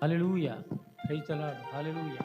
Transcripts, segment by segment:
Hallelujah. Praise the Lord. Hallelujah.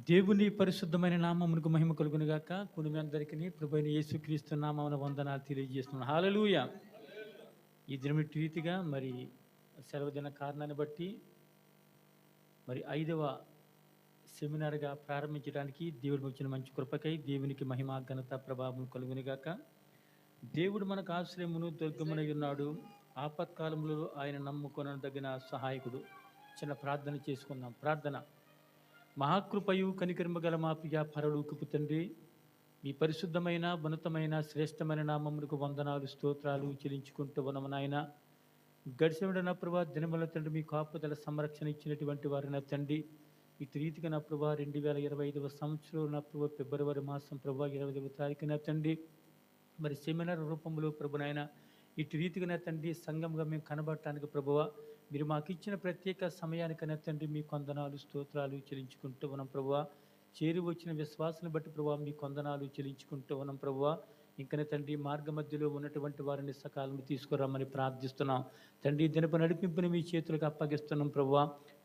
దేవుని పరిశుద్ధమైన నామమునకు మహిమ కలుగును గాక. కుటుంబం అందరికీ ప్రభువైన యేసుక్రీస్తు నామమున వందనాలు తెలియజేస్తున్నాను. హల్లెలూయా. ఈ దినం రీతిగా మరి సెలవు దిన కారణాన్ని బట్టి మరి 5వ సెమినార్గా ప్రారంభించడానికి దేవుడు వచ్చిన మంచి కృపకై దేవునికి మహిమ ఘనత ప్రభావం కలుగును గాక. దేవుడు మనకు ఆశ్రయమును దుర్గమునై ఉన్నాడు. ఆపత్కాలంలో ఆయన నమ్ముకొనదగిన సహాయకుడు. చిన్న ప్రార్థన చేసుకుందాం. ప్రార్థన. మహాకృపయు కనికరము గల మా ప్రియ పరలోకపు తండ్రి, మీ పరిశుద్ధమైన ఉన్నతమైన శ్రేష్టమైన నామమునకు వందనాలు స్తోత్రాలు చెల్లించుకుంటూ ఉన్నాము నాయన. గడిచిన నా ప్రభా దినముల తండ్రి మీ కాపుదల సంరక్షణ ఇచ్చినటువంటి వారు నా తండ్రి, ఇటు రీతిగా నా ప్రభా 2025వ సంవత్సరం నా ప్రభా ఫిబ్రవరి మాసం ప్రభా 20వ తారీఖు నా తండ్రి మరి సెమినార్ రూపంలో ప్రభు నాయన ఇటు రీతిగా నా తండ్రి సంఘంగా మేము కనబడటానికి ప్రభువ మీరు మాకు ఇచ్చిన ప్రత్యేక సమయానికైనా తండ్రి మీ కొందనాలు స్తోత్రాలు చెల్లించుకుంటూ ఉన్నాం ప్రభువ. చేరి వచ్చిన విశ్వాసాన్ని బట్టి ప్రభువ మీ కొందనాలు చెల్లించుకుంటూ ఉన్నాం ప్రభువ. ఇంకనే తండ్రి మార్గ మధ్యలో ఉన్నటువంటి వారిని సకాలం తీసుకురామని ప్రార్థిస్తున్నాం తండ్రి. దినపు నడిపింపుని మీ చేతులకు అప్పగిస్తున్నాం ప్రభువ.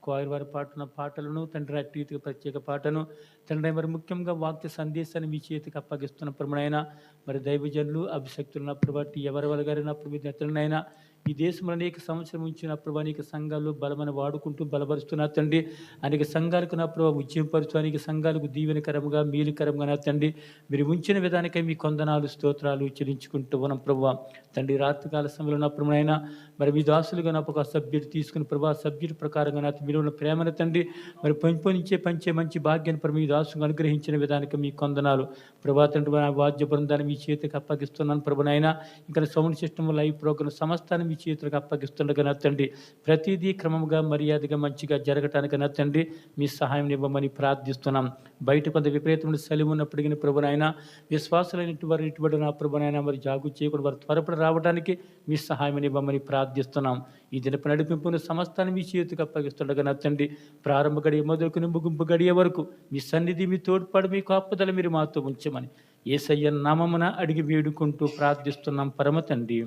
కోయర్ వారు పాడుతున్న పాటలను తండ్రి అటు రీతిగా ప్రత్యేక పాటను తండ్రి మరి ముఖ్యంగా వాక్య సందేశాన్ని మీ చేతికి అప్పగిస్తున్న ప్రభునైనా మరి దైవజనులు అభిషక్తులున్న ప్రభాటి ఎవరి వల్ల గారినప్పుడు మీ నెత్తలనైనా ఈ దేశంలో అనేక సంవత్సరం ఉంచిన ప్రభు అనేక సంఘాలు బలమని వాడుకుంటూ బలపరుస్తున్న తండ్రి. అనేక సంఘాలకు నా ప్రభావ ఉద్యమపరుస్తూ అనేక సంఘాలకు దీవెనకరంగా మేలుకరంగా నా తండ్రి మీరు ఉంచిన విధానికై మీ కొందనాలు స్తోత్రాలు చెల్లించుకుంటూ ఉన్నాం ప్రభావ. తండ్రి రాత్రికాల సమయంలో నా ప్రభునైనా మరి మీ దాసులుగా నా ఒక సభ్యుడు తీసుకుని ప్రభావ సభ్యుడి ప్రకారంగా నా మీరు ఉన్న ప్రేమను తండ్రి మరి పంచే మంచి భాగ్యాన్ని ప్రభు మీ దాసుకు అనుగ్రహించిన విధానికి మీ కొందనాలు ప్రభా. తండ్రి వాద్య బృందాన్ని మీ చేతికి అప్పగిస్తున్నాను ప్రభునైనా. ఇంకా సౌండ్ సిస్టమ్ లైవ్ ప్రోగ్రామ్ సమస్తాన్ని మీ చేతులకు అప్పగిస్తుండగా నా తండ్రి ప్రతిదీ క్రమంగా మర్యాదగా మంచిగా జరగటానికి నా తండ్రి మీ సహాయం ఇవ్వమని ప్రార్థిస్తున్నాం. బయట కొంత విపరీతమైన సెలవు ఉన్నప్పటికీ ప్రభునైనా విశ్వాసాలైన వారు ఇటువంటి నా ప్రభునైనా మరి జాగు చేయకుండా వారు త్వరపడి రావడానికి మీ సహాయం ఇవ్వమని ప్రార్థిస్తున్నాం. ఈ దినపు నడిపింపును సమస్తాన్ని మీ చేతికి అప్పగిస్తుండగా నా తండ్రి ప్రారంభ గడియ మొదలుకుని ముగింపు గడియ వరకు మీ సన్నిధి మీ తోడ్పాటు మీ కాపుదల మీరు మాతో ఉంచమని యేసయ్య నామమున అడిగి వేడుకుంటూ ప్రార్థిస్తున్నాం పరమ తండ్రి.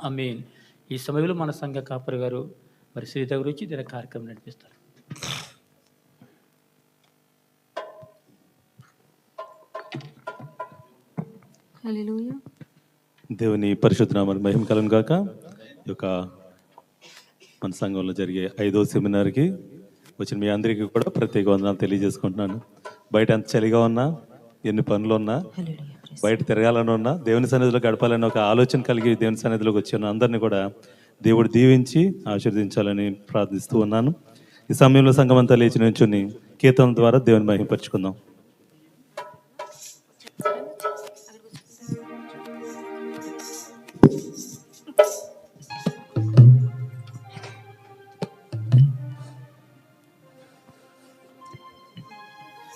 ఆమేన్. ఈ సమయంలో మన సంఘ కాపరి గారు మరి శ్రీత గురించి దీని కార్యక్రమం నడిపిస్తారు. హల్లెలూయా. దేవుని పరిశుద్ధ నామానికి మహిమ కలుగును గాక. ఈ యొక్క మన సంఘంలో జరిగే 5వ సెమినార్కి వచ్చిన మీ అందరికీ కూడా ప్రత్యేక వందనాలు తెలియజేసుకుంటున్నాను. బయట ఎంత చలిగా ఉన్నా, ఎన్ని పనులు ఉన్నా, బయట తిరగాలని ఉన్నా, దేవుని సన్నిధిలో గడపాలని ఒక ఆలోచన కలిగి దేవుని సన్నిధిలోకి వచ్చి ఉన్న అందరినీ కూడా దేవుడు దీవించి ఆశీర్వదించాలని ప్రార్థిస్తూ ఉన్నాను. ఈ ఈ సమయంలో సంఘమంతా లేచి నుంచుని కీర్తనల ద్వారా దేవుని మహిమపరుచుకుందాం.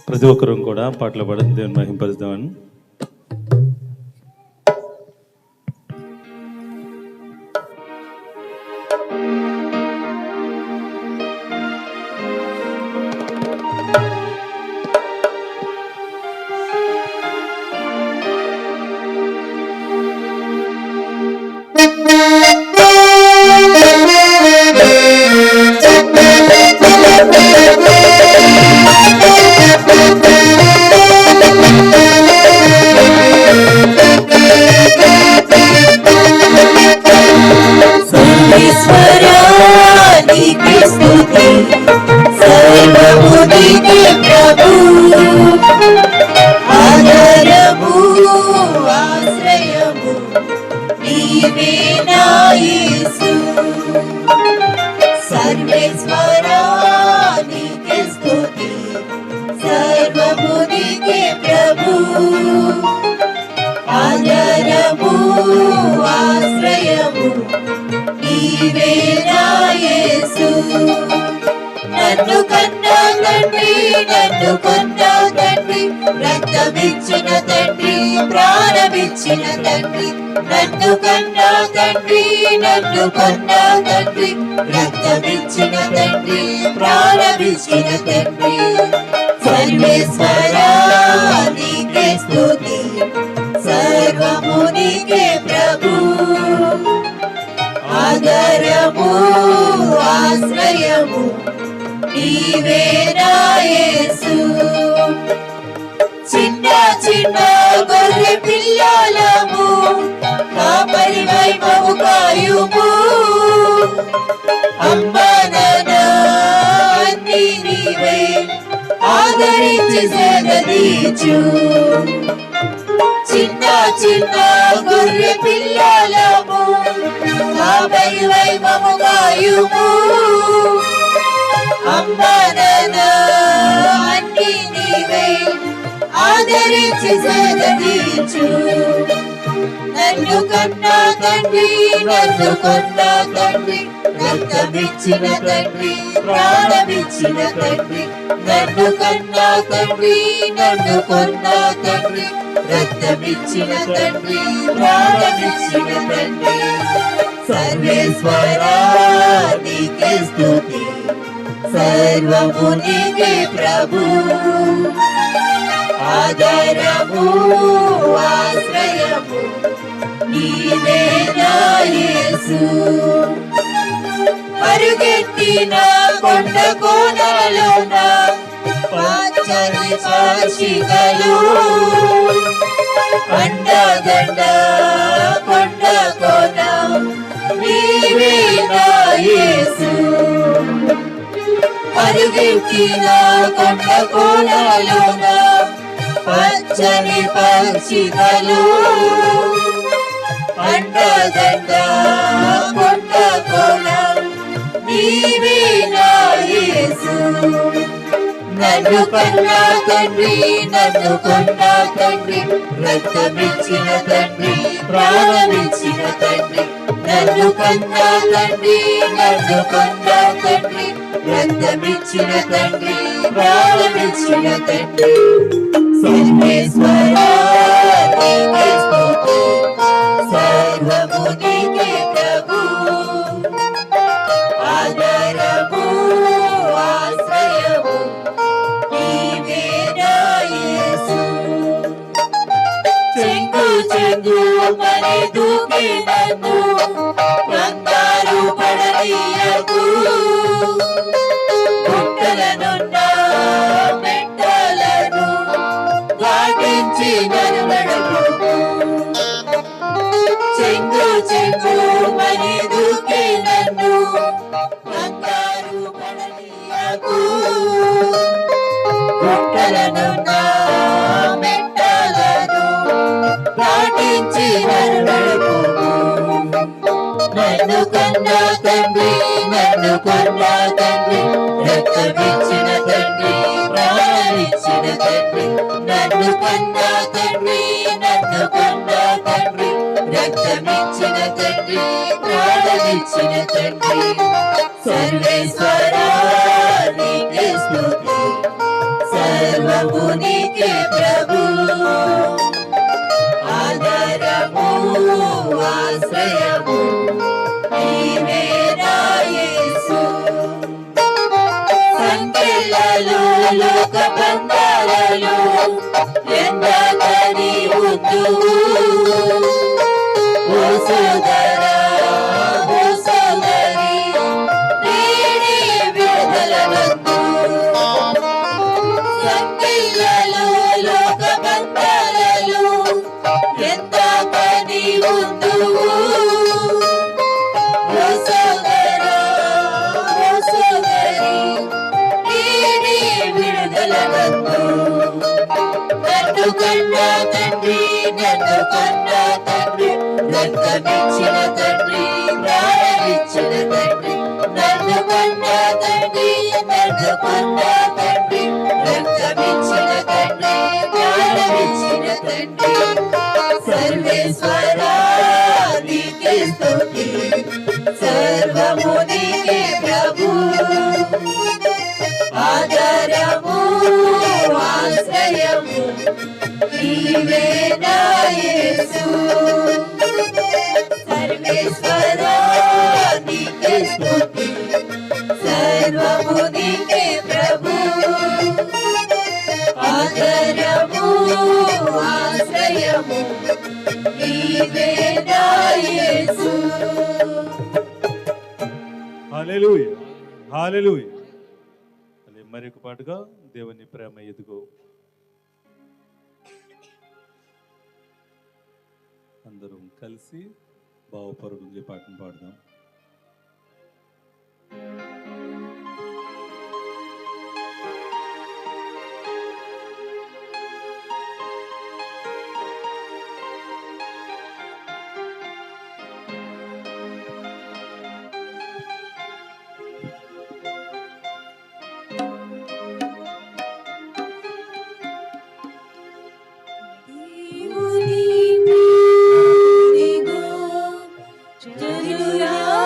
ప్రతి ఒక్కరూ కూడా పాటలు పాడి దేవుని మహిమపరుద్దామని. నన్ను కన్నా తండ్రి, నన్ను కొన్నా తండ్రి, రక్తమిచ్చిన తండ్రి, ప్రాణమిచ్చిన తండ్రి. నన్ను కన్నా తండ్రి, నన్ను కొన్నా తండ్రి, రక్తమిచ్చిన తండ్రి, ప్రాణమిచ్చిన తండ్రి. సర్వేశ్వరా నీకే స్తుతి, సర్వము నీకే ప్రభు. ఆధారము ఆశ్రయము నీవే నా యేసు. చిన్న చిన్న గొర్రె పిల్లలము, కాపరి వైభవు కాయుము. అమ్మా నాన్న అన్నీ నీవే, ఆదరించి సేదీచు. చిన్న చిన్న గొర్రె పిల్లలము, కాపరి వైభవు కాయుము. అమ్మా నాన్న అన్నీ నీవే, ఆదరించి సేదీచు. నన్ను కన్నా తండ్రి, నన్ను కొన్నా తండ్రి, రక్తమిచ్చిన తండ్రి, ప్రాణమిచ్చిన తండ్రి. నన్ను కన్నా తండ్రి, నన్ను కొన్నా తండ్రి, రక్తమిచ్చిన తండ్రి, ప్రాణమిచ్చిన తండ్రి. సర్వేశ్వరా నీకే స్తుతి, సర్వము నీకే ప్రభు. ఆధారము ఆశ్రయము నీవే నా యేసు. పరుగెత్తిన కొండ కోనలోన పచ్చని పాచికలు, అండదండ కొండ కోన నీవే నా యేసు. పరుగెత్తిన కొండ కోనలోన పచ్చని పక్షికలు, అండదండ కొండ కోన నీవే నా యేసు. నన్ను కన్నా తండ్రి, నన్ను కొన్నా తండ్రి, రక్తమిచ్చిన తండ్రి, ప్రాణమిచ్చిన తండ్రి. నన్ను కన్నా తండ్రి, నన్ను కొన్నా తండ్రి, రక్తమిచ్చిన తండ్రి, ప్రాణమిచ్చిన తండ్రి. సర్వేశ్వరా నీకే స్తుతి, సర్వము నీకే ప్రభు. ఆధారము ఆశ్రయము నీవే నా యేసు. చెంగు చెంగు మరి దూకే నన్ను, కంగారు పడనీయకు. గుట్టలనున్న మెట్టలను దాటించి నడువడము. చెంగు చెంగు మరి దూకే నన్ను, కంగారు పడనీయకు. గుట్టలనున్న మెట్టలను దాటించి నడువడము. నన్ను నన్ను కన్నా తండ్రి, నన్ను కొన్నా తండ్రి, రక్తమిచ్చిన తండ్రి, ప్రాణమిచ్చిన తండ్రి. నన్ను కన్నా తండ్రి, నన్ను కొన్నా తండ్రి, రక్తమిచ్చిన తండ్రి, ప్రాణమిచ్చిన తండ్రి. సర్వేశ్వరా నీకే స్తుతి, సర్వము నీకే ప్రభు. ఆధారము ఆశ్రయము నీవే నా యేసు. సంకెళ్ళలో లోక బంధాలలో ఎందాకని ఉందువు. ఓ సోదరా, ఓ సోదరి, నేడే విడుదల నందు. సంకెళ్ళలో లోక బంధాలలో ఎందాకని ఉందువు. ఓ సోదరా, ఓ సోదరి, నేడే విడుదల నందు. నన్ను కన్నా తండ్రి, నన్ను కన్నా తండ్రి, రక్తమిచ్చిన తండ్రి, ప్రాణమిచ్చిన తండ్రి. నన్ను కన్నా తండ్రి, నన్ను కన్నా తండ్రి, రక్తమిచ్చిన తండ్రి, ప్రాణమిచ్చిన తండ్రి. సర్వేశ్వరా నీకే స్తుతి, సర్వము నీకే ప్రభు. ఆధారము ఆశ్రయము నీవే నా యేసు. సర్వేశ్వరా నీకే స్తుతి, సర్వము నీకే ప్రభు. ఆధారము ఆశ్రయము నీవే నా యేసు. హల్లెలూయా, హల్లెలూయా. మరి ఒక పాటుగా దేవుని ప్రేమ ఎదుగో. అందరం కలిసి భావపూర్వకంగా పాటను పాడదాం. జనులారా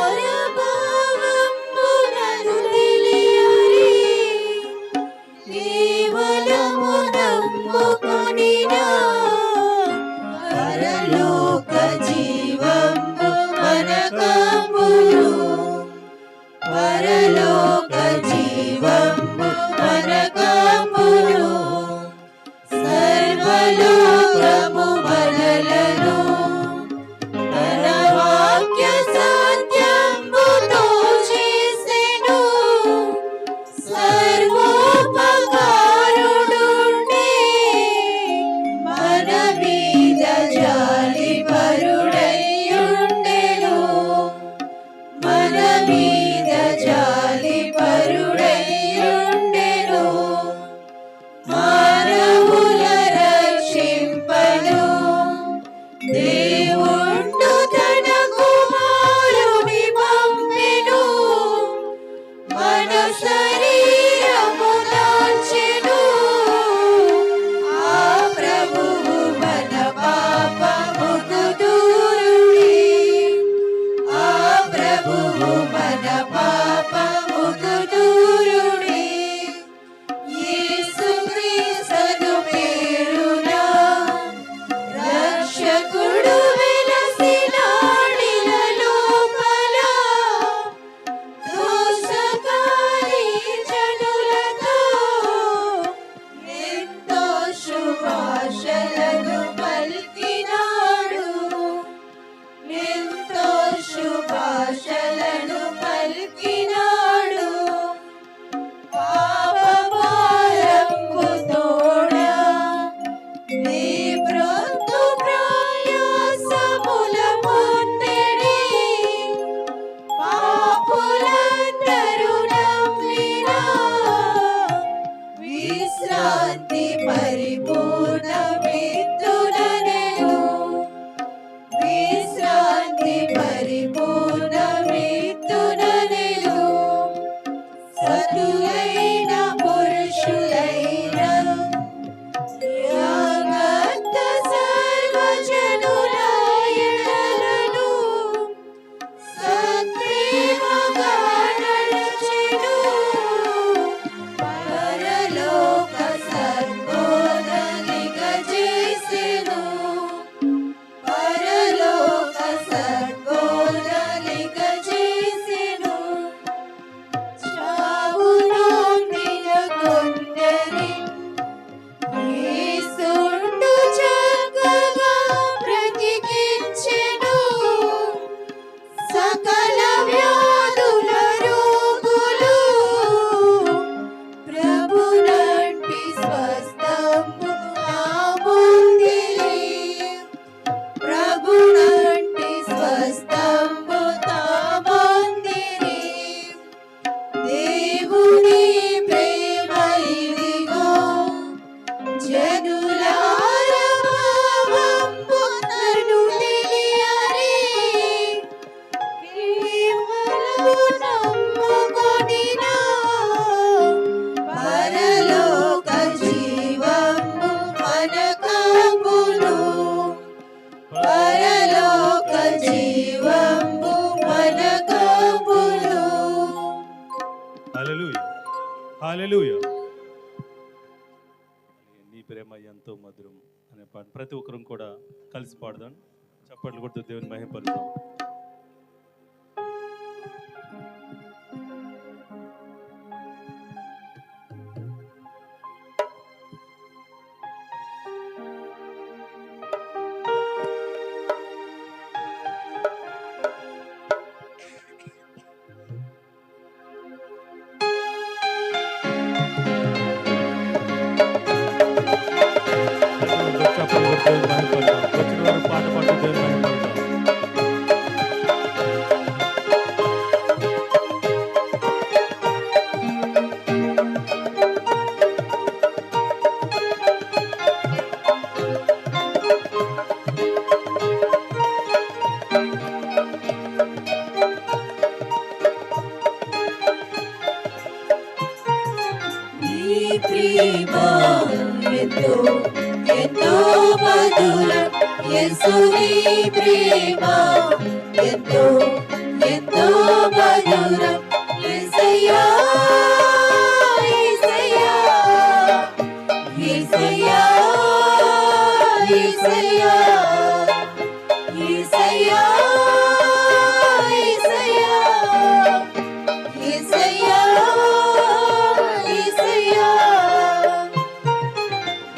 హల్లెలూయా. నీ ప్రేమ ఎంతో మధురం అనే పాట ప్రతి ఒక్కరూ కూడా కలిసి పాడదాం. చప్పట్లు కొడుతూ దేవుని మహిమపరుద్దాం. చప్పట్లు కొడుతూ దేవుని మహిమపరుద్దాం. వచ్చిన వారు పాట పాడుతూ దేవుని మహిమపరుద్దాం. నీ ప్రేమ ఎంతో ఎంతో మధురం యేసు నీ ప్రేమ ఎంతో ఎంతో మధురం యేసయ్యా యేసయ్యా యేసయ్యా యేసయ్యా యేసయ్యా యేసయ్యా యేసయ్యా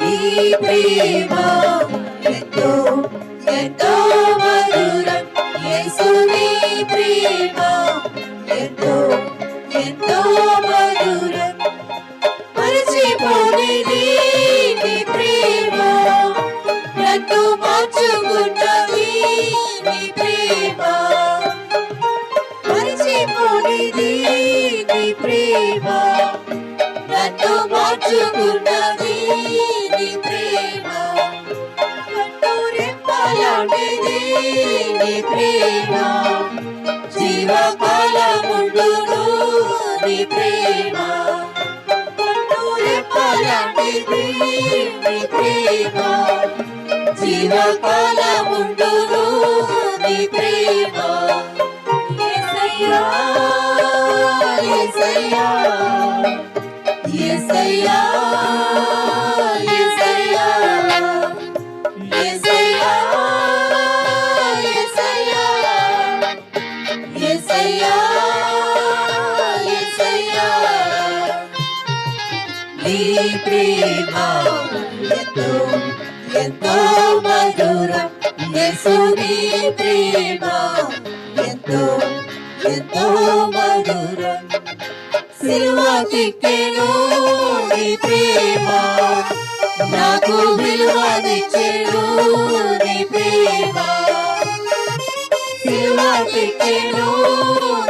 నీ ప్రేమ ఎంతో ఎంతో మధురం యేసు నీ ప్రేమ ఎంతో ఎంతో మధురం మరచిపోలేని నీ ప్రేమ నన్ను మార్చుకున్నది నీ ప్రేమ మరచిపోలేని నీ ప్రేమ నన్ను మార్చుకున్నది నీ ప్రేమ కట్టూరెప్పలాంటిది నీ ప్రేమ జీవకాలముండును నీ ప్రేమ కట్టూరెప్పలాంటిది నీ ప్రేమ జీవకాలముండును నీ ప్రేమ యేసయ్యా యేసయ్యా యేసయ్యా యేసయ్యా యేసయ్యా యేసయ్యా యేసయ్యా యేసయ్యా నీ ప్రేమ ఎంతో ఎంతో మధురం యేసు నీ ప్రేమ ఎంతో ఎంతో మధురం సిలువకెక్కెను నీ ప్రేమ నాకు విలువనిచ్చెను నీ ప్రేమ సిలువకెక్కెను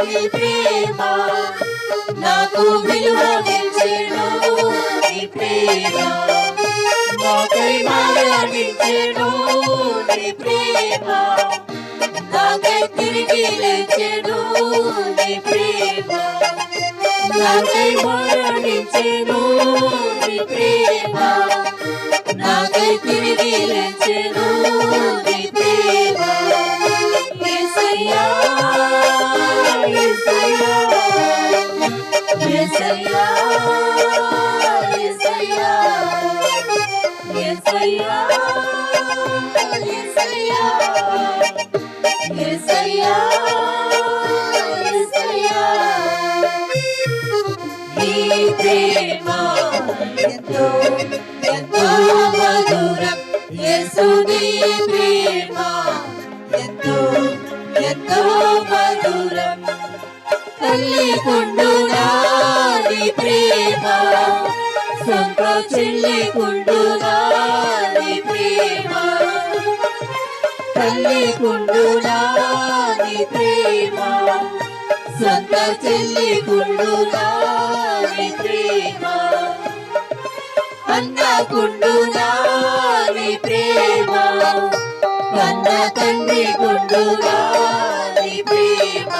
నీ ప్రేమ నాకు విలువనిచ్చెను నీ ప్రేమ నాకై మరణించెను నీ ప్రేమ నాకై తిరిగి లేచెను నీ ప్రేమ నాకై మరణించెను నీ ప్రేమ నాకై తిరిగి లేచెను నీ ప్రేమ యేసయ్యా యేసయ్యా యేసయ్యా యేసయ్యా యేసయ్యా యేసయ్యా యేసయ్యా యేసయ్యా నీ ప్రేమ ఎంతో ఎంతో మధురం యేసు నీ ప్రేమ ఎంతో ఎంతో మధురం తల్లి కుండునా నీ ప్రేమ సొంత చెల్లి కుండునా నీ ప్రేమ తల్లి కుండునా నీ ప్రేమ సొంత చెల్లి కుండునా నీ ప్రేమ అన్న కుండునా నీ ప్రేమ కన్న తండ్రి కుండునా నీ ప్రేమ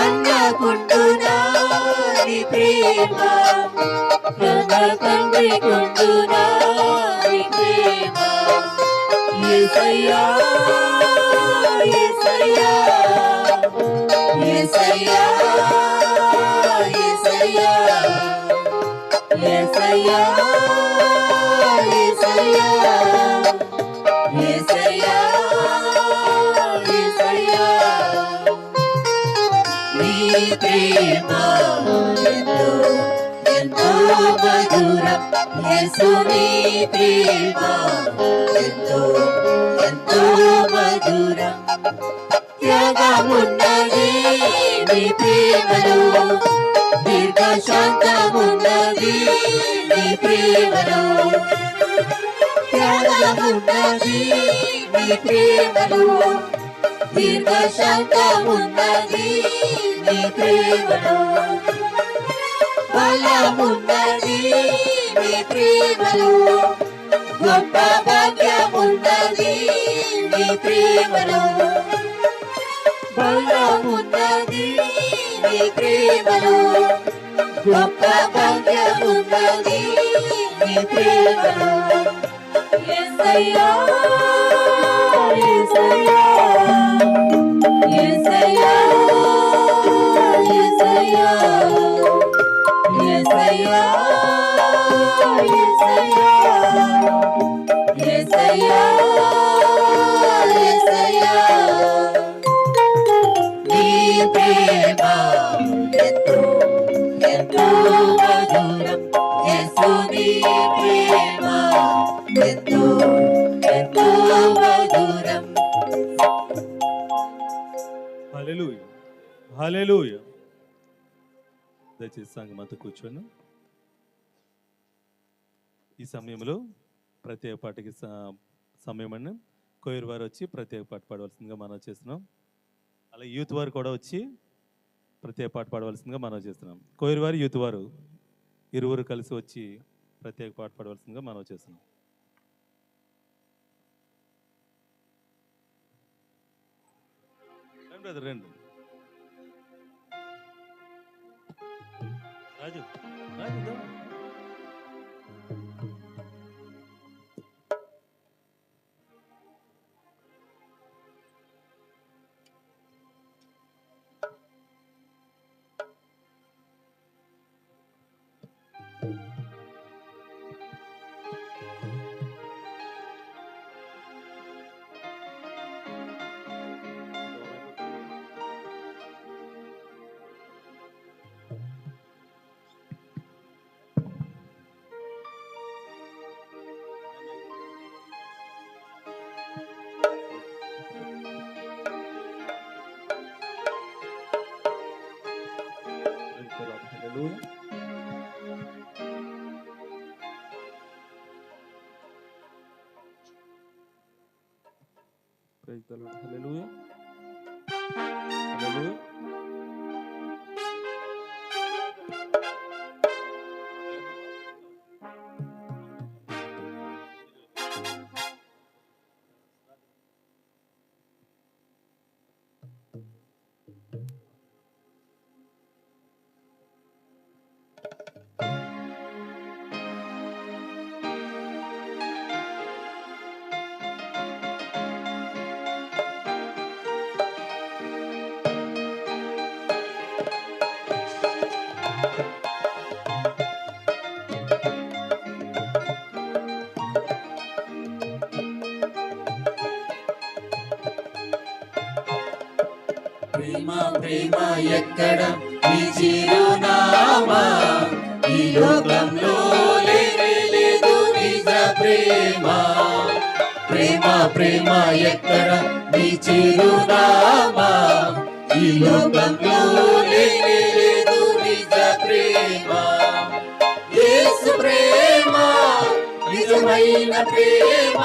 అన్న కుండునా నీ ప్రేమ కన్న తండ్రి కుండునా నీ ప్రేమ యేసయ్యా యేసయ్యా యేసయ్యా యేసయ్యా యేసయ్యా యేసయ్యా యేసయ్యా యేసయ్యా నీ ప్రేమ ఎంతో ఎంతో మధురం యేసు నీ ప్రేమ ఎంతో ఎంతో మధురం త్యాగమున్నది నీ ప్రేమలో దీర్ఘశాంతమున్నది నీ ప్రేమలో త్యాగమున్నది నీ ప్రేమలో దీర్ఘశాంతమున్నది నీ ప్రేమలో బలమున్నది నీ ప్రేమలో గొప్ప భాగ్యమున్నది నీ ప్రేమలో బలమున్నది నీ ప్రేమలో గొప్ప భాగ్యమున్నది నీ ప్రేమలో యేసయ్యా యేసయ్యా యేసయ్యా యేసయ్యా యేసయ్యా యేసయ్యా యేసయ్యా నీ ప్రేమ ఎంతో ఎంతో మధురం యేసు నీ ప్రేమ ఎంతో ఎంతో మధురం హల్లెలూయా హల్లెలూయా. దయచేసి సంఘం అంతా కూర్చోను. ఈ సమయంలో ప్రత్యేక పాటకి సమయం అండి. కోయిర్ వారు వచ్చి ప్రత్యేక పాట పాడవలసిందిగా మనం చేస్తున్నాం. అలా యూత్ వారు కూడా వచ్చి ప్రత్యేక పాట పాడవలసిందిగా మనం చేస్తున్నాం. కోయిర్ వారు యూత్ వారు ఇరువురు కలిసి వచ్చి ప్రత్యేక పాట పాడవలసిందిగా మనం చేస్తున్నాం. బ్రదర్ రండి. రాజు రాజు దా. Hallelujah. Praise the Lord. Hallelujah. Hallelujah. ప్రేమ ప్రేమ ఎక్కడ నీ చిరునామా ఈ లోకంలో లేనే లేదు నిజ ప్రేమ ప్రేమ ప్రేమ ఎక్కడ నీ చిరునామా ఈ లోకంలో లేనే లేదు నిజ ప్రేమ యేసు ప్రేమ నిజమైన ప్రేమ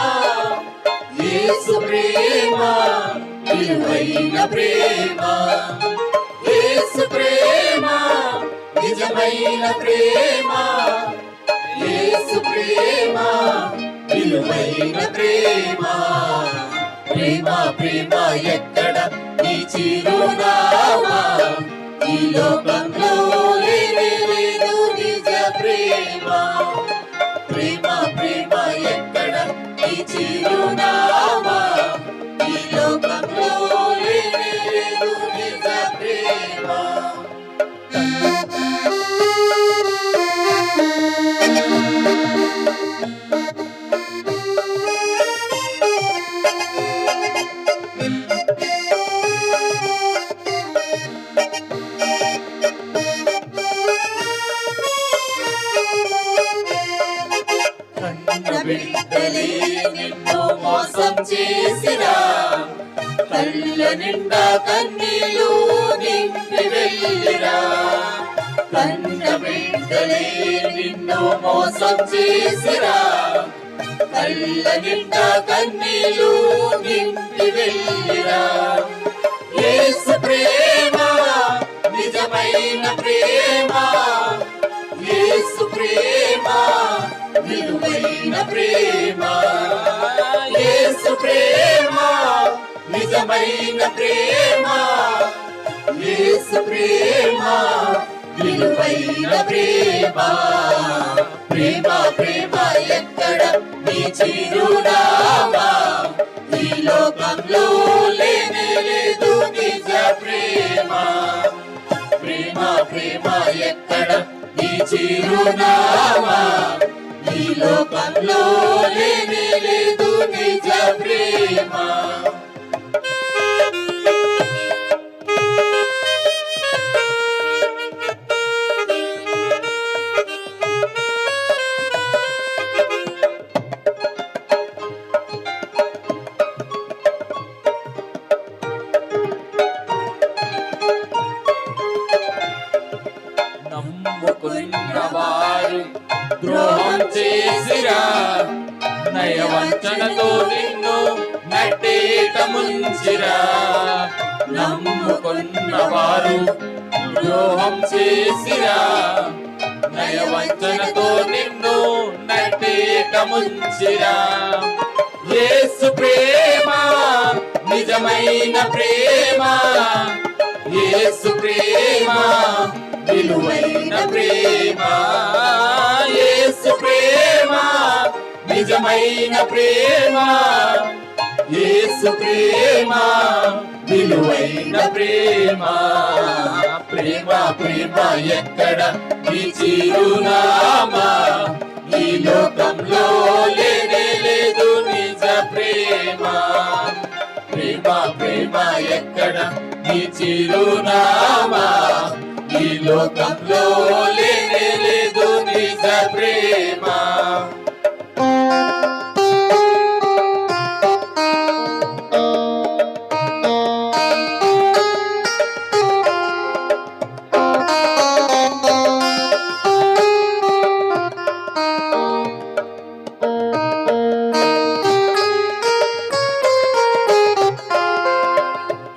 యేసు ప్రేమ విలువైన ప్రేమ యేసు ప్రేమ నిజమైన ప్రేమ యేసు ప్రేమ విలువైన ప్రేమ ప్రేమ ప్రేమ ఎక్కడ నీ చిరునామా ఈ లోకంలో లేనే లేదు నిజ ప్రేమ ప్రేమ ప్రేమ ఎక్కడ నీ చిరునామా ఈ లోకంలో లేనే లేదు నిజ ప్రేమ కన్న బిడ్డలే నిన్ను మోసం చేసిరా, కళ్ళ నిండా కన్నీళ్ళు నింపి వెళ్ళిరా. కన్న బిడ్డలే నిన్ను మోసం చేసిరా, కళ్ళ నిండా కన్నీళ్ళు నింపి వెళ్ళిరా. యేసు ప్రేమ నిజమైన ప్రేమ, యేసు ప్రేమ విలువైన ప్రేమ, యేసు ప్రేమ నిజమైన ప్రేమ, యేసు ప్రేమ విలువైన ప్రేమ. ప్రేమ ప్రేమ ఎక్కడ నీ చిరునామా, ఈ లోకంలో లేనే లేదు నిజ ప్రేమ. ప్రేమ ప్రేమ ఎక్కడ నీ చిరునామా, ఈ లోకంలో లేనే లేదు నిజ ప్రేమ. నమ్ముకున్న వారు ద్రోహం చేసిరా, నయవంచనతో నిన్ను నట్టేట ముంచిరా. నమ్ముకున్న వారు ద్రోహం చేసిరా, నయవంచనతో నిన్ను నట్టేట ముంచిరా. యేసు ప్రేమ నిజమైన ప్రేమ, యేసు ప్రేమ విలువైన ప్రేమ, యేసు ప్రేమ నిజమైన ప్రేమ, యేసు ప్రేమ విలువైన ప్రేమ. ప్రేమ ప్రేమ ఎక్కడ నీ చిరునామా, ఈ లోకంలో లేనే లేదు నిజ ప్రేమ. ప్రేమ ప్రేమ ఎక్కడ నీ చిరునామా, ఈ లోకంలో లేనే లేదు నిజ ప్రేమ.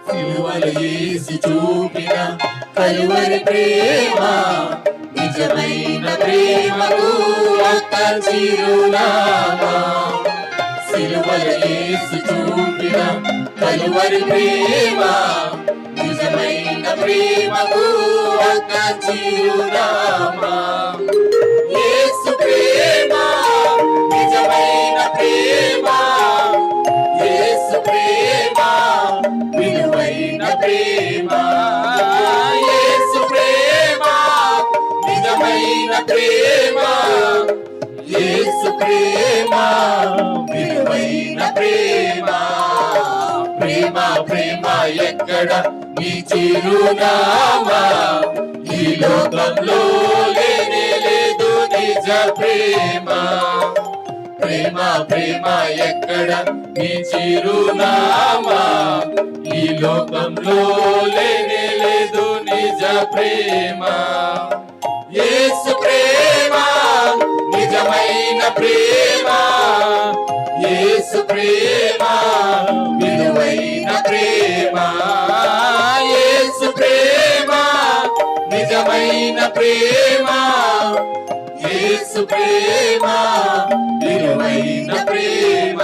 సిలువలో యేసు చూపిన కలువరి ప్రేమ, నిజమైన ప్రేమకు ఒక్క చిరునామా. సిలువలో యేసు చూపిన కలువరి ప్రేమ, నిజమైన ప్రేమకు ఒక్క చిరునామా. యేసు ప్రేమ నిజమైన ప్రేమ, యేసు ప్రేమ విలువైన ప్రేమ, యేసు ప్రేమ నిజమైన ప్రేమ, యేసు ప్రేమ విలువైన ప్రేమ. ప్రేమ ప్రేమ ఎక్కడ నీ చిరునామా, ఈ లోకంలో లేనే లేదు నిజ ప్రేమ. ప్రేమ ప్రేమ ఎక్కడ నీ చిరునామా, ఈ లోకంలో లేనే లేదు నిజ ప్రేమ. యేసు ప్రేమ నిజమైన ప్రేమ, యేసు ప్రేమ విలువైన ప్రేమ, యేసు ప్రేమ నిజమైన ప్రేమ, యేసు ప్రేమ విలువైన ప్రేమ.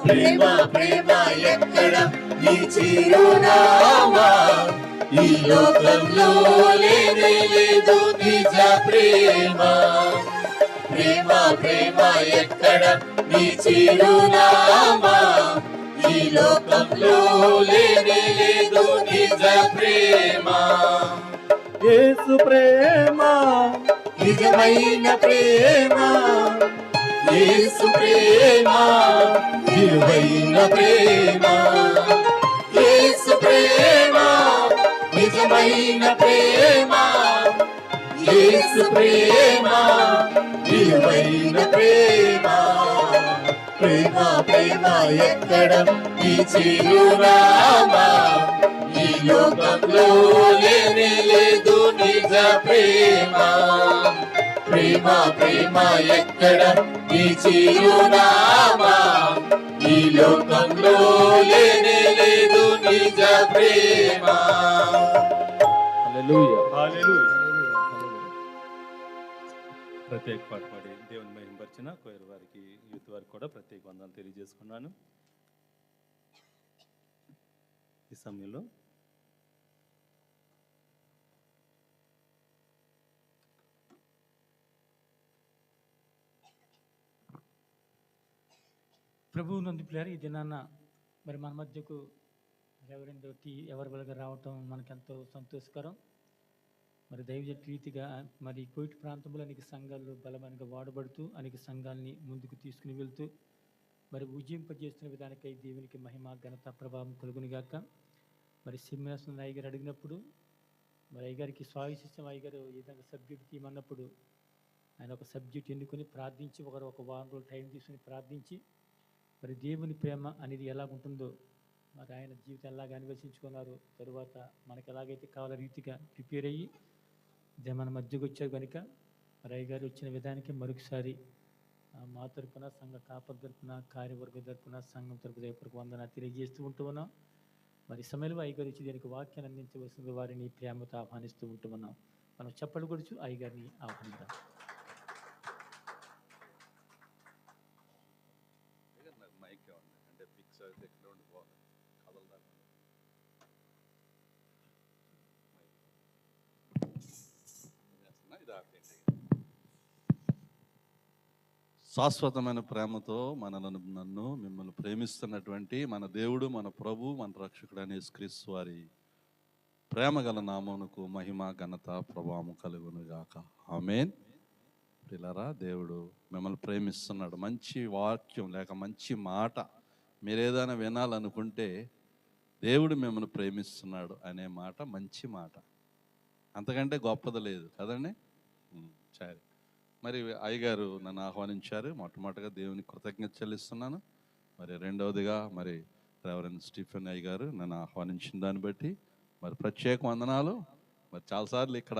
ప్రేమ ప్రేమ ఎక్కడ నీ చిరునామా, ఈ లోకంలో లేనే లేదు నిజ ప్రేమ. ప్రేమ ప్రేమ ఎక్కడ నీ చిరునామా, ఈ లోకంలో లేనే లేదు నిజ ప్రేమ. యేసు ప్రేమ నిజమైన ప్రేమ, యేసు ప్రేమ విలువైన ప్రేమ, యేసు ప్రేమ నిజమైన ప్రేమ, యేసు ప్రేమ విలువైన ప్రేమ. ప్రేమ ప్రేమ ఎక్కడ ఈ చిరునామా, ఈ లోకంలో లేనే లేదు నిజ ప్రేమ. ప్రేమ ప్రేమ ఎక్కడ ఈ చిరునామా, ఈ లోకంలో లేనే లేదు నిజ ప్రేమ. ప్రత్యేక పాట పాడి దేవుని మహిమపరిచిన కోయర్ వారికి, యూత్ వారికి కూడా ప్రత్యేక వందనాలు తెలియజేసుకున్నాను. ఈ సమయంలో ప్రభువు నందు ప్లేయర్ ఈ దినాన్న మరి మన మధ్యకు రెవరెండ్ ఎవరి వల్ల రావటం మనకెంతో సంతోషకరం. మరి దైవజన రీతిగా మరి కోయిట్ ప్రాంతంలో అనేక సంఘాలు బలమైనగా వాడబడుతూ అనేక సంఘాలని ముందుకు తీసుకుని వెళ్తూ మరి ఉజ్జింపజేస్తున్న విధానికై దేవునికి మహిమ ఘనత ప్రభావం కలుగునిగాక. మరి సింహాసనం అయ్యగారు అడిగినప్పుడు మరి అయ్యగారికి స్వావిశిష్టం అయ్యగారు ఏదైనా సబ్జెక్ట్ తీయమన్నప్పుడు ఆయన ఒక సబ్జెక్ట్ ఎన్నుకొని ప్రార్థించి ఒక వారం రోజులు టైం తీసుకుని ప్రార్థించి మరి దేవుని ప్రేమ అనేది ఎలాగుంటుందో మరి ఆయన జీవితం ఎలాగ అన్వేషించుకున్నారు, తరువాత మనకు ఎలాగైతే కావాల రీతిగా ప్రిపేర్ అయ్యి ఇదే మన మధ్యకు వచ్చారు కనుక మరి అయ్యగారు వచ్చిన విధానికి మరొకసారి మా తరపున సంఘ కాపర్ తరపున కార్యవర్గ తరపున సంఘం తరపు దయపరకు వందన తెలియజేస్తూ ఉంటూ ఉన్నాం. మరి సమయంలో అయ్యగారు వచ్చి దీనికి వాక్యాన్ని అందించవలసిన వారిని ప్రేమతో ఆహ్వానిస్తూ ఉంటూ ఉన్నాం. మనం చెప్పలు కొడుచు అయ్యగారిని ఆహ్వానిద్దాం. శాశ్వతమైన ప్రేమతో నన్ను మిమ్మల్ని ప్రేమిస్తున్నటువంటి మన దేవుడు, మన ప్రభు, మన రక్షకుడు అనే యేసుక్రీస్తు వారి ప్రేమ గల నామమునకు మహిమ ఘనత ప్రభావం కలుగునుగాక. ఆమేన్. పిల్లరా, దేవుడు మిమ్మల్ని ప్రేమిస్తున్నాడు. మంచి వాక్యం లేక మంచి మాట మీరు ఏదైనా వినాలనుకుంటే దేవుడు మిమ్మల్ని ప్రేమిస్తున్నాడు అనే మాట మంచి మాట, అంతకంటే గొప్పది లేదు కదండి. సరే, మరి అయ్యగారు నన్ను ఆహ్వానించారు. మొట్టమొదటిగా దేవుని కృతజ్ఞత చెల్లిస్తున్నాను. మరి రెండవదిగా మరి రెవరెండ్ స్టీఫెన్ అయ్యగారు నన్ను ఆహ్వానించిన దాన్ని బట్టి మరి ప్రత్యేక వందనాలు. మరి చాలాసార్లు ఇక్కడ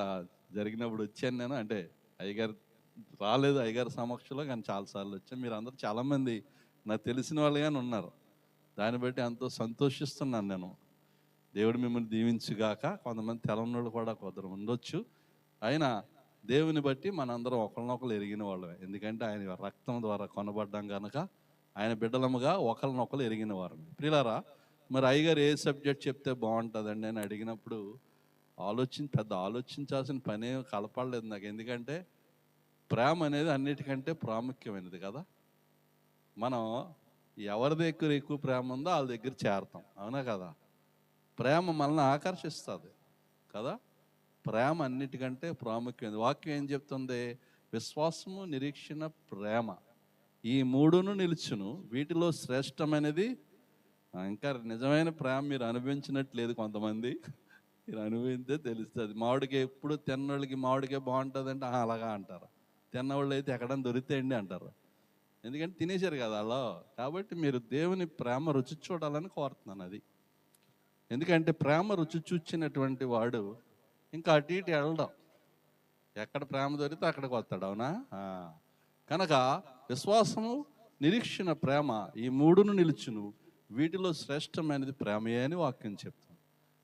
జరిగినప్పుడు వచ్చాను నేను, అంటే అయ్యగారు రాలేదు అయ్యగారి సమక్షంలో, కానీ చాలాసార్లు వచ్చాను. మీరు అందరూ చాలామంది నాకు తెలిసిన వాళ్ళు కానీ ఉన్నారు, దాన్ని బట్టి ఎంతో సంతోషిస్తున్నాను నేను. దేవుడు మిమ్మల్ని దీవించుగాక. కొంతమంది తెలంగాణ కూడా కొందరు ఉండొచ్చు, అయినా దేవుని బట్టి మనందరం ఒకరినొకరు ఎరిగిన వాళ్ళమే. ఎందుకంటే ఆయన రక్తం ద్వారా కొనబడ్డాం కనుక ఆయన బిడ్డలముగా ఒకరినొకరు ఎరిగిన వారు. ప్రియులారా, మరి అయ్యగారు ఏ సబ్జెక్ట్ చెప్తే బాగుంటుందండి అని అడిగినప్పుడు పెద్ద ఆలోచించాల్సిన పనే కలపడలేదు నాకు. ఎందుకంటే ప్రేమ అనేది అన్నిటికంటే ప్రాముఖ్యమైనది కదా. మనం ఎవరి దగ్గర ఎక్కువ ప్రేమ ఉందో వాళ్ళ దగ్గర చేరతాం, అవునా కదా. ప్రేమ మనల్ని ఆకర్షిస్తుంది కదా. ప్రేమ అన్నిటికంటే ప్రాముఖ్యమైనది. వాక్యం ఏం చెప్తుంది? విశ్వాసము, నిరీక్షణ, ప్రేమ, ఈ మూడును నిలుచును, వీటిలో శ్రేష్టమైనది. ఇంకా నిజమైన ప్రేమ మీరు అనుభవించినట్లేదు కొంతమంది, మీరు అనుభవించే తెలుస్తుంది. మామిడికాయ ఎప్పుడు తిన్నోళ్ళకి మామిడికాయ బాగుంటుంది అంటే అలాగా అంటారు, తిన్నవాళ్ళు అయితే ఎక్కడైనా దొరికితేయండి అంటారు. ఎందుకంటే తినేశారు కదా అలా. కాబట్టి మీరు దేవుని ప్రేమ రుచి చూడాలని కోరుతున్నాను. అది ఎందుకంటే ప్రేమ రుచి చూచినటువంటి వాడు ఇంకా అటు ఇటు వెళ్ళడం, ఎక్కడ ప్రేమ దొరికితే అక్కడికి వస్తాడు, అవునా. కనుక విశ్వాసము, నిరీక్షణ, ప్రేమ, ఈ మూడును నిలుచును, వీటిలో శ్రేష్టమైనది ప్రేమయే అని వాక్యం చెప్తాను.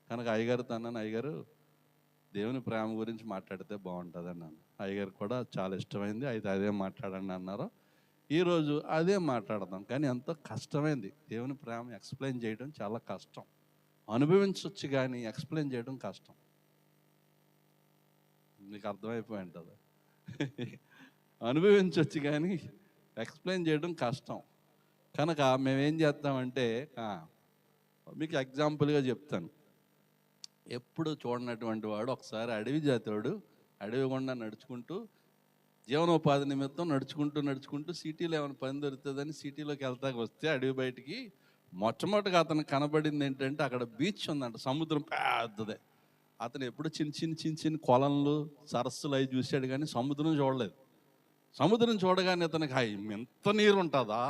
కనుక అయ్యగారితో అన్నాను, అయ్యగారు దేవుని ప్రేమ గురించి మాట్లాడితే బాగుంటుంది అన్నాను. అయ్యగారు కూడా చాలా ఇష్టమైంది, అయితే అదే మాట్లాడండి అన్నారు. ఈరోజు అదే మాట్లాడదాం. కానీ ఎంతో కష్టమైంది. దేవుని ప్రేమ ఎక్స్ప్లెయిన్ చేయడం చాలా కష్టం. అనుభవించవచ్చు కానీ ఎక్స్ప్లెయిన్ చేయడం కష్టం. మీకు అర్థమైపోయి ఉంటుంది. అనుభవించవచ్చు కానీ ఎక్స్ప్లెయిన్ చేయడం కష్టం. కనుక మేమేం చేస్తామంటే, మీకు ఎగ్జాంపుల్గా చెప్తాను. ఎప్పుడు చూడనటువంటి వాడు ఒకసారి అడవి జాతివాడు అడవి గుండా నడుచుకుంటూ జీవనోపాధి నిమిత్తం నడుచుకుంటూ సిటీలో ఏమైనా పని దొరుకుతుందని సిటీలోకి వెళ్తాకి వస్తే అడవి బయటికి మొట్టమొదటిగా అతను కనబడింది ఏంటంటే అక్కడ బీచ్ ఉందంట, సముద్రం పెద్దదే. అతను ఎప్పుడు చిన్న కొలన్లు సరస్సులు అవి చూశాడు కానీ సముద్రం చూడలేదు. సముద్రం చూడగానే అతనికి ఎంత నీరు ఉంటుందా,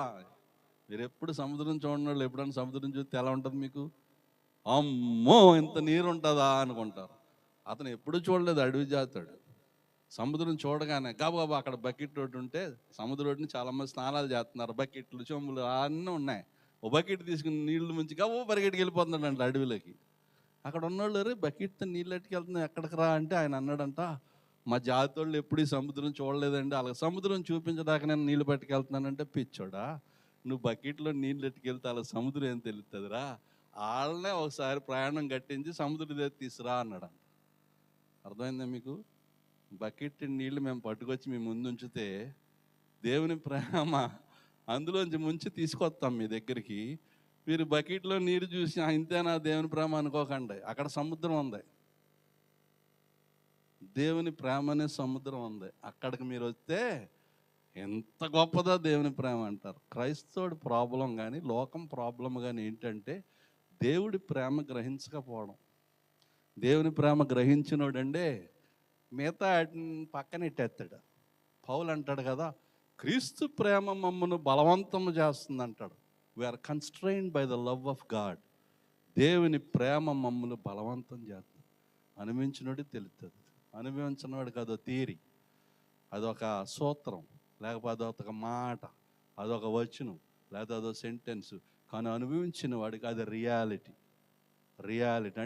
మీరు ఎప్పుడు సముద్రం చూడని వాళ్ళు ఎప్పుడైనా సముద్రం చూస్తే ఎలా ఉంటుంది మీకు? అమ్మో ఇంత నీరు ఉంటుందా అనుకుంటారు. అతను ఎప్పుడు చూడలేదు, అడవి జాతాడు. సముద్రం చూడగానే గబగబా అక్కడ బకెట్ రోడ్డు ఉంటే సముద్ర రోడ్డుని చాలామంది స్నానాలు చేస్తున్నారు, బకెట్లు చెంబులు అన్నీ ఉన్నాయి. ఓ బకెట్ తీసుకుని నీళ్లు ముంచి గబో పరిగెట్టుకు వెళ్ళిపోతున్నాడంట అడవిలోకి. అక్కడ ఉన్నోళ్ళు బకెట్తో నీళ్ళు ఎట్టుకెళ్తున్నాయి ఎక్కడికి రా అంటే ఆయన అన్నాడంట, మా జాతి వాళ్ళు ఎప్పుడు ఈ సముద్రం చూడలేదండి, అలాగ సముద్రం చూపించడానికి నేను నీళ్ళు పట్టుకెళ్తున్నానంటే, పిచ్చోడా నువ్వు బకెట్లో నీళ్ళు ఎట్టుకెళ్తే అలా సముద్రం ఏం తెలుస్తుందిరా, వాళ్ళనే ఒకసారి ప్రయాణం కట్టించి సముద్రం దగ్గర తీసురా అన్నాడంట. అర్థమైందా మీకు? బకెట్ నీళ్ళు మేము పట్టుకొచ్చి మీ ముందు ఉంచితే దేవుని ప్రేమ అందులోంచి ముంచి తీసుకొస్తాం మీ దగ్గరికి. మీరు బకెట్లో నీరు చూసి ఇంతేనా దేవుని ప్రేమ అనుకోకండి, అక్కడ సముద్రం ఉంది, దేవుని ప్రేమ అనే సముద్రం ఉంది. అక్కడికి మీరు వస్తే ఎంత గొప్పదో దేవుని ప్రేమ అంటారు. క్రైస్తవుడి ప్రాబ్లం కానీ లోకం ప్రాబ్లం కానీ ఏంటంటే దేవుడి ప్రేమ గ్రహించకపోవడం. దేవుని ప్రేమ గ్రహించినోడండే మిగతా పక్కన ఇట్టేస్తాడు. పౌలు అంటాడు కదా, క్రీస్తు ప్రేమ మమ్మను బలవంతం చేస్తుంది అంటాడు. We are constrained by the love of God. దేవుని ప్రేమ మమ్మల్ని బలవంతం చేస్తుంది. అనుభవించినోడు తెలుస్తుంది, అనుభవించినవాడు కాదో థియరీ, అదొక సూత్రం, లేకపోతే అదొక మాట, అదొక వచనం, లేకపోతే అదొక సెంటెన్స్. కానీ అనుభవించిన వాడికి అది రియాలిటీ.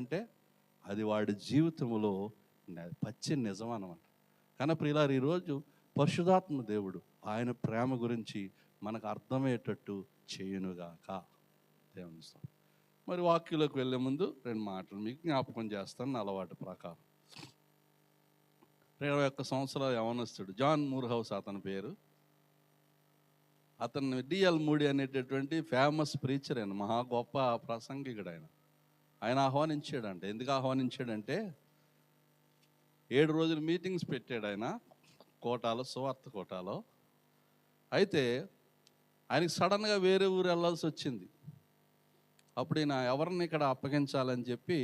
అంటే అది వాడి జీవితంలో పచ్చి నిజం అన్నమాట. కానీ ప్రియులారా, ఈరోజు పరిశుద్ధాత్మ దేవుడు ఆయన ప్రేమ గురించి మనకు అర్థమయ్యేటట్టు చేయునుగాక. దేవుని స్తోత్రం. మరి వాక్యంలోకి వెళ్ళే ముందు 2 మాటలు మీకు జ్ఞాపకం చేస్తాను నా అలవాటు ప్రకారం. 21 సంవత్సరాల యవనస్తుడు జాన్ మూర్హౌస్ అతని పేరు. అతన్ని డిఎల్ మూడీ అనేటటువంటి ఫేమస్ ప్రీచర్, ఆయన మహా గొప్ప ప్రసంగికుడు. ఆయన ఆహ్వానించాడంట. ఎందుకు ఆహ్వానించాడంటే 7 రోజులు మీటింగ్స్ పెట్టాడు ఆయన కోటాలో, సువార్త కోటాలో. అయితే ఆయనకి సడన్గా వేరే ఊరు వెళ్ళాల్సి వచ్చింది. అప్పుడు ఈయన ఎవరిని ఇక్కడ అప్పగించాలని చెప్పి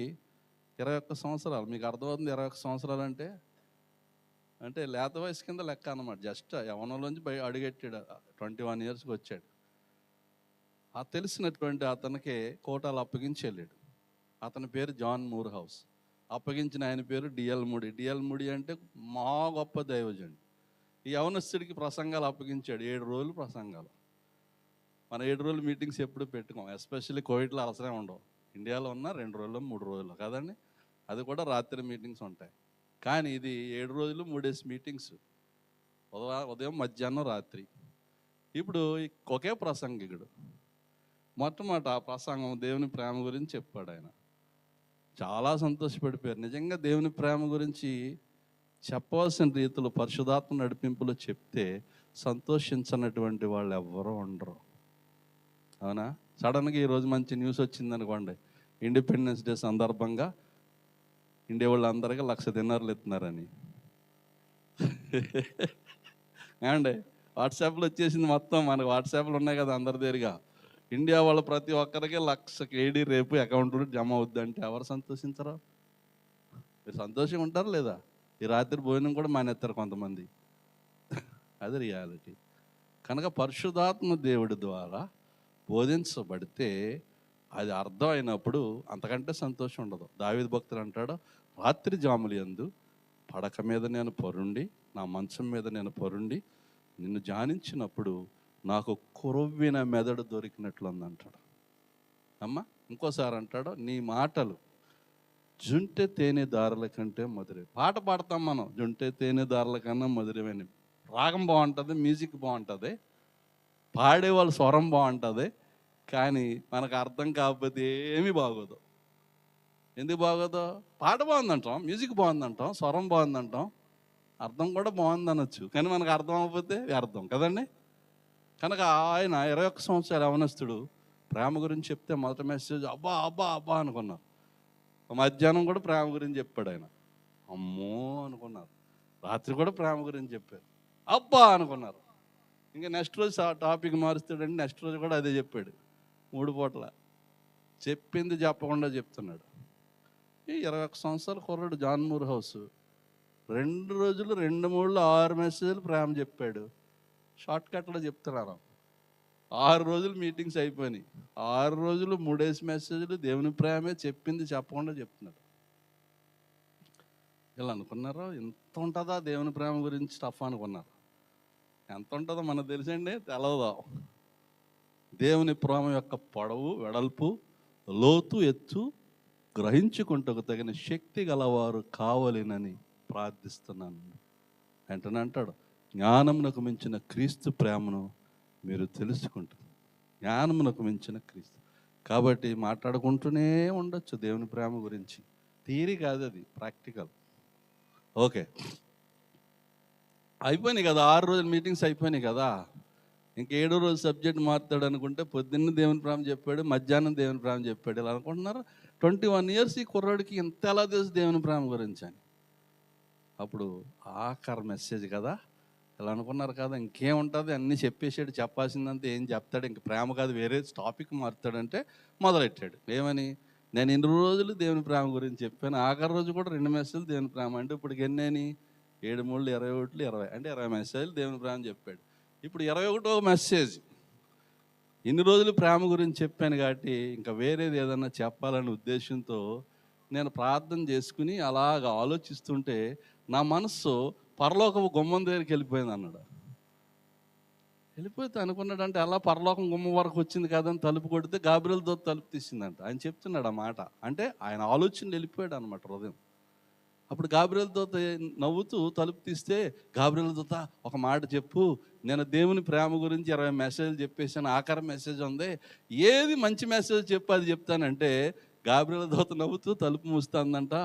21 సంవత్సరాలు, మీకు అర్థమవుతుంది 21 సంవత్సరాలు అంటే లేత వయసు కింద లెక్క అన్నమాట. జస్ట్ యవనంలోంచి అడుగెట్టాడు, 21 ఇయర్స్కి వచ్చాడు. ఆ తెలిసినటువంటి అతనికి కోటాలు అప్పగించి వెళ్ళాడు. అతని పేరు జాన్ మూర్హౌస్. అప్పగించిన ఆయన పేరు డిఎల్ మూడీ. డిఎల్ మూడీ అంటే మా గొప్ప దైవజనుడు. ఈ యవనస్తుడికి ప్రసంగాలు అప్పగించాడు, 7 రోజులు ప్రసంగాలు. మన 7 రోజులు మీటింగ్స్ ఎప్పుడు పెట్టుకోం, ఎస్పెషల్లీ కోవిడ్లో అలసరే ఉండవు. ఇండియాలో ఉన్న 2 రోజులు 3 రోజులు కదండి, అది కూడా రాత్రి మీటింగ్స్ ఉంటాయి. కానీ ఇది 7 రోజులు 3 మీటింగ్స్, ఉదయం మధ్యాహ్నం రాత్రి. ఇప్పుడు ఒకే ప్రసంగికుడు మొట్టమొదట ఆ ప్రసంగం దేవుని ప్రేమ గురించి చెప్పాడు. ఆయన చాలా సంతోషపడిపోయారు. నిజంగా దేవుని ప్రేమ గురించి చెప్పవలసిన రీతిలో పరిశుద్ధాత్మ నడిపింపులో చెప్తే సంతోషించనటువంటి వాళ్ళు ఎవ్వరూ ఉండరు. అవునా? సడన్గా ఈరోజు మంచి న్యూస్ వచ్చింది అనుకోండి, ఇండిపెండెన్స్ డే సందర్భంగా ఇండియా వాళ్ళు అందరికీ 1,00,000 డిన్నర్లు ఇస్తున్నారని. ఏమండి, వాట్సాప్లో వచ్చేసింది మొత్తం. మనకు వాట్సాప్లు ఉన్నాయి కదా అందరి దగ్గరగా. ఇండియా వాళ్ళు ప్రతి ఒక్కరికి 1,00,000 కేడీ రేపు అకౌంట్లో జమ అవుద్దంటే ఎవరు సంతోషించరు? మీరు సంతోషంగా ఉంటారు లేదా? ఈ రాత్రి భోజనం కూడా మానేస్తారు కొంతమంది. అది రియాలిటీ. కనుక పరిశుద్ధాత్మ దేవుడి ద్వారా బోధించబడితే అది అర్థం అయినప్పుడు అంతకంటే సంతోషం ఉండదు. దావీదు భక్తుడు అంటాడు, రాత్రి జాములు యందు పడక మీద నేను పరుండి, నా మంచం మీద నేను పరుండి నిన్ను ధ్యానించినప్పుడు నాకు కొరవ్విన మెదడు దొరికినట్లు అంటాడు. అమ్మ ఇంకోసారి అంటాడు, నీ మాటలు జుంటె తేనె దారుల కంటే మధురమే. పాట పాడతాం మనం, జుంటె తేనె దారుల కన్నా మధురమని. రాగం బాగుంటుంది, మ్యూజిక్ బాగుంటుంది, పాడేవాళ్ళ స్వరం బాగుంటుంది. కానీ మనకు అర్థం కాకపోతే ఏమీ బాగోదు. ఎందుకు బాగోదు? పాట బాగుందంటాం, మ్యూజిక్ బాగుందంటాం, స్వరం బాగుందంటాం, అర్థం కూడా బాగుందనొచ్చు. కానీ మనకు అర్థం అవ్వకపోతే అర్థం కదండి. కనుక ఆయన 21 సంవత్సరాల యవనస్తుడు ప్రేమ గురించి చెప్తే మొదటి మెసేజ్ అబ్బా అబ్బా అబ్బా అనుకున్నారు. మధ్యాహ్నం కూడా ప్రేమ గురించి చెప్పాడు ఆయన. అమ్మో అనుకున్నారు. రాత్రి కూడా ప్రేమ గురించి చెప్పారు. అబ్బా అనుకున్నారు. ఇంకా నెక్స్ట్ రోజు ఆ టాపిక్ మారుస్తాడండి. నెక్స్ట్ రోజు కూడా అదే చెప్పాడు. 3 పూటల చెప్పింది చెప్పకుండా చెప్తున్నాడు. ఈ 21 సంవత్సరాల కుర్రాడు జాన్ మూర్ హౌస్ 2 రోజులు 2 6 మెసేజ్లు ప్రేమ చెప్పాడు. షార్ట్ కట్లో చెప్తున్నారు. 6 రోజులు మీటింగ్స్ అయిపోయినాయి. 6 రోజులు 3 మెసేజ్లు దేవుని ప్రేమే, చెప్పింది చెప్పకుండా చెప్తున్నాడు. ఇలా అనుకున్నారు ఎంత ఉంటుందా దేవుని ప్రేమ గురించి టఫ్ అనుకున్నారు. ఎంత ఉంటుందో మనకు తెలుసండి, తెలవదా. దేవుని ప్రేమ యొక్క పొడవు, వెడల్పు, లోతు, ఎత్తు గ్రహించుకుంటకు తగిన శక్తి గలవారు కావాలినని ప్రార్థిస్తున్నాను. వెంటనే అంటాడు, జ్ఞానమునకు మించిన క్రీస్తు ప్రేమను మీరు తెలుసుకుంటారు. జ్ఞానమునకు మించిన క్రీస్తు. కాబట్టి మాట్లాడుకుంటూనే ఉండొచ్చు దేవుని ప్రేమ గురించి. థియరీ కాదు, అది ప్రాక్టికల్. ఓకే, అయిపోయినాయి కదా, 6 రోజుల మీటింగ్స్ అయిపోయినాయి కదా. ఇంక 7వ రోజు సబ్జెక్ట్ మారుతాడు అనుకుంటే పొద్దున్న దేవుని ప్రేమ చెప్పాడు, మధ్యాహ్నం దేవుని ప్రేమ చెప్పాడు. ఇలా అనుకుంటున్నారు. 21 ఇయర్స్ ఈ కుర్రాడికి ఇంత ఎలా తెలుసు దేవుని ప్రేమ గురించి అని. అప్పుడు ఆఖరి మెసేజ్ కదా, ఇలా అనుకున్నారు కదా, ఇంకేముంటుంది, అన్నీ చెప్పేసాడు, చెప్పాల్సిందంతా ఏం చెప్తాడు, ఇంక ప్రేమ కాదు వేరే టాపిక్ మారుతాడంటే మొదలెట్టాడు. ఏమని, నేను ఇన్ని రోజులు దేవుని ప్రేమ గురించి చెప్పాను, ఆఖరి రోజు కూడా 2 మెసేజ్లు దేవుని ప్రేమ. అంటే ఇప్పుడు ఎన్ని 7 3 21 20 అంటే 20 మెసేజ్లు దేవుని ప్రేమ చెప్పాడు. ఇప్పుడు 21వ మెసేజ్. ఇన్ని రోజులు ప్రేమ గురించి చెప్పాను కాబట్టి ఇంకా వేరేది ఏదన్నా చెప్పాలనే ఉద్దేశంతో నేను ప్రార్థన చేసుకుని అలాగ ఆలోచిస్తుంటే నా మనస్సు పరలోకపు గుమ్మం దగ్గరికి వెళ్ళిపోయింది అన్నాడు. వెళ్ళిపోతే అనుకున్నాడంటే అలా పరలోకం గుమ్మం వరకు వచ్చింది కాదని తలుపు కొడితే గాబ్రియెల్ దూత తలుపు తీసిందంట. ఆయన చెప్తున్నాడు ఆ మాట. అంటే ఆయన ఆలోచనలు వెళ్ళిపోయాడు అనమాట హృదయం. అప్పుడు గాబ్రియెల్ దూత నవ్వుతూ తలుపు తీస్తే, గాబ్రియెల్ దూత ఒక మాట చెప్పు, నేను దేవుని ప్రేమ గురించి 20 మెసేజ్లు చెప్పేసాను, ఆఖరి మెసేజ్ ఉంది, ఏది మంచి మెసేజ్ చెప్పు అది చెప్తానంటే గాబ్రియెల్ దూత నవ్వుతూ తలుపు మూస్తుందంట.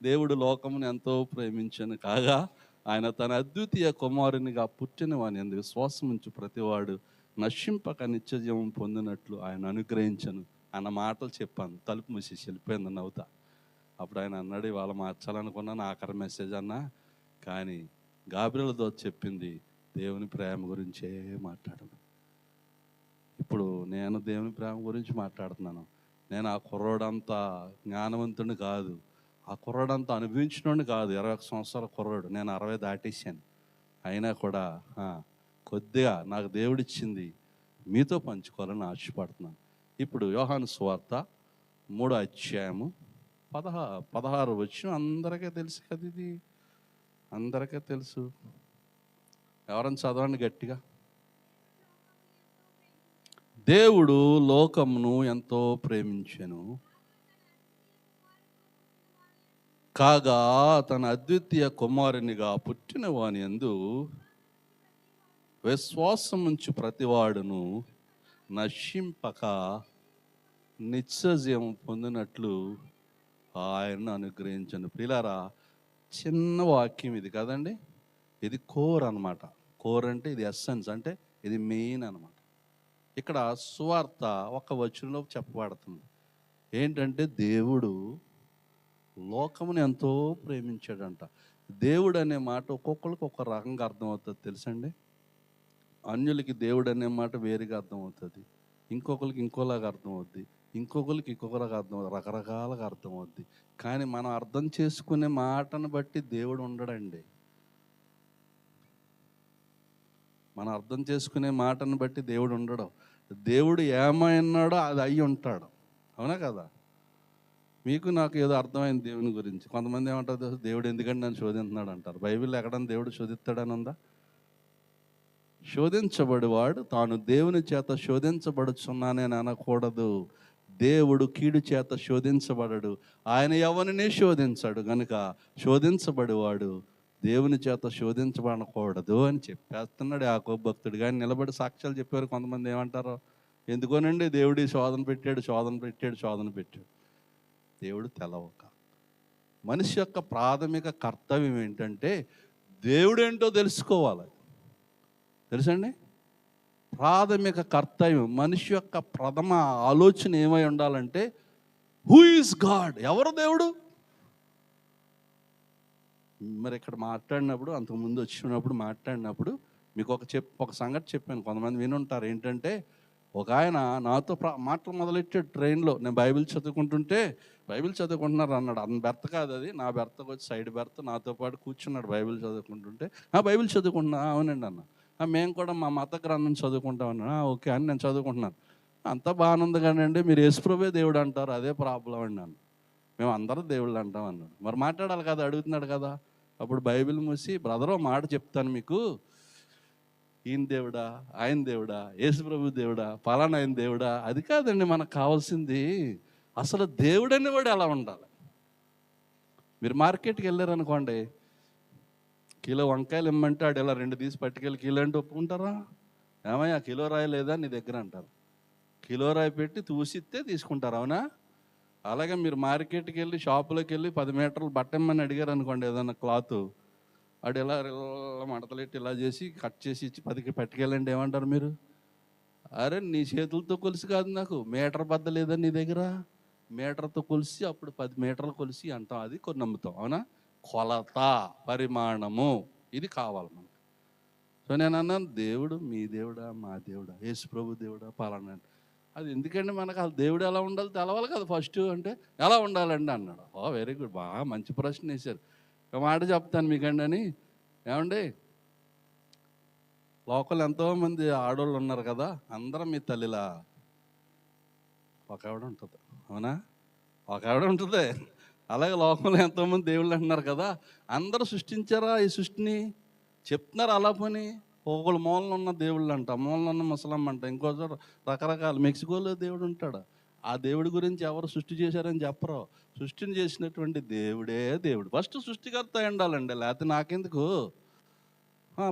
దేవుడు లోకమును ఎంతో ప్రేమించను కాగా ఆయన తన అద్వితీయ కుమారునిగా పుట్టిన వాని యందు విశ్వాసం ఉంచు ప్రతివాడు నశింపక నిత్యజీవం పొందినట్లు ఆయన అనుగ్రహించను అన్న మాటలు చెప్పాను. తలుపు మూసేసి వెళ్ళిపోయింది నవ్వుతా. అప్పుడు ఆయన అన్నాడు, ఇవాళ మార్చాలనుకున్నాను ఆఖరి మెసేజ్ అన్నా, కానీ గాబ్రియెల్ దూత చెప్పింది దేవుని ప్రేమ గురించే మాట్లాడను. ఇప్పుడు నేను దేవుని ప్రేమ గురించి మాట్లాడుతున్నాను. నేను ఆ కుర్రోడంతా జ్ఞానవంతుడిని కాదు, ఆ కుర్రోడంతా అనుభవించినోడిని కాదు. 21 సంవత్సరాల కుర్రోడు, నేను 60 దాటేసాను. అయినా కూడా కొద్దిగా నాకు దేవుడిచ్చింది మీతో పంచుకోవాలని ఆశపడుతున్నాను. ఇప్పుడు యోహాను సువార్త 3వ అధ్యాయము 16 వచనం అందరికీ తెలుసు కదా, ఇది అందరికీ తెలుసు. ఎవరైనా చదవండి గట్టిగా. దేవుడు లోకమును ఎంతో ప్రేమించెను కాగా తన అద్వితీయ కుమారునిగా పుట్టిన వాని యందు విశ్వాసం ఉంచు ప్రతివాడును నశింపక నిత్యజీవం పొందినట్లు ఆయన్ను అనుగ్రహించను. ప్రియులారా, చిన్న వాక్యం ఇది కదండి, ఇది కోర్ అనమాట. కోర్ అంటే ఇది ఎస్సెన్స్, అంటే ఇది మెయిన్ అనమాట. ఇక్కడ సువార్త ఒక వచనంలో చెప్పబడుతుంది. ఏంటంటే దేవుడు లోకమును ఎంతో ప్రేమించాడంట. దేవుడు అనే మాట ఒక్కొక్కరికి ఒక రకంగా అర్థమవుతుంది తెలుసండి. అన్యులకి దేవుడు అనే మాట వేరుగా అర్థమవుతుంది, ఇంకొకరికి ఇంకోలాగా అర్థమవుద్ది, ఇంకొకరికి ఇంకొకలాగా అర్థమవుతుంది, రకరకాలుగా అర్థమవుద్ది. కానీ మనం అర్థం చేసుకునే మాటను బట్టి దేవుడు ఉండడండి. మనం అర్థం చేసుకునే మాటను బట్టి దేవుడు ఉండడు. దేవుడు ఏమైనాడో అది అయ్యి ఉంటాడు. అవునా కదా? మీకు నాకు ఏదో అర్థమైంది దేవుని గురించి. కొంతమంది ఏమంటారు, దేవుడు ఎందుకంటే నన్ను శోధిస్తున్నాడు అంటారు. బైబిల్లో ఎక్కడన్నా దేవుడు శోధిస్తాడని ఉందా? శోధించబడివాడు తాను దేవుని చేత శోధించబడుచున్నానని అనకూడదు. దేవుడు కీడు చేత శోధించబడడు, ఆయన ఎవరిని శోధించాడు కనుక శోధించబడివాడు దేవుని చేత శోధించబడకూడదు అని చెప్పేస్తున్నాడు యాకోబు భక్తుడు. కానీ నిలబడి సాక్ష్యాలు చెప్పారు కొంతమంది. ఏమంటారు, ఎందుకోనండి దేవుడి శోధన పెట్టాడు. దేవుడు తెలవక. మనిషి యొక్క ప్రాథమిక కర్తవ్యం ఏంటంటే దేవుడు ఏంటో తెలుసుకోవాలి. తెలుసండి, ప్రాథమిక కర్తవ్యం. మనిషి యొక్క ప్రథమ ఆలోచన ఏమై ఉండాలంటే హూ ఈజ్ గాడ్, ఎవరు దేవుడు. మరి ఇక్కడ మాట్లాడినప్పుడు, అంతకుముందు వచ్చినప్పుడు మాట్లాడినప్పుడు మీకు ఒక సంగతి చెప్పాను, కొంతమంది వినుంటారు. ఏంటంటే, ఒక ఆయన నాతో మాటలు మొదలెట్టాడు ట్రైన్లో. నేను బైబిల్ చదువుకుంటుంటే, బైబిల్ చదువుకుంటున్నారు అన్నాడు. అతని బెర్త కాదు అది, నా బెర్తకు వచ్చి సైడ్ బెర్త, నాతో పాటు కూర్చున్నాడు బైబిల్ చదువుకుంటుంటే. బైబిల్ చదువుకుంటున్నా? అవునండి అన్న. మేము కూడా మా మత గ్రంథం చదువుకుంటామన్నా. ఓకే అని నేను చదువుకుంటున్నాను. అంతా బాగానే ఉంది కానండి, మీరు యేసుప్రభువే దేవుడు అంటారు, అదే ప్రాబ్లం అండి అన్న. మేము అందరూ దేవుళ్ళు అంటాం అన్నాడు. మరి మాట్లాడాలి కదా, అడుగుతున్నాడు కదా. అప్పుడు బైబిల్ మూసి, బ్రదర్ మాట చెప్తాను మీకు, ఈయన దేవుడా, ఆయన దేవుడా, యేసుప్రభు దేవుడా, పలానా ఆయన దేవుడా, అది కాదండి మనకు కావాల్సింది. అసలు దేవుడని వాడు ఎలా ఉండాలి. మీరు మార్కెట్కి వెళ్ళారనుకోండి, కిలో వంకాయలు ఇమ్మంటే ఆడు ఇలా 2 తీసి పట్టుకెళ్ళి కిలో అంటే ఒప్పుకుంటారా? ఏమయ్యా కిలో రాయి లేదా నీ దగ్గర అంటారు. కిలో రాయి పెట్టి తూసిస్తే తీసుకుంటారు, అవునా? అలాగే మీరు మార్కెట్కి వెళ్ళి, షాపులోకి వెళ్ళి 10 మీటర్లు బట్టమ్మని అడిగారు అనుకోండి, ఏదన్నా క్లాత్, వాడు ఇలా మడతలెట్టి ఇలా చేసి కట్ చేసి ఇచ్చి 10కి పట్టుకెళ్ళండి, ఏమంటారు మీరు? అరే నీ చేతులతో కొలిసి కాదు, నాకు మీటర్ బద్ద లేదా నీ దగ్గర? మీటర్తో కొలిసి అప్పుడు 10 మీటర్లు కొలిసి అంటాం, అది కొన్ని నమ్ముతాం, అవునా? కొలత, పరిమాణము, ఇది కావాలి మనకు. సో నేను అన్నాను, దేవుడు మీ దేవుడా, మా దేవుడా, యేసు ప్రభు దేవుడా, పలానా. అది ఎందుకండి మనకు ఆ దేవుడు ఎలా ఉండాలి తెలవాలి కదా ఫస్ట్. అంటే ఎలా ఉండాలండి అన్నాడు. వెరీ గుడ్, బాగా మంచి ప్రశ్న వేశారు. ఒక మాట చెప్తాను మీకండి అని. ఏమండి, లోకల్ ఎంతోమంది ఆడవాళ్ళు ఉన్నారు కదా, అందరం మీ తల్లిలా? ఒక ఆవిడ ఉంటుంది, అవునా? ఒక ఆవిడ ఉంటుంది. అలాగే లోకంలో ఎంతోమంది దేవుళ్ళు అంటున్నారు కదా, అందరూ సృష్టించారా ఈ సృష్టిని? చెప్తున్నారు అలా పని. ఒకళ్ళు మూలన ఉన్న దేవుళ్ళు అంట, మూలన ఉన్న ముసలమ్మ అంట, ఇంకోసారి రకరకాల మెక్సికోలో దేవుడు ఉంటాడు. ఆ దేవుడి గురించి ఎవరు సృష్టి చేశారని చెప్పరు. సృష్టిని చేసినటువంటి దేవుడే దేవుడు. ఫస్ట్ సృష్టికర్త ఉండాలండి, లేకపోతే నాకెందుకు?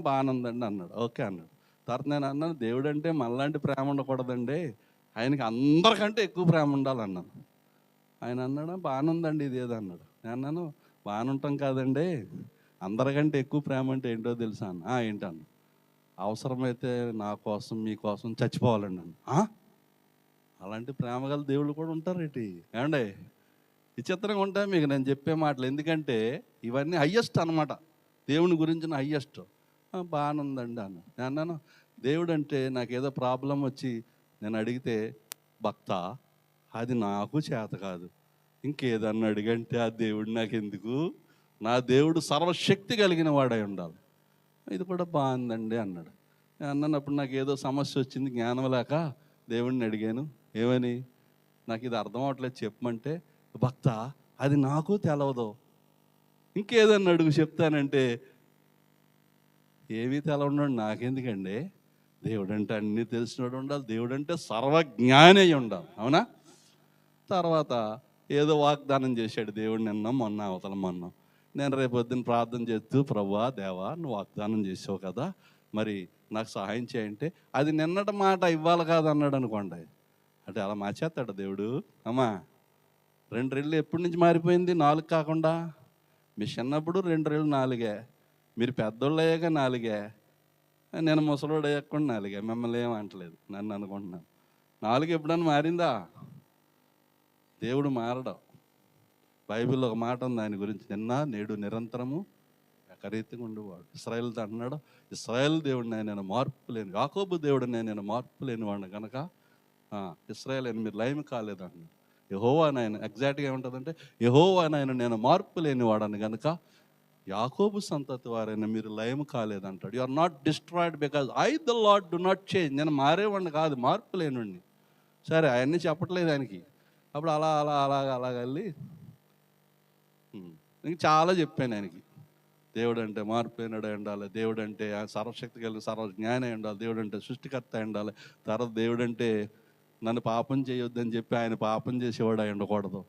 బాగానే ఉందండి అన్నాడు. ఓకే అన్నాడు. తర్వాత నేను అన్నాను, దేవుడు అంటే మనలాంటి ప్రేమ ఉండకూడదండి, ఆయనకి అందరికంటే ఎక్కువ ప్రేమ ఉండాలన్నాను. ఆయన అన్నాడు, బాగానే ఉందండి ఇది ఏదో అన్నాడు. నేను అన్నాను, బాగానే ఉంటాం కాదండి, అందరికంటే ఎక్కువ ప్రేమ అంటే ఏంటో తెలుసా అన్న. ఏంటన్నా? అవసరమైతే నా కోసం మీకోసం చచ్చిపోవాలండి అన్న. అలాంటి ప్రేమ గల దేవుళ్ళు కూడా ఉంటారు ఏంటి? ఏమండి, విచిత్రంగా ఉంటాయి మీకు నేను చెప్పే మాటలు. ఎందుకంటే ఇవన్నీ హయ్యెస్ట్ అనమాట, దేవుని గురించిన హయ్యెస్ట్. బాగానే ఉందండి అన్న. నేను అన్నాను, దేవుడు అంటే నాకేదో ప్రాబ్లం వచ్చి నేను అడిగితే, భక్త అది నాకు చేత కాదు, ఇంకేదన్నా అడిగంటే ఆ దేవుడు నాకెందుకు? నా దేవుడు సర్వశక్తి కలిగిన వాడై ఉండాలి. ఇది కూడా బాగుందండి అన్నాడు. నేను అన్నప్పుడు నాకు ఏదో సమస్య వచ్చింది, జ్ఞానం లేక దేవుడిని అడిగాను. ఏమని? నాకు ఇది అర్థం అవట్లేదు చెప్పమంటే, భక్త అది నాకు తెలవదు, ఇంకేదన్నా అడుగు చెప్తానంటే, ఏమీ తెలవడు నాకెందుకండి, దేవుడు అంటే అన్నీ తెలిసినోడు ఉండాలి, దేవుడు అంటే సర్వజ్ఞాని అయి ఉండాలి, అవునా? తర్వాత ఏదో వాగ్దానం చేశాడు దేవుడు నిన్న మొన్న అవతల మొన్న. నేను రేపొద్దున ప్రార్థన చేస్తూ, ప్రభువా దేవా నువ్వు వాగ్దానం చేసావు కదా, మరి నాకు సహాయం చేయంటే, అది నిన్నటి మాట ఇవ్వాలి కాదు అన్నాడు అనుకోండి. అంటే అలా మార్చేస్తాడు దేవుడు. అమ్మా 2 రెళ్ళు ఎప్పటి నుంచి మారిపోయింది? 4 కాకుండా. మీ చిన్నప్పుడు 2 రెళ్ళు 4, మీరు పెద్దోళ్ళు అయ్యాక 4, నేను ముసలోడు అయ్యాక కూడా 4. మిమ్మల్ని ఏమంటలేదు, నన్ను అనుకుంటున్నాను. 4 ఎప్పుడన్నా మారిందా? దేవుడు మారడం. బైబిల్లో ఒక మాట ఉంది ఆయన గురించి, నిన్న నేడు నిరంతరము ఏకరీతిగా ఉండేవాడు. ఇశ్రాయేలుతో అంటున్నాడు, ఇశ్రాయేల్ దేవుడిని నేను మార్పు లేని, యాకోబు దేవుడిని నేను మార్పు లేని వాడిని కనుక ఇశ్రాయేల్ అని మీరు లైమ్ కాలేదు అన్నాడు. యెహోవా నాయన, ఎగ్జాక్ట్గా ఏముంటుందంటే, యెహోవా నాయన నేను మార్పు లేని వాడని కనుక యాకోబు సంతతి వారైనా మీరు లయం కాలేదంటాడు. You are not destroyed because I the Lord do not change. నేను మారేవాడిని కాదు, మార్పు లేనివాడిని. సరే అవన్నీ చెప్పట్లేదు ఆయనకి. అప్పుడు అలాగ వెళ్ళి ఇంక చాలా చెప్పాను ఆయనకి. దేవుడు అంటే మార్పు లేనివాడు ఉండాలి, దేవుడు అంటే సర్వశక్తి కలిగిన సర్వజ్ఞాని ఉండాలి, దేవుడు అంటే సృష్టికర్త ఉండాలి, తర్వాత దేవుడు అంటే నన్ను పాపం చేయొద్దని చెప్పి ఆయన పాపం చేసేవాడు అయి ఉండకూడదు,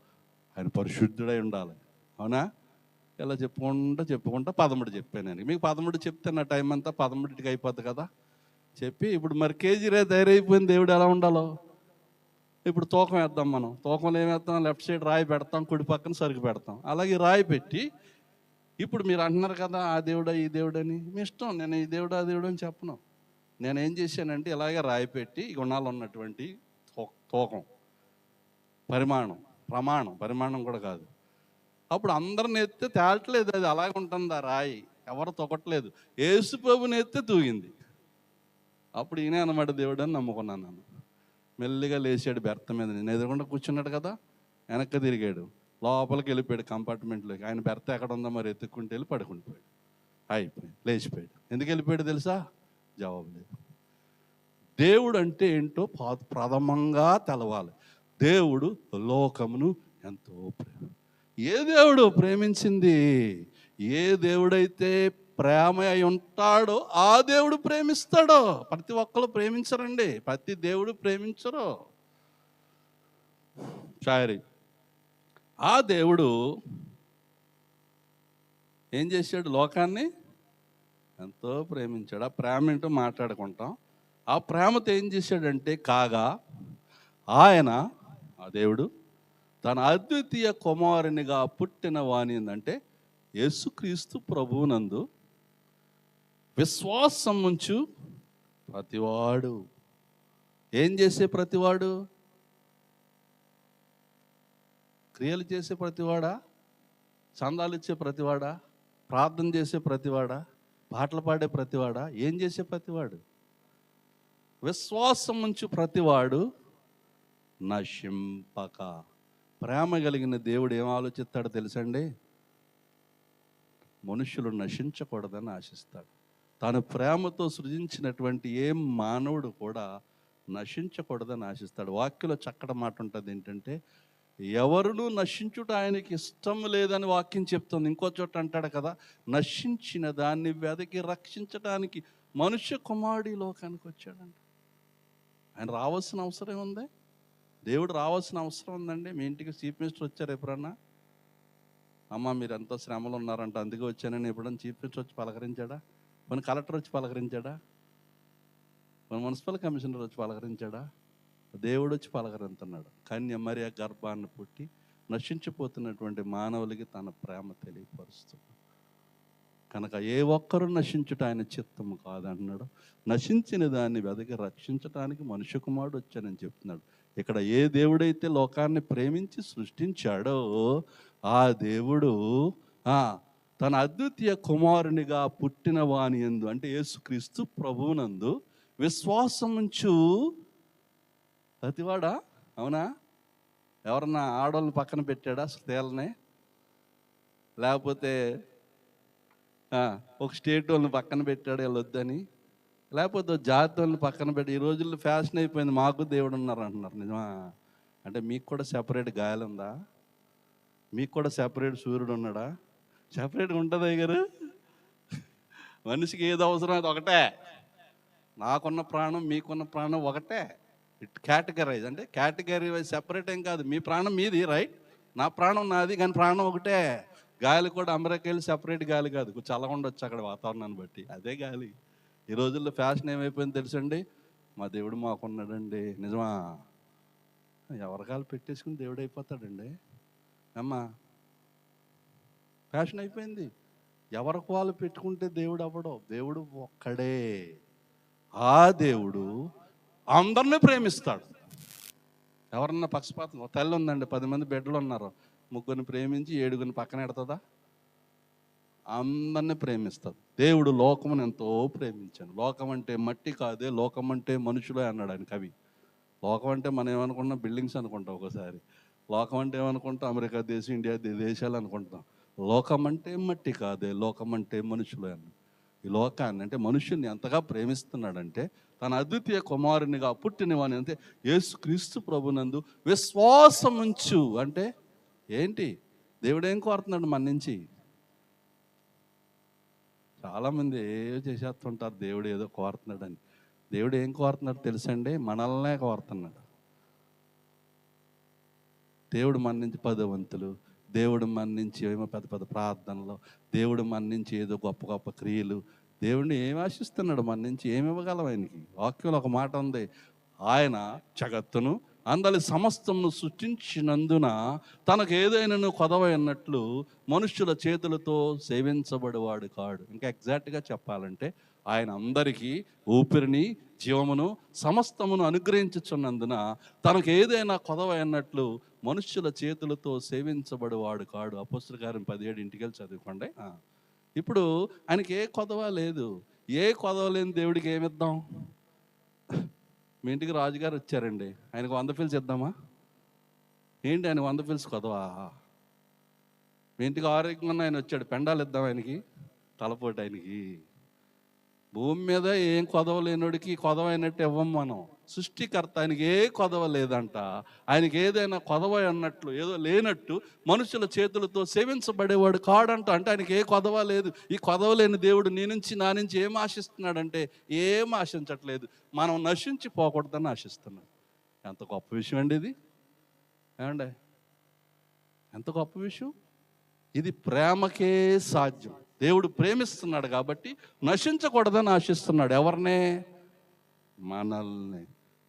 ఆయన పరిశుద్ధుడై ఉండాలి, అవునా? ఇలా చెప్పుకుంటా 13 చెప్పాను నేను. మీకు 13 చెప్తే నా టైం అంతా 13కి అయిపోద్ది కదా. చెప్పి ఇప్పుడు మరి కేజీ రే తయారైపోయింది దేవుడు ఎలా ఉండాలో. ఇప్పుడు తూకం వేద్దాం మనం. తూకంలో ఏం వేస్తాం? లెఫ్ట్ సైడ్ రాయి పెడతాం, కుడి పక్కన సరుకు పెడతాం. అలాగే రాయి పెట్టి, ఇప్పుడు మీరు అంటున్నారు కదా ఆ దేవుడా ఈ దేవుడని, మీ ఇష్టం, నేను ఈ దేవుడు ఆ దేవుడు అని చెప్పను. నేను ఏం చేశానంటే ఇలాగే రాయి పెట్టి గుణాలు ఉన్నటువంటి తూకం, పరిమాణం కూడా కాదు. అప్పుడు అందరిని ఎత్తే తేలట్లేదు, అది అలాగే ఉంటుంది ఆ రాయి, ఎవరు తొక్కట్లేదు. యేసు ప్రభుని ఎత్తే తూగింది. అప్పుడు ఈయనే అన్నమాట దేవుడు అని నమ్ముకున్నాను నేను. మెల్లిగా లేచాడు బెర్త మీద, నేను ఎదురుకుండా కూర్చున్నాడు కదా, వెనక్కి తిరిగాడు, లోపలికి వెళ్ళిపోయాడు కంపార్ట్మెంట్లోకి. ఆయన బెర్త ఎక్కడ ఉందో మరి ఎత్తుక్కుంటూ వెళ్ళి పడుకుండిపోయాడు. అయిపోయింది, లేచిపోయాడు. ఎందుకు వెళ్ళిపోయాడు తెలుసా? జవాబు లేదు. దేవుడు అంటే ఏంటో ప్రథమంగా తెలవాలి. దేవుడు లోకమును ఎంతో ఏ దేవుడు ప్రేమించింది, ఏ దేవుడైతే ప్రేమ అయి ఉంటాడో ఆ దేవుడు ప్రేమిస్తాడో. ప్రతి ఒక్కరు ప్రేమించరండి, ప్రతి దేవుడు ప్రేమించరు. సారీ, ఆ దేవుడు ఏం చేశాడు? లోకాన్ని ఎంతో ప్రేమించాడు. ఆ ప్రేమ ఏంటో మాట్లాడుకుంటాం. ఆ ప్రేమతో ఏం చేశాడంటే, కాగా ఆయన, ఆ దేవుడు తన అద్వితీయ కుమారునిగా పుట్టిన వాణి అంటే యేసుక్రీస్తు ప్రభువునందు విశ్వాసం ఉంచు ప్రతివాడు. ఏం చేసే ప్రతివాడు? క్రియలు చేసే ప్రతివాడా? చందాలు ఇచ్చే ప్రతివాడా? ప్రార్థన చేసే ప్రతివాడా? పాటలు పాడే ప్రతివాడా? ఏం చేసే ప్రతివాడు? విశ్వాసం ఉంచు ప్రతివాడు నశింపక. ప్రేమ కలిగిన దేవుడు ఏం ఆలోచిస్తాడో తెలుసండి? మనుషులు నశించకూడదని ఆశిస్తాడు. తాను ప్రేమతో సృజించినటువంటి ఏ మానవుడు కూడా నశించకూడదని ఆశిస్తాడు. వాక్యంలో చక్కటి మాట ఉంటుంది ఏంటంటే, ఎవరును నశించుట ఆయనకి ఇష్టం లేదని వాక్యం చెప్తుంది. ఇంకో చోట అంటాడు కదా, నశించిన దాన్ని వెదకి రక్షించడానికి మనుష్య కుమారుడు ఈ లోకానికి వచ్చాడంట. ఆయన రావాల్సిన అవసరం ఏముంది? దేవుడు రావాల్సిన అవసరం ఉందండి? మీ ఇంటికి చీఫ్ మినిస్టర్ వచ్చారు ఎప్పుడన్నా? అమ్మ మీరు ఎంతో శ్రమలు ఉన్నారంట అందుకే వచ్చానని ఎప్పుడన్నా చీఫ్ మినిస్టర్ వచ్చి పలకరించాడా? మన కలెక్టర్ వచ్చి పలకరించాడా? మన మున్సిపల్ కమిషనర్ వచ్చి పలకరించాడా? దేవుడు వచ్చి పలకరించున్నాడు. కన్య మరియ గర్భాన్ని పుట్టి నశించిపోతున్నటువంటి మానవులకి తన ప్రేమ తెలియపరుస్తుంది. కనుక ఏ ఒక్కరూ నశించుట ఆయన చిత్తము కాదన్నాడు. నశించిన దాన్ని వెదకి రక్షించడానికి మనుష్య కుమారుడు వచ్చానని చెప్తున్నాడు. ఇక్కడ ఏ దేవుడైతే లోకాన్ని ప్రేమించి సృష్టించాడో ఆ దేవుడు తన అద్వితీయ కుమారునిగా పుట్టిన వాని యందు అంటే యేసుక్రీస్తు ప్రభువునందు విశ్వాసం ఉంచు ప్రతివాడా. అవునా? ఎవరన్నా ఆడవాళ్ళని పక్కన పెట్టాడా? స్త్రీలని, లేకపోతే ఒక స్టేట్ వాళ్ళని పక్కన పెట్టాడు వీళ్ళు వద్దని, లేకపోతే జాతి వాళ్ళని పక్కన పెట్టి. ఈ రోజుల్లో ఫ్యాషన్ అయిపోయింది, మాకు దేవుడు ఉన్నారు అంటున్నారు. నిజమా? అంటే మీకు కూడా సెపరేట్ గాయాలు ఉందా? మీకు కూడా సెపరేట్ సూర్యుడు ఉన్నాడా? సెపరేట్గా ఉంటుంది అయ్యారు. మనిషికి ఏది అవసరం అది ఒకటే. నాకున్న ప్రాణం మీకున్న ప్రాణం ఒకటే. ఇట్ కేటగరైజ్ అంటే కేటగిరీ వైజ్ సెపరేట్ ఏం కాదు. మీ ప్రాణం మీది, రైట్? నా ప్రాణం నాది, కానీ ప్రాణం ఒకటే. గాలి కూడా అమెరికా వెళ్ళి సెపరేట్ గాలి కాదు, కొంచెం చల్లగా ఉండొచ్చు అక్కడ వాతావరణాన్ని బట్టి, అదే గాలి. ఈ రోజుల్లో ఫ్యాషన్ ఏమైపోయింది తెలుసండి? మా దేవుడు మాకున్నాడండి. నిజమా? ఎవరి కాలు పెట్టేసుకుని దేవుడు అయిపోతాడండి అమ్మా. ఫ్యాషన్ అయిపోయింది. ఎవరికి వాళ్ళు పెట్టుకుంటే దేవుడు అవ్వడం. దేవుడు ఒక్కడే. ఆ దేవుడు అందరినీ ప్రేమిస్తాడు. ఎవరన్నా పక్షపాతం, తల్లి ఉందండి, 10 మంది బిడ్డలు ఉన్నారు, 3 ప్రేమించి 7 పక్కన పెడుతుందా? అందరినీ ప్రేమిస్తుంది. దేవుడు లోకమును ఎంతో ప్రేమించాను. లోకం అంటే మట్టి కాదే, లోకం అంటే మనుషులే అన్నాడు ఆయన కవి. లోకం అంటే మనం ఏమనుకుంటాం? బిల్డింగ్స్ అనుకుంటాం ఒకసారి. లోకం అంటే ఏమనుకుంటాం? అమెరికా దేశం, ఇండియా దేశాలు అనుకుంటాం. లోకం అంటే మట్టి కాదే, లోకం అంటే మనుషులే అన్నాడు. ఈ లోకాన్ని అంటే మనుషుల్ని ఎంతగా ప్రేమిస్తున్నాడంటే తన అద్వితీయ కుమారునిగా పుట్టినవాని అంటే యేసుక్రీస్తు ప్రభునందు విశ్వాసం ఉంచు అంటే ఏంటి? దేవుడు ఏం కోరుతున్నాడు మన నుంచి? చాలామంది ఏదో చేసేస్తుంటారు దేవుడు ఏదో కోరుతున్నాడని. దేవుడు ఏం కోరుతున్నాడు తెలుసండి? మనల్నే కోరుతున్నాడు. దేవుడు మన నుంచి పదవంతులు, దేవుడు మన నుంచి ఏమో పెద్ద పెద్ద ప్రార్థనలు, దేవుడు మన నుంచి ఏదో గొప్ప గొప్ప క్రియలు. దేవుడిని ఏమి ఆశిస్తున్నాడు? మన నుంచి ఏమి ఇవ్వగలం ఆయనకి? వాక్యంలో ఒక మాట ఉంది, ఆయన జగత్తును అందరి సమస్తమును సృష్టించినందున తనకు ఏదైనా కొదవ అన్నట్లు మనుష్యుల చేతులతో సేవించబడేవాడు కాడు. ఇంకా ఎగ్జాక్ట్గా చెప్పాలంటే ఆయన అందరికీ ఊపిరిని, జీవమును, సమస్తమును అనుగ్రహించుచున్నందున తనకు ఏదైనా కొదవ అన్నట్లు మనుష్యుల చేతులతో సేవించబడేవాడు కాడు. అపోస్తలుల కార్యం 17 ఇంటికి వెళ్ళి చదువుకోండి. ఇప్పుడు ఆయనకి ఏ కొదవ లేదు. ఏ కొదవ లేని దేవుడికి ఏమిద్దాం? మీ ఇంటికి రాజుగారు వచ్చారండి, ఆయనకు 100 ఫిల్స్ ఇద్దామా? ఏంటి ఆయన 100 ఫిల్స్ కొదవా? మీ ఇంటికి ఆరోగ్యంగా ఉన్న ఆయన వచ్చాడు, పెండాలు ఇద్దాం ఆయనకి, తలపోటు ఆయనకి. భూమి మీద ఏం కొదవ లేనోడికి కొదవైనట్టు ఇవ్వం మనం. సృష్టికర్త ఆయనకి ఏ కొదవ లేదంట. ఆయనకి ఏదైనా కొదవ అన్నట్లు, ఏదో లేనట్టు మనుషుల చేతులతో సేవించబడేవాడు కాడంట. అంటే ఆయనకి ఏ కొదవ లేదు. ఈ కొదవ లేని దేవుడు నీ నుంచి నా నుంచి ఏం ఆశిస్తున్నాడంటే ఏం ఆశించట్లేదు, మనం నశించి పోకూడదని ఆశిస్తున్నాడు. ఎంత గొప్ప విషయం అండి ఇది! ఏమండి, ఎంత గొప్ప విషయం ఇది! ప్రేమకే సాధ్యం. దేవుడు ప్రేమిస్తున్నాడు కాబట్టి నశించకూడదని ఆశిస్తున్నాడు. ఎవరినే? మనల్ని.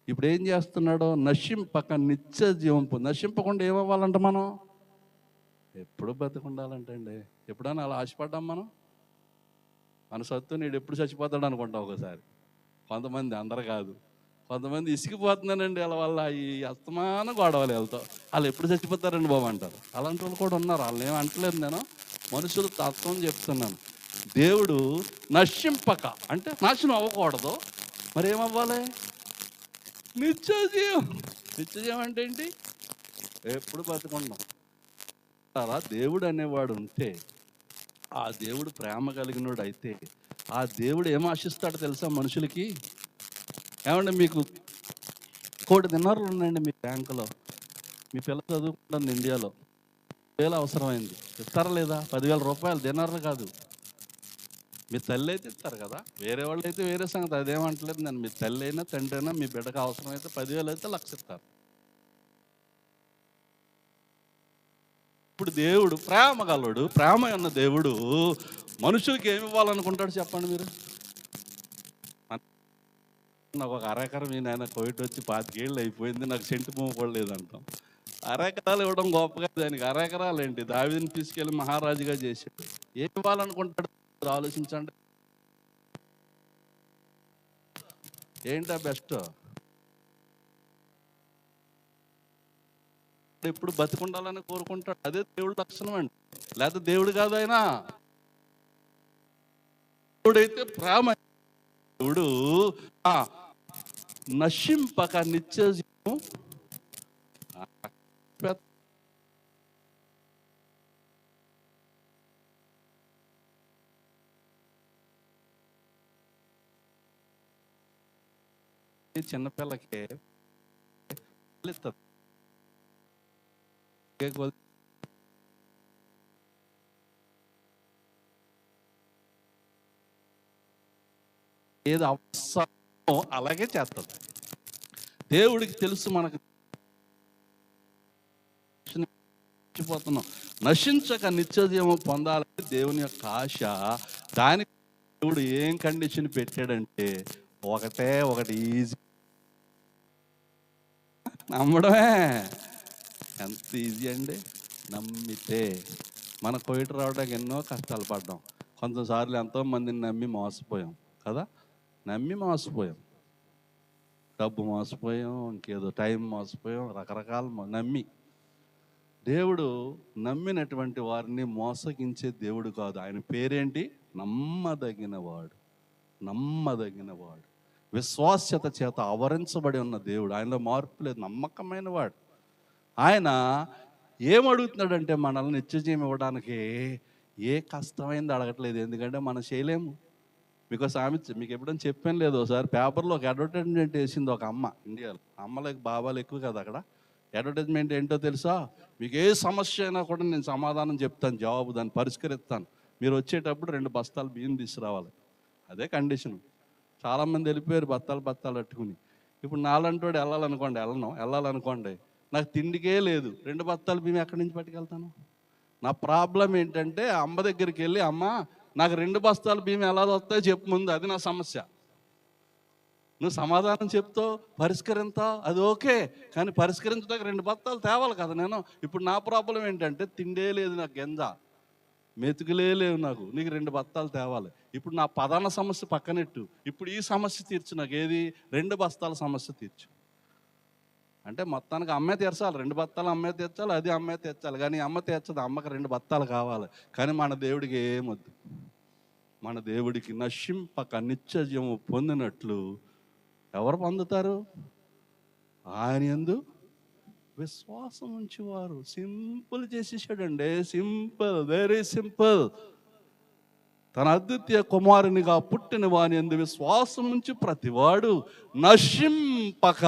ఇప్పుడు ఏం చేస్తున్నాడో, నశింపక నిత్య జీవం పొంది. నశింపకుండా ఏమవ్వాలంట మనం? ఎప్పుడు బతికుండాలంటే అండి. ఎప్పుడైనా అలా ఆశపడ్డాం మనం? మన సత్తు నీడు ఎప్పుడు చచ్చిపోతాడు అనుకుంటాం ఒకసారి. కొంతమంది, అందరు కాదు, కొంతమంది ఇసిగిపోతున్నానండి వాళ్ళ వల్ల, ఈ అస్తమానం గొడవలు వెళ్తాం, వాళ్ళు ఎప్పుడు చచ్చిపోతారండి బాబు అంటారు. అలాంటి వాళ్ళు కూడా ఉన్నారు. వాళ్ళని ఏం అంటలేదు నేను, మనుషులు తత్వం చెప్తున్నాను. దేవుడు నశింపక అంటే నాశనం అవ్వకూడదు, మరి ఏమవ్వాలి? నిత్యజీవం. నిత్యజీవం అంటే ఏంటి? ఎప్పుడు బతుకుంటాం. అలా దేవుడు అనేవాడు ఉంటే, ఆ దేవుడు ప్రేమ కలిగినోడు అయితే, ఆ దేవుడు ఏం ఆశిస్తాడో తెలుసా మనుషులకి? ఏమంటే మీకు 1 కోటి దినారులు ఉన్నాయండి మీ బ్యాంకులో, మీ పిల్ల చదువుకుంటుంది ఇండియాలో, 10,000 అవసరమైంది, ఇస్తారా లేదా? 10,000 రూపాయలు, దినారులు కాదు. మీ తల్లి అయితే ఇస్తారు కదా, వేరే వాళ్ళు అయితే వేరే సంగతి, అదేమంటలేదు నేను. మీ తల్లి అయినా తండ్రి అయినా మీ బిడ్డకు అవసరమైతే 10,000 అయితే 1,00,000 ఇస్తారు. ఇప్పుడు దేవుడు ప్రేమ గలడు. ప్రేమ ఉన్న దేవుడు మనుషులకి ఏమి ఇవ్వాలనుకుంటాడు చెప్పండి మీరు? నాకు ఒక అరెకరం నాయన కోవిడ్ వచ్చి 25 ఏళ్ళు అయిపోయింది, నాకు సెంటు భూమి కూడా లేదంటాం. అరెకరాలు ఇవ్వడం గొప్పగా, దానికి అరెకరాలు ఏంటి? దావీదుని తీసుకెళ్ళి మహారాజుగా చేశాడు. ఏమి ఇవ్వాలనుకుంటాడు ఆలోచించండి. ఏంటా బెస్ట్? ఎప్పుడు బతికుండాలని కోరుకుంటాడు. అదే దేవుడి లక్షణం అండి. లేకపోతే దేవుడు కాదు ఆయన. దేవుడైతే ప్రేమ. దేవుడు నశింపక నిత్య జీవం చిన్నపిల్లకి ఏది అవసరమో అలాగే చేస్తుంది. దేవుడికి తెలుసు మనకు నశించిపోతున్నాం, నశించక నిత్య జీవం పొందాలని దేవుని యొక్క ఆశ. దానికి దేవుడు ఏం కండిషన్ పెట్టాడంటే ఒకటి ఈజీ, నమ్మడమే. ఎంత ఈజీ అండి! నమ్మితే. మన కోవిడ్ రావడానికి ఎన్నో కష్టాలు పడ్డాం, కొంతసార్లు ఎంతో మందిని నమ్మి మోసపోయాం కదా. నమ్మి మోసపోయాం, డబ్బు మోసపోయాం, ఇంకేదో టైం మోసపోయాం, రకరకాల నమ్మి. దేవుడు నమ్మినటువంటి వారిని మోసగించే దేవుడు కాదు. ఆయన పేరేంటి? నమ్మదగినవాడు. నమ్మదగినవాడు, విశ్వాస్యత చేత ఆవరించబడి ఉన్న దేవుడు. ఆయనలో మార్పు లేదు, నమ్మకమైన వాడు. ఆయన ఏమడుగుతున్నాడంటే మనల్ని నిత్యజీవం ఇవ్వడానికి ఏ కష్టమైంది అడగట్లేదు, ఎందుకంటే మనం చేయలేము. మీకు ఎప్పుడైనా చెప్పాను లేదు, ఒకసారి పేపర్లో ఒక అడ్వర్టైజ్మెంట్ వేసింది ఒక అమ్మ ఇండియాలో. అమ్మలకి బాబాలు ఎక్కువ కదా అక్కడ. అడ్వర్టైజ్మెంట్ ఏంటో తెలుసా? మీకు ఏ సమస్య అయినా కూడా నేను సమాధానం చెప్తాను, జవాబు, దాన్ని పరిష్కరిస్తాను, మీరు వచ్చేటప్పుడు 2 బస్తాలు బియ్యం తీసుకురావాలి. అదే కండిషన్. చాలామంది వెళ్ళిపోయారు బత్తాలు పట్టుకుని. ఇప్పుడు నాలంటోడు వెళ్ళాలనుకోండి, నాకు తిండికే లేదు, 2 బత్తాలు బియ్యం ఎక్కడి నుంచి పట్టుకెళ్తాను? నా ప్రాబ్లం ఏంటంటే అమ్మ దగ్గరికి వెళ్ళి, అమ్మ నాకు 2 బస్తాలు బియ్యం ఎలా వస్తాయో చెప్పు ముందు, అది నా సమస్య. నువ్వు సమాధానం చెప్తావు, పరిష్కరింతావు, అది ఓకే, కానీ పరిష్కరించడానికి 2 బస్తాలు తేవాలి కదా నేను. ఇప్పుడు నా ప్రాబ్లం ఏంటంటే తిండే లేదు, నాకు గంజ మెతుకులే లేవు, నీకు 2 బస్తాలు తేవాలి. ఇప్పుడు నా ప్రధాన సమస్య పక్కనెట్టు, ఇప్పుడు ఈ సమస్య తీర్చు, నాకు ఏది? 2 బస్తాల సమస్య తీర్చు. అంటే మొత్తానికి అమ్మే తీర్చాలి, 2 బత్తాలు అమ్మే తీర్చాలి, అది అమ్మే తీర్చాలి. కానీ అమ్మ తీర్చదు, అమ్మకి 2 బత్తాలు కావాలి. కానీ మన దేవుడికి ఏమొద్దు. మన దేవుడికి నశింపక నిత్య జీవము పొందినట్లు ఎవరు పొందుతారు? ఆయన యందు విశ్వాసం ఉంచేవారు. సింపుల్ చేసేసాడండి, సింపుల్, వెరీ సింపుల్. తన అద్వితీయ కుమారునిగా పుట్టిన వాని యందు విశ్వాసం నుంచి ప్రతివాడు నశింపక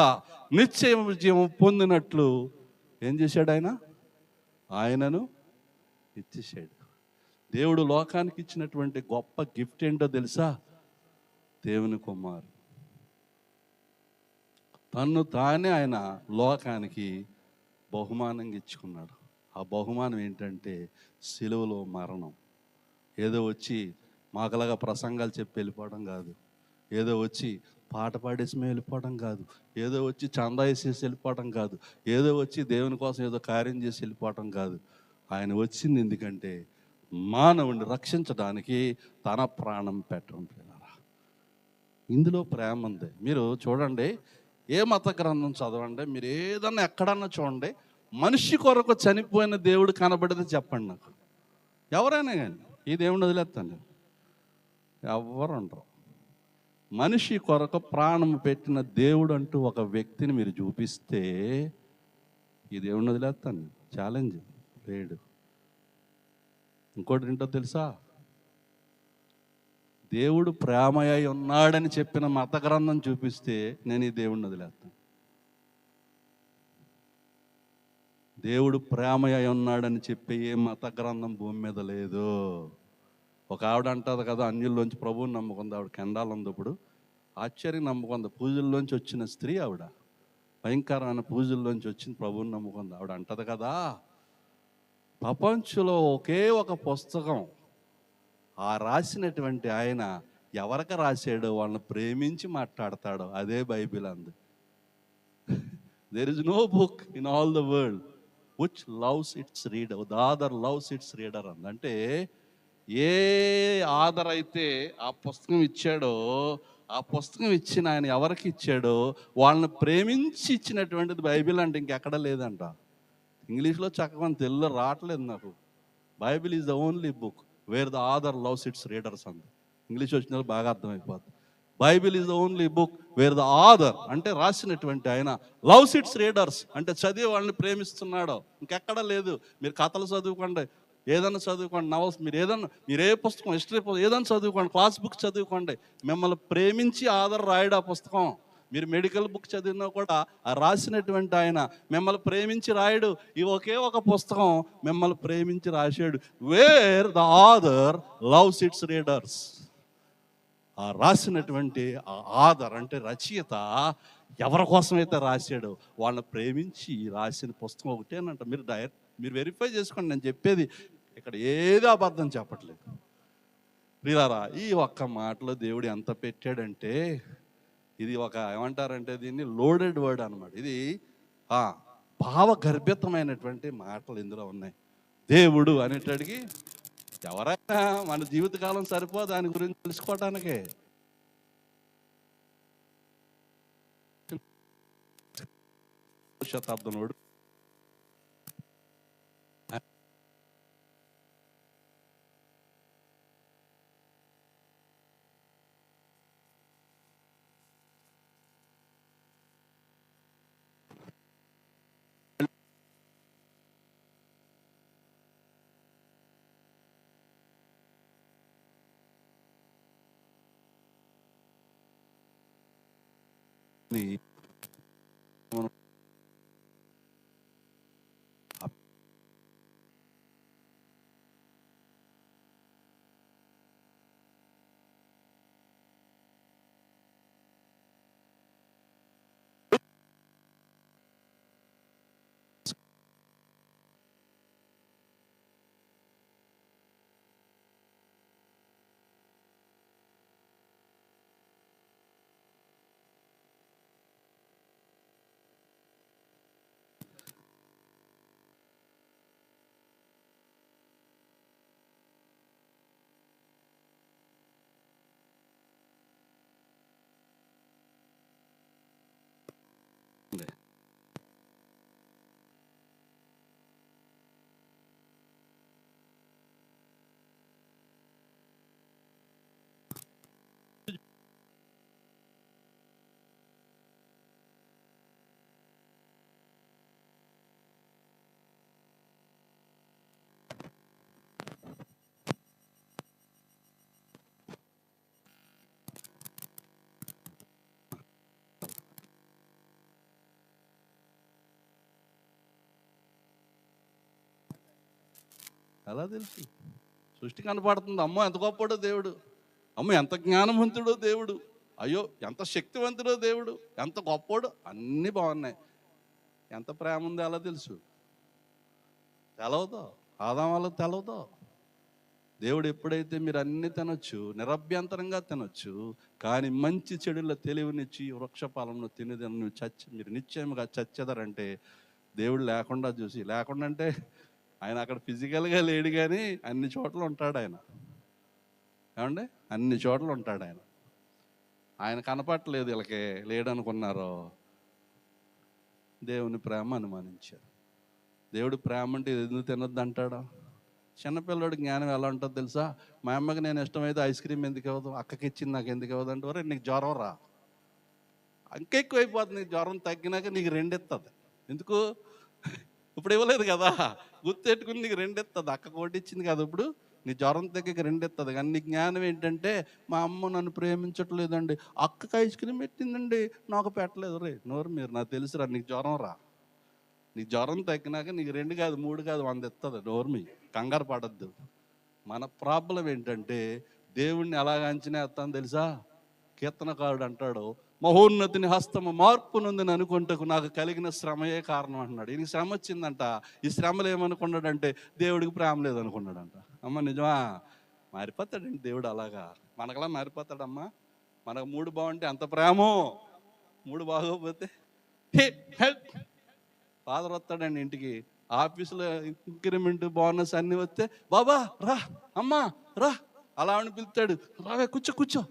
నిశ్చయ జీవం పొందినట్లు ఏం చేశాడు? ఆయనను ఇచ్చేసాడు. దేవుడు లోకానికి ఇచ్చినటువంటి గొప్ప గిఫ్ట్ ఏంటో తెలుసా? దేవుని కుమారు. తన్ను తానే ఆయన లోకానికి బహుమానంగా ఇచ్చుకున్నాడు. ఆ బహుమానం ఏంటంటే సిలువలో మరణం. ఏదో వచ్చి మాకలాగా ప్రసంగాలు చెప్పి వెళ్ళిపోవడం కాదు, ఏదో వచ్చి పాట పాడేసి వెళ్ళిపోవడం కాదు, ఏదో వచ్చి చందా వేసేసి వెళ్ళిపోవడం కాదు, ఏదో వచ్చి దేవుని కోసం ఏదో కార్యం చేసి వెళ్ళిపోవడం కాదు. ఆయన వచ్చింది ఎందుకంటే మానవుడిని రక్షించడానికి తన ప్రాణం పెట్టడం. ఇందులో ప్రేమ ఉంది. మీరు చూడండి, ఏ మత గ్రంథం చదవండి, మీరు ఏదన్నా ఎక్కడన్నా చూడండి, మనిషి కొరకు చనిపోయిన దేవుడు కనబడితే చెప్పండి నాకు. ఎవరైనా కానీ ఈ దేవుడిని వదిలేస్తాను, ఎవరు ఉండరు. మనిషి కొరకు ప్రాణం పెట్టిన దేవుడు అంటూ ఒక వ్యక్తిని మీరు చూపిస్తే ఈ దేవుడిని వదిలేస్తాను. ఛాలెంజ్ లేడు. ఇంకోటి ఏంటో తెలుసా? దేవుడు ప్రేమయ్య ఉన్నాడని చెప్పిన మత గ్రంథం చూపిస్తే నేను ఈ దేవుడిని వదిలేస్తాను. దేవుడు ప్రేమయ్య ఉన్నాడని చెప్పే ఏ మత గ్రంథం భూమి మీద లేదు. ఒక ఆవిడ అంటుంది కదా, అన్యుల్లోంచి ప్రభువుని నమ్ముకుంది. ఆవిడ కెండాలు ఉంది, ఇప్పుడు ఆశ్చర్యం నమ్ముకుంది. పూజల్లోంచి వచ్చిన స్త్రీ ఆవిడ, భయంకరమైన పూజల్లోంచి వచ్చిన ప్రభువుని నమ్ముకుంది. ఆవిడ అంటది కదా, ప్రపంచంలో ఒకే ఒక పుస్తకం ఆ రాసినటువంటి ఆయన ఎవరికి రాశాడో వాళ్ళని ప్రేమించి మాట్లాడతాడో అదే బైబిల్ అంది. There is no book in all the world which loves its reader, the author loves its reader అంది. అంటే ఏ ఆథర్ అయితే ఆ పుస్తకం ఇచ్చాడో, ఆ పుస్తకం ఇచ్చిన ఆయన ఎవరికి ఇచ్చాడో వాళ్ళని ప్రేమించి ఇచ్చినటువంటిది బైబిల్ అంటే ఇంకెక్కడ లేదంట. ఇంగ్లీష్లో చక్కగా తెలుగులో రావట్లేదు నాకు. Bible is the only book where the author loves its readers అంది. ఇంగ్లీష్ వచ్చిన బాగా అర్థమైపోతుంది. Bible is the only book where the author అంటే రాసినటువంటి ఆయన లవ్స్ ఇట్స్ రీడర్స్ అంటే చదివే వాళ్ళని ప్రేమిస్తున్నాడు. ఇంకెక్కడ లేదు. మీరు కథలు చదువుకోండి, ఏదైనా చదువుకోండి, నవల్స్, మీరు ఏ పుస్తకం, హిస్టరీ ఏదైనా చదువుకోండి, క్లాస్ బుక్ చదువుకోండి, మిమ్మల్ని ప్రేమించి ఆథర్ రాయడు ఆ పుస్తకం. మీరు మెడికల్ బుక్ చదివినా కూడా ఆ రాసినటువంటి ఆయన మిమ్మల్ని ప్రేమించి రాయడు. ఈ ఒకే ఒక పుస్తకం మిమ్మల్ని ప్రేమించి రాశాడు. Where the author loves its readers. ఆ రాసినటువంటి ఆ ఆథర్ అంటే రచయిత ఎవరి కోసమైతే రాశాడో వాళ్ళని ప్రేమించి రాసిన పుస్తకం ఒకటేనంట. మీరు వెరిఫై చేసుకోండి, నేను చెప్పేది ఇక్కడ ఏదో అబద్ధం చెప్పట్లేదు. ప్రియులారా, ఈ ఒక్క మాటలో దేవుడు ఎంత పెట్టాడంటే, ఇది ఒక ఏమంటారంటే దీన్ని లోడెడ్ వర్డ్ అనమాట. ఇది భావగర్భితమైనటువంటి మాటలు ఇందులో ఉన్నాయి. దేవుడు అనేటడికి ఎవరైనా మన జీవితకాలం సరిపో దాని గురించి తెలుసుకోవటానికే. శతాబ్దంలోడు ఎలా తెలుసు? సృష్టి కనపడుతుంది. అమ్మో ఎంత గొప్పడో దేవుడు, అమ్మో ఎంత జ్ఞానవంతుడో దేవుడు, అయ్యో ఎంత శక్తివంతుడో దేవుడు, ఎంత గొప్పోడో, అన్నీ బాగున్నాయి. ఎంత ప్రేమ ఉందో ఎలా తెలుసు? తెలవదో, ఆదాం వాళ్ళకి తెలవదో. దేవుడు ఎప్పుడైతే మీరు అన్ని తినొచ్చు, నిరభ్యంతరంగా తినొచ్చు, కానీ మంచి చెడుల తెలివినిచ్చి వృక్షఫలంలో తినేదని మీరు నిశ్చయముగా చచ్చెదరంటే, దేవుడు లేకుండా చూసి, లేకుండా అంటే ఆయన అక్కడ ఫిజికల్గా లేడు కానీ అన్ని చోట్ల ఉంటాడు ఆయన. ఏమండి? అన్ని చోట్ల ఉంటాడు ఆయన. ఆయన కనపట్టలేదు, వీళ్ళకి లేడనుకున్నారో దేవుని ప్రేమ అనుమానించారు. దేవుడు ప్రేమ అంటే ఇది ఎందుకు తినొద్దు అంటాడా? చిన్నపిల్లడు జ్ఞానం ఎలా ఉంటుందో తెలుసా? మా అమ్మకి నేను ఇష్టమైతే ఐస్ క్రీమ్ ఎందుకు ఇవ్వదు, అక్కకి ఇచ్చింది నాకు ఎందుకు ఇవ్వదు అంటే, వరే నీకు జ్వరం రా, ఇంకా ఎక్కువైపోతుంది, నీకు జ్వరం తగ్గినాక నీకు 2 ఇస్తుంది. ఎందుకు? ఇప్పుడు ఇవ్వలేదు కదా, గుర్తెట్టుకుని నీకు 2 ఇస్తుంది. అక్క కోటి ఇచ్చింది కదా, ఇప్పుడు నీ జ్వరం తగ్గక 2 ఇస్తుంది. కానీ నీ జ్ఞానం ఏంటంటే, మా అమ్మ నన్ను ప్రేమించట్లేదండి, అక్కకి ఐస్ క్రీమ్ పెట్టిందండి, నాకు పెట్టలేదు. రే నోరు మీరు, నాకు తెలుసురా, నీకు జ్వరం రా, నీ జ్వరం తగ్గినాక నీకు 2 కాదు 3 కాదు 100 ఇస్తుంది. నోర్మి, కంగారు పడద్దు. మన ప్రాబ్లం ఏంటంటే, దేవుణ్ణి ఎలాగ అంచనా వేస్తాను తెలుసా? కీర్తనకారుడు అంటాడు, మహోన్నతిని హస్తము మార్పు నొందని అనుకుంటకు నాకు కలిగిన శ్రమయే కారణం అంటున్నాడు. ఈయనకి శ్రమ వచ్చిందంట. ఈ శ్రమలు ఏమనుకున్నాడంటే, దేవుడికి ప్రేమ లేదనుకున్నాడంట. అమ్మ నిజమా? మారిపోతాడండి దేవుడు అలాగా, మనకలా మారిపోతాడమ్మా. మనకు 3 బాగుంటే అంత ప్రేమో, 3 బాగోకపోతే ఫాదర్ వస్తాడండి ఇంటికి, ఆఫీసులో ఇంక్రిమెంట్ బోనస్ అన్నీ వస్తే, బాబా రా, అమ్మా రా, అలా అని పిలుస్తాడు, రావే కూర్చో కూర్చో,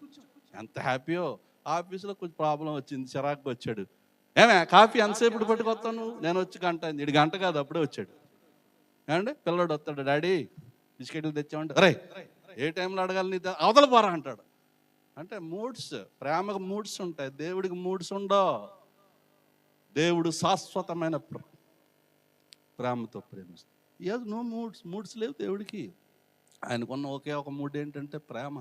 ఎంత హ్యాపీయో. ఆఫీసులో కొంచెం ప్రాబ్లం వచ్చింది, చిరాకు వచ్చాడు, ఏమే కాఫీ ఎంతసేపు పట్టుకొస్తాను, నేను వచ్చి గంట అయింది. 1 గంట కాదు, అప్పుడే వచ్చాడు. ఏమంటే పిల్లడు వస్తాడు, డాడీ బిస్కెట్లు తెచ్చామంటే, అరే ఏ టైంలో అడగాలి, నీ అవతల పోరా అంటాడు. అంటే మూడ్స్, ప్రేమకు మూడ్స్ ఉంటాయి, దేవుడికి మూడ్స్ ఉండవు. దేవుడు శాశ్వతమైన ప్రేమతో ప్రేమిస్తాడు. ఈరోజు నో మూడ్స్ లేవు దేవుడికి. ఆయనకున్న ఒకే ఒక మూడ్ ఏంటంటే ప్రేమ.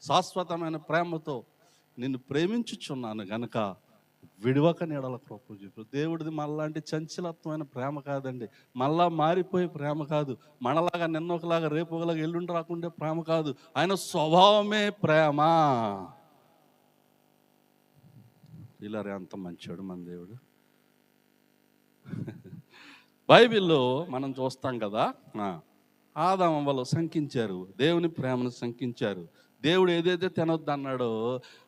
శాశ్వతమైన ప్రేమతో నిన్ను ప్రేమించుచున్నాను గనక విడవక నీడల కృప చూపు. దేవుడిది మనలాంటి చంచలత్వమైన ప్రేమ కాదండి, మళ్ళా మారిపోయే ప్రేమ కాదు, మనలాగా నిన్నొకలాగా రేపు ఒకలాగా ఎల్లుండి రాకుండే ప్రేమ కాదు. ఆయన స్వభావమే ప్రేమ. ఇలా ఎంత మంచోడు మన దేవుడు. బైబిల్లో మనం చూస్తాం కదా, ఆదాము వాళ్ళు శంకించారు, దేవుని ప్రేమను శంకించారు. దేవుడు ఏదైతే తినొద్దన్నాడో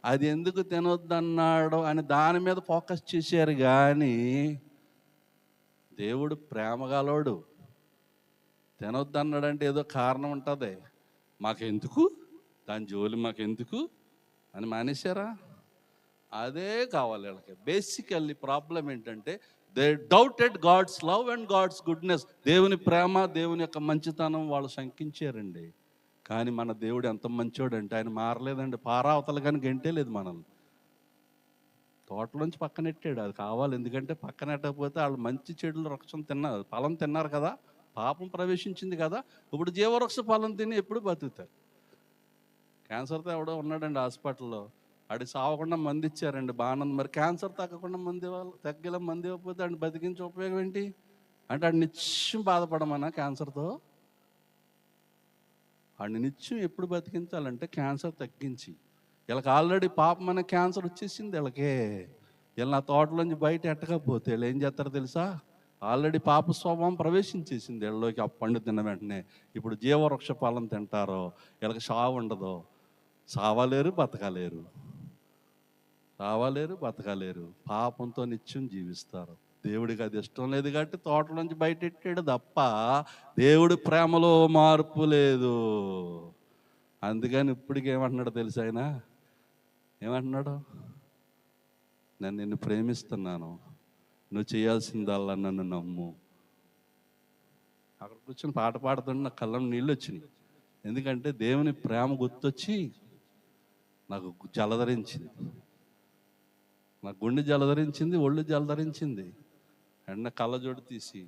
అది ఎందుకు తినొద్దన్నాడో అని దాని మీద ఫోకస్ చేశారు. కానీ దేవుడు ప్రేమగలోడు. తినొద్దన్నాడంటే ఏదో కారణం ఉంటుంది, మాకెందుకు దాని జోలి, మాకెందుకు అని మానేశారా? అదే కావాలి వీళ్ళకి. బేసికల్లీ ప్రాబ్లం ఏంటంటే, they doubted God's love and God's goodness. దేవుని ప్రేమ, దేవుని యొక్క మంచితనం వాళ్ళు శంకించారండి. కానీ మన దేవుడు ఎంత మంచోడంటే, ఆయన మారలేదండి. పారావతలు కానీ గంటే లేదు మనల్ని, తోటలోంచి పక్కనెట్టాడు. అది కావాలి, ఎందుకంటే పక్కనెట్టకపోతే వాళ్ళు మంచి చెడుల వృక్షం తిన్నారు, ఫలం తిన్నారు కదా, పాపం ప్రవేశించింది కదా. ఇప్పుడు జీవవృక్ష ఫలం తిని ఎప్పుడు బతుకుతారు. క్యాన్సర్తో ఎవడో ఉన్నాడండి హాస్పిటల్లో, ఆడికి సావకుండా మంది ఇచ్చారండి, బాగానే. మరి క్యాన్సర్ తగ్గకుండా మంది తగ్గేలా మంది ఇవ్వకపోతే ఆడిని బతికించే ఉపయోగం ఏంటి? అంటే ఆడిని నిత్యం బాధపడమన్నా క్యాన్సర్తో? ఆడిని నిత్యం ఎప్పుడు బతికించాలంటే క్యాన్సర్ తగ్గించి. వీళ్ళకి ఆల్రెడీ పాపం అనే క్యాన్సర్ వచ్చేసింది వీళ్ళకి. వీళ్ళు నా తోటలోంచి బయట ఎట్టకపోతే వీళ్ళు ఏం చేస్తారో తెలుసా? ఆల్రెడీ పాప స్వభావం ప్రవేశించేసింది వీళ్ళలోకి. ఆ పండు తిన్న వెంటనే ఇప్పుడు జీవవృక్ష ఫలం తింటారో వీళ్ళకి సావు ఉండదు. సావలేరు, బతకలేరు, సావలేరు, బతకలేరు, పాపంతో నిత్యం జీవిస్తారు. దేవుడికి అది ఇష్టం లేదు కాబట్టి తోటలోంచి బయట ఎట్టాడు తప్ప దేవుడి ప్రేమలో మార్పు లేదు. అందుకని ఇప్పటికి ఏమంటున్నాడు తెలుసా ఆయన? ఏమంటున్నాడు? నేను నిన్ను ప్రేమిస్తున్నాను, నువ్వు చేయాల్సిందల్లా నన్ను నమ్ము. అక్కడ కూర్చొని పాట పాడుతుంటే నా కళ్ళం నీళ్ళు వచ్చినాయి. ఎందుకంటే దేవుని ప్రేమ గుర్తొచ్చి నాకు జలధరించింది, నా గుండె జలధరించింది, ఒళ్ళు జలధరించింది. ఎండ కళ్ళజోడు తీసి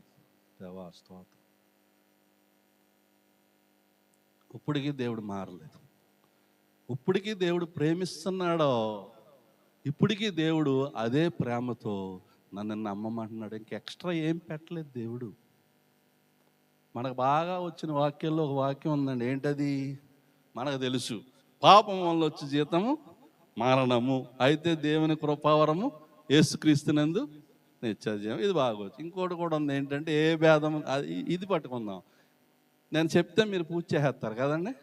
దేవా స్తోత్రం. ఇప్పటికీ దేవుడు మారలేదు. ఇప్పటికీ దేవుడు ప్రేమిస్తున్నాడో, ఇప్పటికీ దేవుడు అదే ప్రేమతో నన్ను నమ్మమంటున్నాడు. ఇంక ఎక్స్ట్రా ఏం పెట్టలేదు దేవుడు. మనకు బాగా వచ్చిన వాక్యాల్లో ఒక వాక్యం ఉందండి. ఏంటది? మనకు తెలుసు, పాపం వల్ల వచ్చే జీతము మరణము, అయితే దేవుని కృపావరము యేసుక్రీస్తునందు నిత్యజీవం. ఇది బాగా వచ్చు. ఇంకోటి కూడా ఉంది, ఏంటంటే ఏ భేదం, ఇది పట్టుకుందాం. నేను చెప్తే మీరు పూజ చేసేస్తారు కదండి,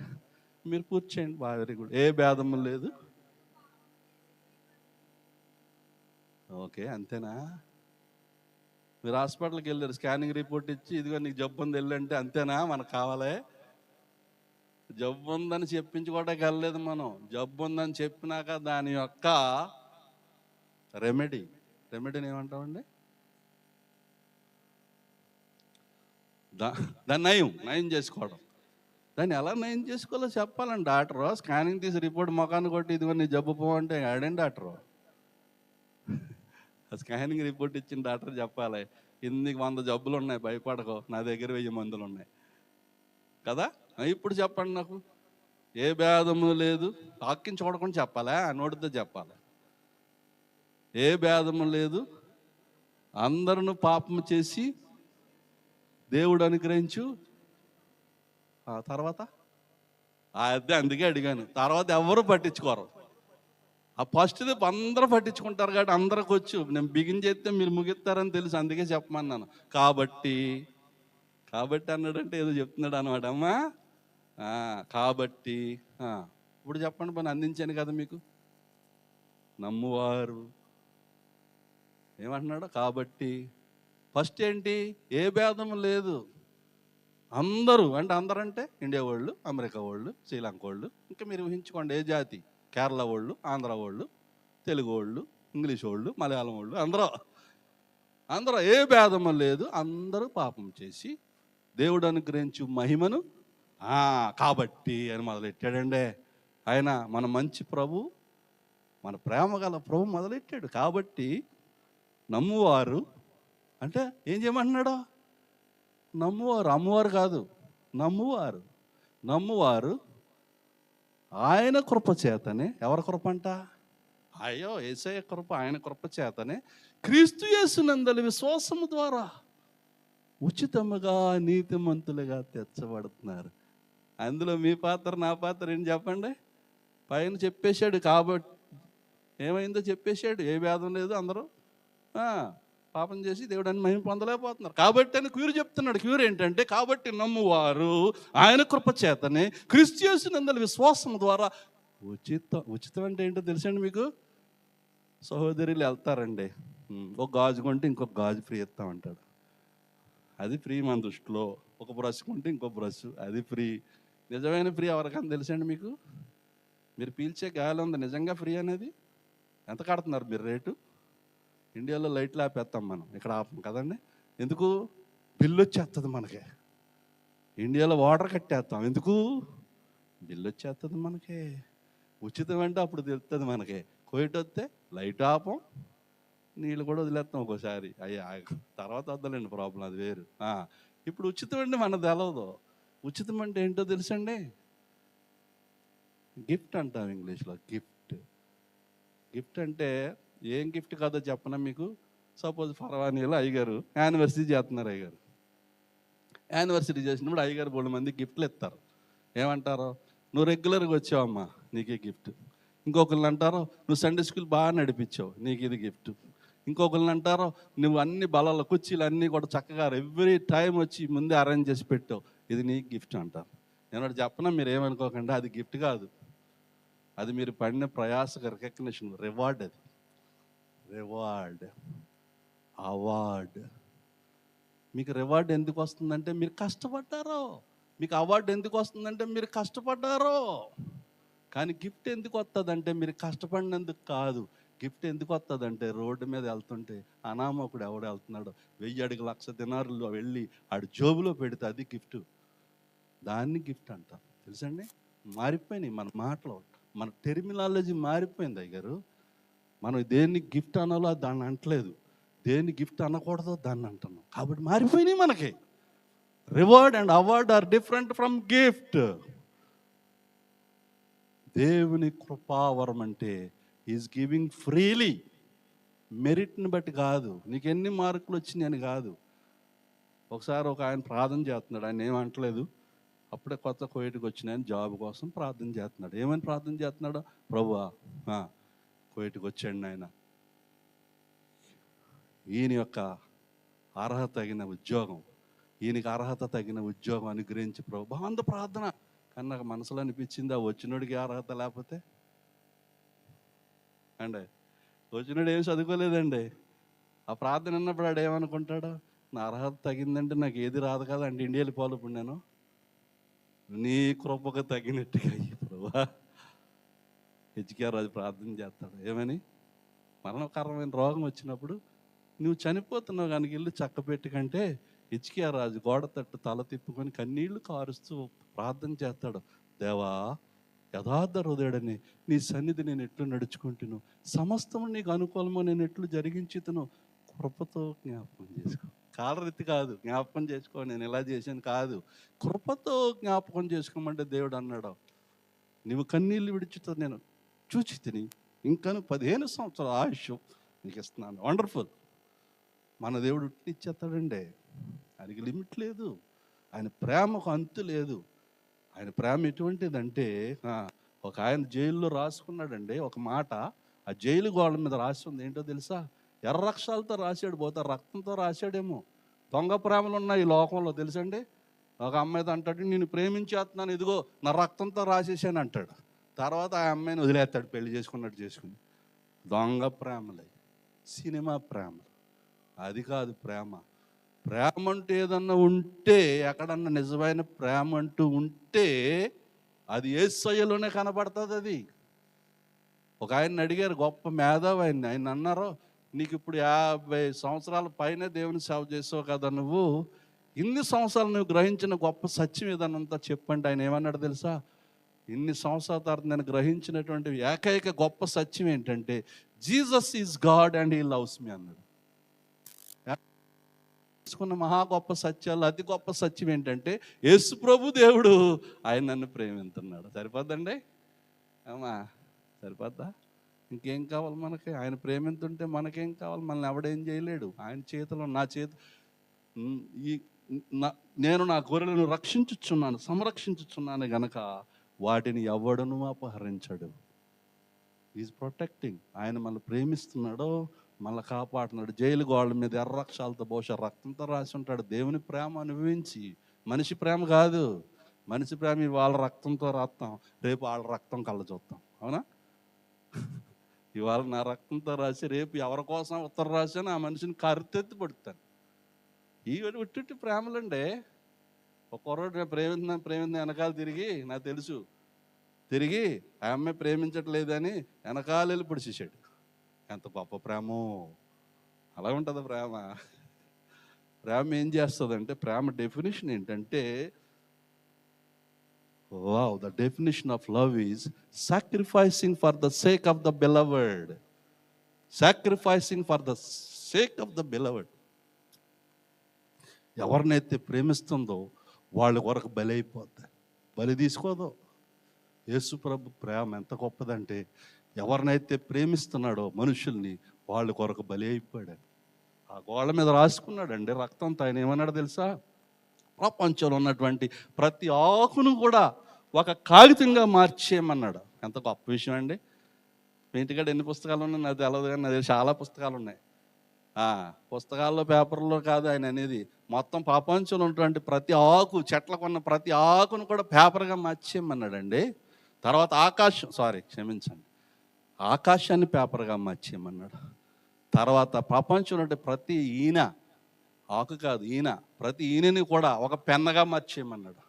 మీరు పూజ చేయండి. బాగా వెరీ గుడ్. ఏ భేదము లేదు. ఓకే, అంతేనా? మీరు హాస్పిటల్కి వెళ్ళారు, స్కానింగ్ రిపోర్ట్ ఇచ్చి ఇదిగో నీకు జబ్బు ఉంది వెళ్ళంటే అంతేనా మనకు కావాలి? జబ్బు ఉందని చెప్పించుకోవడానికి వెళ్ళలేదు మనం. జబ్బు ఉందని చెప్పినాక దాని యొక్క రెమెడీని ఏమంటామండి? దాన్ని నయం చేసుకోవడం. దాన్ని ఎలా నయం చేసుకోవాలో చెప్పాలండి డాక్టరు. స్కానింగ్ తీసి రిపోర్ట్ మొఖాన్ని కొట్టి ఇదిగో నీ జబ్బు పోవంటే ఆడండి డాక్టరు. స్కానింగ్ రిపోర్ట్ ఇచ్చిన డాక్టర్ చెప్పాలి, ఇందుకు 100 జబ్బులు ఉన్నాయి, భయపడకో, నా దగ్గర 1000 మందులు ఉన్నాయి కదా. ఇప్పుడు చెప్పండి నాకు, ఏ భేదము లేదు. వాక్యం చూడకుండా చెప్పాలా, నోటితో చెప్పాలి. ఏ భేదము లేదు, అందరూ పాపము చేసి దేవుడు అనుగ్రహించు. తర్వాత అదే, అందుకే అడిగాను. తర్వాత ఎవరు పట్టించుకోరు. ఆ ఫస్ట్ది అందరూ పట్టించుకుంటారు కాబట్టి అందరికి వచ్చు. నేను బిగిన్ చేస్తే మీరు ముగిస్తారని తెలుసు, అందుకే చెప్పమన్నాను. కాబట్టి అన్నాడంటే ఏదో చెప్తున్నాడు అనమాట. అమ్మా కాబట్టి ఇప్పుడు చెప్పండి, పని అందించాను కదా మీకు. నమ్మువారు ఏమంటున్నాడు? కాబట్టి ఫస్ట్ ఏంటి? ఏ భేదం లేదు. అందరూ అంటే ఇండియా వాళ్ళు, అమెరికా వాళ్ళు, శ్రీలంక వాళ్ళు, ఇంకా మీరు ఊహించుకోండి ఏ జాతి, కేరళ వాళ్ళు, ఆంధ్ర వాళ్ళు, తెలుగు వాళ్ళు, ఇంగ్లీష్ వాళ్ళు, మలయాళం వాళ్ళు, అందరూ ఏ భేదము లేదు. అందరూ పాపం చేసి దేవుడు అనుగ్రహించు మహిమను కాబట్టి అని మొదలెట్టాడండి ఆయన. మన మంచి ప్రభు, మన ప్రేమ గల ప్రభు మొదలెట్టాడు. కాబట్టి నమ్మువారు అంటే ఏం చేయమంటున్నాడు? నమ్మువారు, అమ్మవారు కాదు, నమ్మువారు ఆయన కృప చేతనే. ఎవరి కృప అంట? అయ్యో యేసయ్య కృప, ఆయన కృప చేతనే క్రీస్తు యేసునందలి విశ్వాసము ద్వారా ఉచితముగా నీతిమంతులుగా తెచ్చబడుతున్నారు. అందులో మీ పాత్ర, నా పాత్ర ఏంటి చెప్పండి? పైన చెప్పేశాడు కాబట్టి ఏమైందో చెప్పేశాడు. ఏ భేదం లేదు, అందరూ పాపం చేసి దేవుడాన్ని మహిమ పొందలేకపోతున్నారు. కాబట్టి అని క్యూర్ చెప్తున్నాడు. క్యూర్ ఏంటంటే, కాబట్టి నమ్మువారు ఆయన కృప చేతనే క్రీస్తు యేసునందలి విశ్వాసం ద్వారా ఉచితం అంటే ఏంటో తెలుసండి మీకు? సహోదరులు వెళ్తారండి, ఒక గాజు కొంటే ఇంకొక గాజు ఫ్రీ ఇస్తామంటాడు. అది ఫ్రీ మన దృష్టిలో. ఒక బ్రష్ కొంటే ఇంకో బ్రష్, అది ఫ్రీ. నిజమైన ఫ్రీ ఎవరికైనా తెలుసండి మీకు? మీరు పీల్చే గాలి ఉంది నిజంగా ఫ్రీ అనేది. ఎంత కడుతున్నారు మీరు రేటు? ఇండియాలో లైట్లు ఆపేస్తాం మనం, ఇక్కడ ఆపం కదండి. ఎందుకు? బిల్లు వచ్చేస్తుంది మనకి. ఇండియాలో వాటర్ కట్టేస్తాం, ఎందుకు? బిల్లు వచ్చేస్తుంది మనకి. ఉచితం అంటే అప్పుడు తెలుస్తుంది మనకి. కోయిట్ వస్తే లైట్ ఆపం, నీళ్ళు కూడా వదిలేస్తాం ఒక్కోసారి. అయ్యా తర్వాత వద్దలేండి, ప్రాబ్లం అది వేరు. ఇప్పుడు ఉచితం అంటే మనకు తెలవదు. ఉచితం అంటే ఏంటో తెలుసండి? గిఫ్ట్ అంటాం ఇంగ్లీష్లో. గిఫ్ట్ అంటే ఏం గిఫ్ట్ కాదో చెప్పనా మీకు? సపోజ్ ఫర్వానీలో అయ్యగారు యానివర్సరీ చేస్తున్నారు. అయ్యగారు యానివర్సరీ చేసినప్పుడు అయ్యగారు 3 మంది గిఫ్ట్లు ఇస్తారు. ఏమంటారు? నువ్వు రెగ్యులర్గా వచ్చావమ్మా, నీకే గిఫ్ట్. ఇంకొకరిని అంటారు, నువ్వు సండే స్కూల్ బాగా నడిపించావు, నీకు ఇది గిఫ్ట్. ఇంకొకరిని అంటారు, నువ్వు అన్ని బలాల కుర్చీలు అన్నీ కూడా చక్కగా ఎవ్రీ టైం వచ్చి ముందే అరేంజ్ చేసి పెట్టావు, ఇది నీకు గిఫ్ట్ అంటారు. నేను చెప్పనా, మీరు ఏమనుకోకండి, అది గిఫ్ట్ కాదు. అది మీరు పడిన ప్రయాసకు రికగ్నిషన్, రివార్డ్. అది రివార్డ్, అవార్డ్. మీకు రివార్డ్ ఎందుకు వస్తుందంటే మీరు కష్టపడ్డారో. మీకు అవార్డు ఎందుకు వస్తుందంటే మీరు కష్టపడ్డారో. కానీ గిఫ్ట్ ఎందుకు వస్తుందంటే మీరు కష్టపడినందుకు కాదు. గిఫ్ట్ ఎందుకు వస్తుందంటే రోడ్డు మీద వెళ్తుంటే అనామకుడు ఎవడు వెళ్తున్నాడు 1000 అడుగు 1,00,000 దినారులు వెళ్ళి ఆడు జోబులో పెడితే అది గిఫ్ట్. దాన్ని గిఫ్ట్ అంటాం. తెలుసండి? మారిపోయినాయి మన మాటలు, మన టెర్మినాలజీ మారిపోయింది. అయ్యారు మనం దేన్ని గిఫ్ట్ అనాలో దాన్ని అంటలేదు, దేన్ని గిఫ్ట్ అనకూడదో దాన్ని అంటున్నాం. కాబట్టి మారిపోయినాయి మనకి. Reward and award are different from gift. దేవుని కృపావరం అంటే ఈజ్ గివింగ్ ఫ్రీలీ, మెరిట్ని బట్టి కాదు, నీకు ఎన్ని మార్కులు వచ్చినాయి అని కాదు. ఒకసారి ఒక ఆయన ప్రార్థన చేస్తున్నాడు, ఆయన ఏమంటలేదు, అప్పుడే కొత్త కోయిట్కి వచ్చిన ఆయన జాబ్ కోసం ప్రార్థన చేస్తున్నాడు. ఏమని ప్రార్థన చేస్తున్నాడు? ప్రభువా కోయిట్కి వచ్చాడు ఆయన, ఈయన యొక్క అర్హత తగిన ఉద్యోగం, ఈయనకి అర్హత తగిన ఉద్యోగం అనుగ్రహించి ప్రభు. బాగుంది ప్రార్థన, కానీ నాకు మనసులో అనిపించింది, ఆ వచ్చినోడికి అర్హత లేకపోతే అండి, వచ్చినోడు ఏం చదువుకోలేదండి, ఆ ప్రార్థన విన్నప్పుడు ఆడు ఏమనుకుంటాడు, నా అర్హత తగిందంటే నాకు ఏది రాదు కదా అంటే ఇండియా వెళ్ళిపోవాలి. ఇప్పుడు నేను నీ కృపగా తగినట్టుగా ప్రభువా. హెచ్కేఆర్ రాజు ప్రార్థన చేస్తాడు ఏమని, మరణకరమైన రోగం వచ్చినప్పుడు నువ్వు చనిపోతున్నావు కనుక ఇల్లు చక్కపెట్టి కంటే హెచ్కేఆర్ రాజు గోడ తట్టు తల తిప్పుకొని కన్నీళ్లు కారుస్తూ ప్రార్థన చేస్తాడు, దేవా యథార్థ హృదయుడని నీ సన్నిధి నేను ఎట్లు నడుచుకుంటున్నాను, సమస్తము నీకు అనుకూలమో నేను ఎట్లు జరిగించుతును, కృపతో జ్ఞాపకం చేసుకో. కాలరెత్తి కాదు జ్ఞాపకం చేసుకో, నేను ఇలా చేశాను కాదు, కృపతో జ్ఞాపకం చేసుకోమంటే దేవుడు అన్నాడు, నువ్వు కన్నీళ్ళు విడిచితో నేను చూచి తిని ఇంకను 15 సంవత్సరాల ఆయుష్ నీకు ఇస్తున్నాను. వండర్ఫుల్. మన దేవుడు ఇచ్చేస్తాడండి, ఆయనకి లిమిట్ లేదు, ఆయన ప్రేమకు అంతు లేదు. ఆయన ప్రేమ ఎటువంటిదంటే, ఒక ఆయన జైల్లో రాసుకున్నాడండి ఒక మాట, ఆ జైలు గోడల మీద రాసి ఉంది, ఏంటో తెలుసా? ఎర్ర అక్షరాలతో రాశాడు, పోతే రక్తంతో రాశాడేమో. దొంగ ప్రేమలు ఉన్నాయి ఈ లోకంలో తెలుసండి. ఒక అమ్మాయితో అంటాడు, నేను ప్రేమించేస్తున్నాను, ఇదిగో నా రక్తంతో రాసేసాను అంటాడు. తర్వాత ఆ అమ్మాయిని వదిలేస్తాడు, పెళ్లి చేసుకున్నట్టు చేసుకుని. దొంగ ప్రేమలే, సినిమా ప్రేమలు. అది కాదు ప్రేమ. ప్రేమ అంటూ ఏదన్నా ఉంటే, ఎక్కడన్నా నిజమైన ప్రేమ అంటూ ఉంటే అది యేసయ్యలోనే కనబడుతుంది. అది ఒక ఆయన అడిగారు, గొప్ప మేధావి ఆయన అన్నారు, నీకు ఇప్పుడు 50 సంవత్సరాల పైనే దేవుని సేవ చేసావు కదా, నువ్వు ఇన్ని సంవత్సరాలు నువ్వు గ్రహించిన గొప్ప సత్యం ఏదన్నంతా చెప్పండి. ఆయన ఏమన్నాడు తెలుసా? ఇన్ని సంవత్సరాల తర్వాత నేను గ్రహించినటువంటి ఏకైక గొప్ప సత్యం ఏంటంటే, Jesus is God and he loves me అన్నాడు. తెలుసుకున్న మహా గొప్ప సత్యాలు అతి గొప్ప సత్యం ఏంటంటే, యేసు ప్రభు దేవుడు ఆయన నన్ను ప్రేమిస్తున్నాడు. సరిపోద్దండి అమ్మా, సరిపోద్దా? ఇంకేం కావాలి మనకి? ఆయన ప్రేమిస్తుంటే మనకేం కావాలి? మనల్ని ఎవడేం చేయలేడు. ఆయన చేతిలో, నా చేతి, నేను నా గొర్రెలను రక్షించుచున్నాను, సంరక్షించుచున్నాను గనక వాటిని ఎవడను అపహరించడు. Is protecting. ఆయన మనల్ని ప్రేమిస్తున్నాడో, మళ్ళీ కాపాడుతున్నాడు. జైలు గోడల మీద ఎర్రక్షాలతో బహుశా రక్తంతో రాసి ఉంటాడు. దేవుని ప్రేమ అనుభవించి, మనిషి ప్రేమ కాదు. మనిషి ప్రేమ వాళ్ళ రక్తంతో రాస్తాం, రేపు వాళ్ళ రక్తం కళ్ళ చూస్తాం. అవునా? ఇవాళ నా రక్తంతో రాసి రేపు ఎవరి కోసం ఉత్తరం రాశాను ఆ మనిషిని కరుతెత్తి పడుతాను. ఇవి ఉట్టి ప్రేమలండి. ఒక కుర్రోడు ప్రేమించిన వెనకాల తిరిగి, నాకు తెలుసు, తిరిగి ఆ అమ్మాయి ప్రేమించట్లేదని వెనకాల వెళ్ళి పొడిచేసాడు. ఎంత గొప్ప ప్రేమో! అలా ఉంటుంది ప్రేమ. ప్రేమ ఏం చేస్తుందంటే, ప్రేమ డెఫినేషన్ ఏంటంటే, wow, the definition of love is sacrificing for the sake of the beloved. Sacrificing for the sake of the beloved. ఎవరినైతే ప్రేమిస్తుందో వాళ్ళ కొరకు బలి అయిపోద్ది, బలి తీసుకోదు. యేసు ప్రభు ప్రేమ ఎంత గొప్పదంటే, ఎవరినైతే ప్రేమిస్తున్నాడో మనుషుల్ని, వాళ్ళ కొరకు బలి అయిపోయాడు. ఆ గోళ్ళ మీద రాసుకున్నాడండి రక్తంతో. ఆయన ఏమన్నాడు తెలుసా? ప్రపంచంలో ఉన్నటువంటి ప్రతి ఆకును కూడా ఒక కాగితంగా మార్చేయమన్నాడు. ఎంత గొప్ప విషయం అండి. మీ ఇంటికాడ ఎన్ని పుస్తకాలు ఉన్నాయి నాకు తెలియదు, కానీ నాకు చాలా పుస్తకాలు ఉన్నాయి. పుస్తకాల్లో పేపర్లో కాదు ఆయన అనేది, మొత్తం ప్రపంచంలో ఉన్నటువంటి ప్రతి ఆకు, చెట్లకు ఉన్న ప్రతి ఆకును కూడా పేపర్గా మార్చేయమన్నాడండి. తర్వాత ఆకాశాన్ని పేపర్గా మార్చేయమన్నాడు. తర్వాత ప్రపంచంలో ప్రతి ఈన, ఆకు కాదు ఈన, ప్రతి ఈనని కూడా ఒక పెన్నగా మార్చేయమన్నాడు.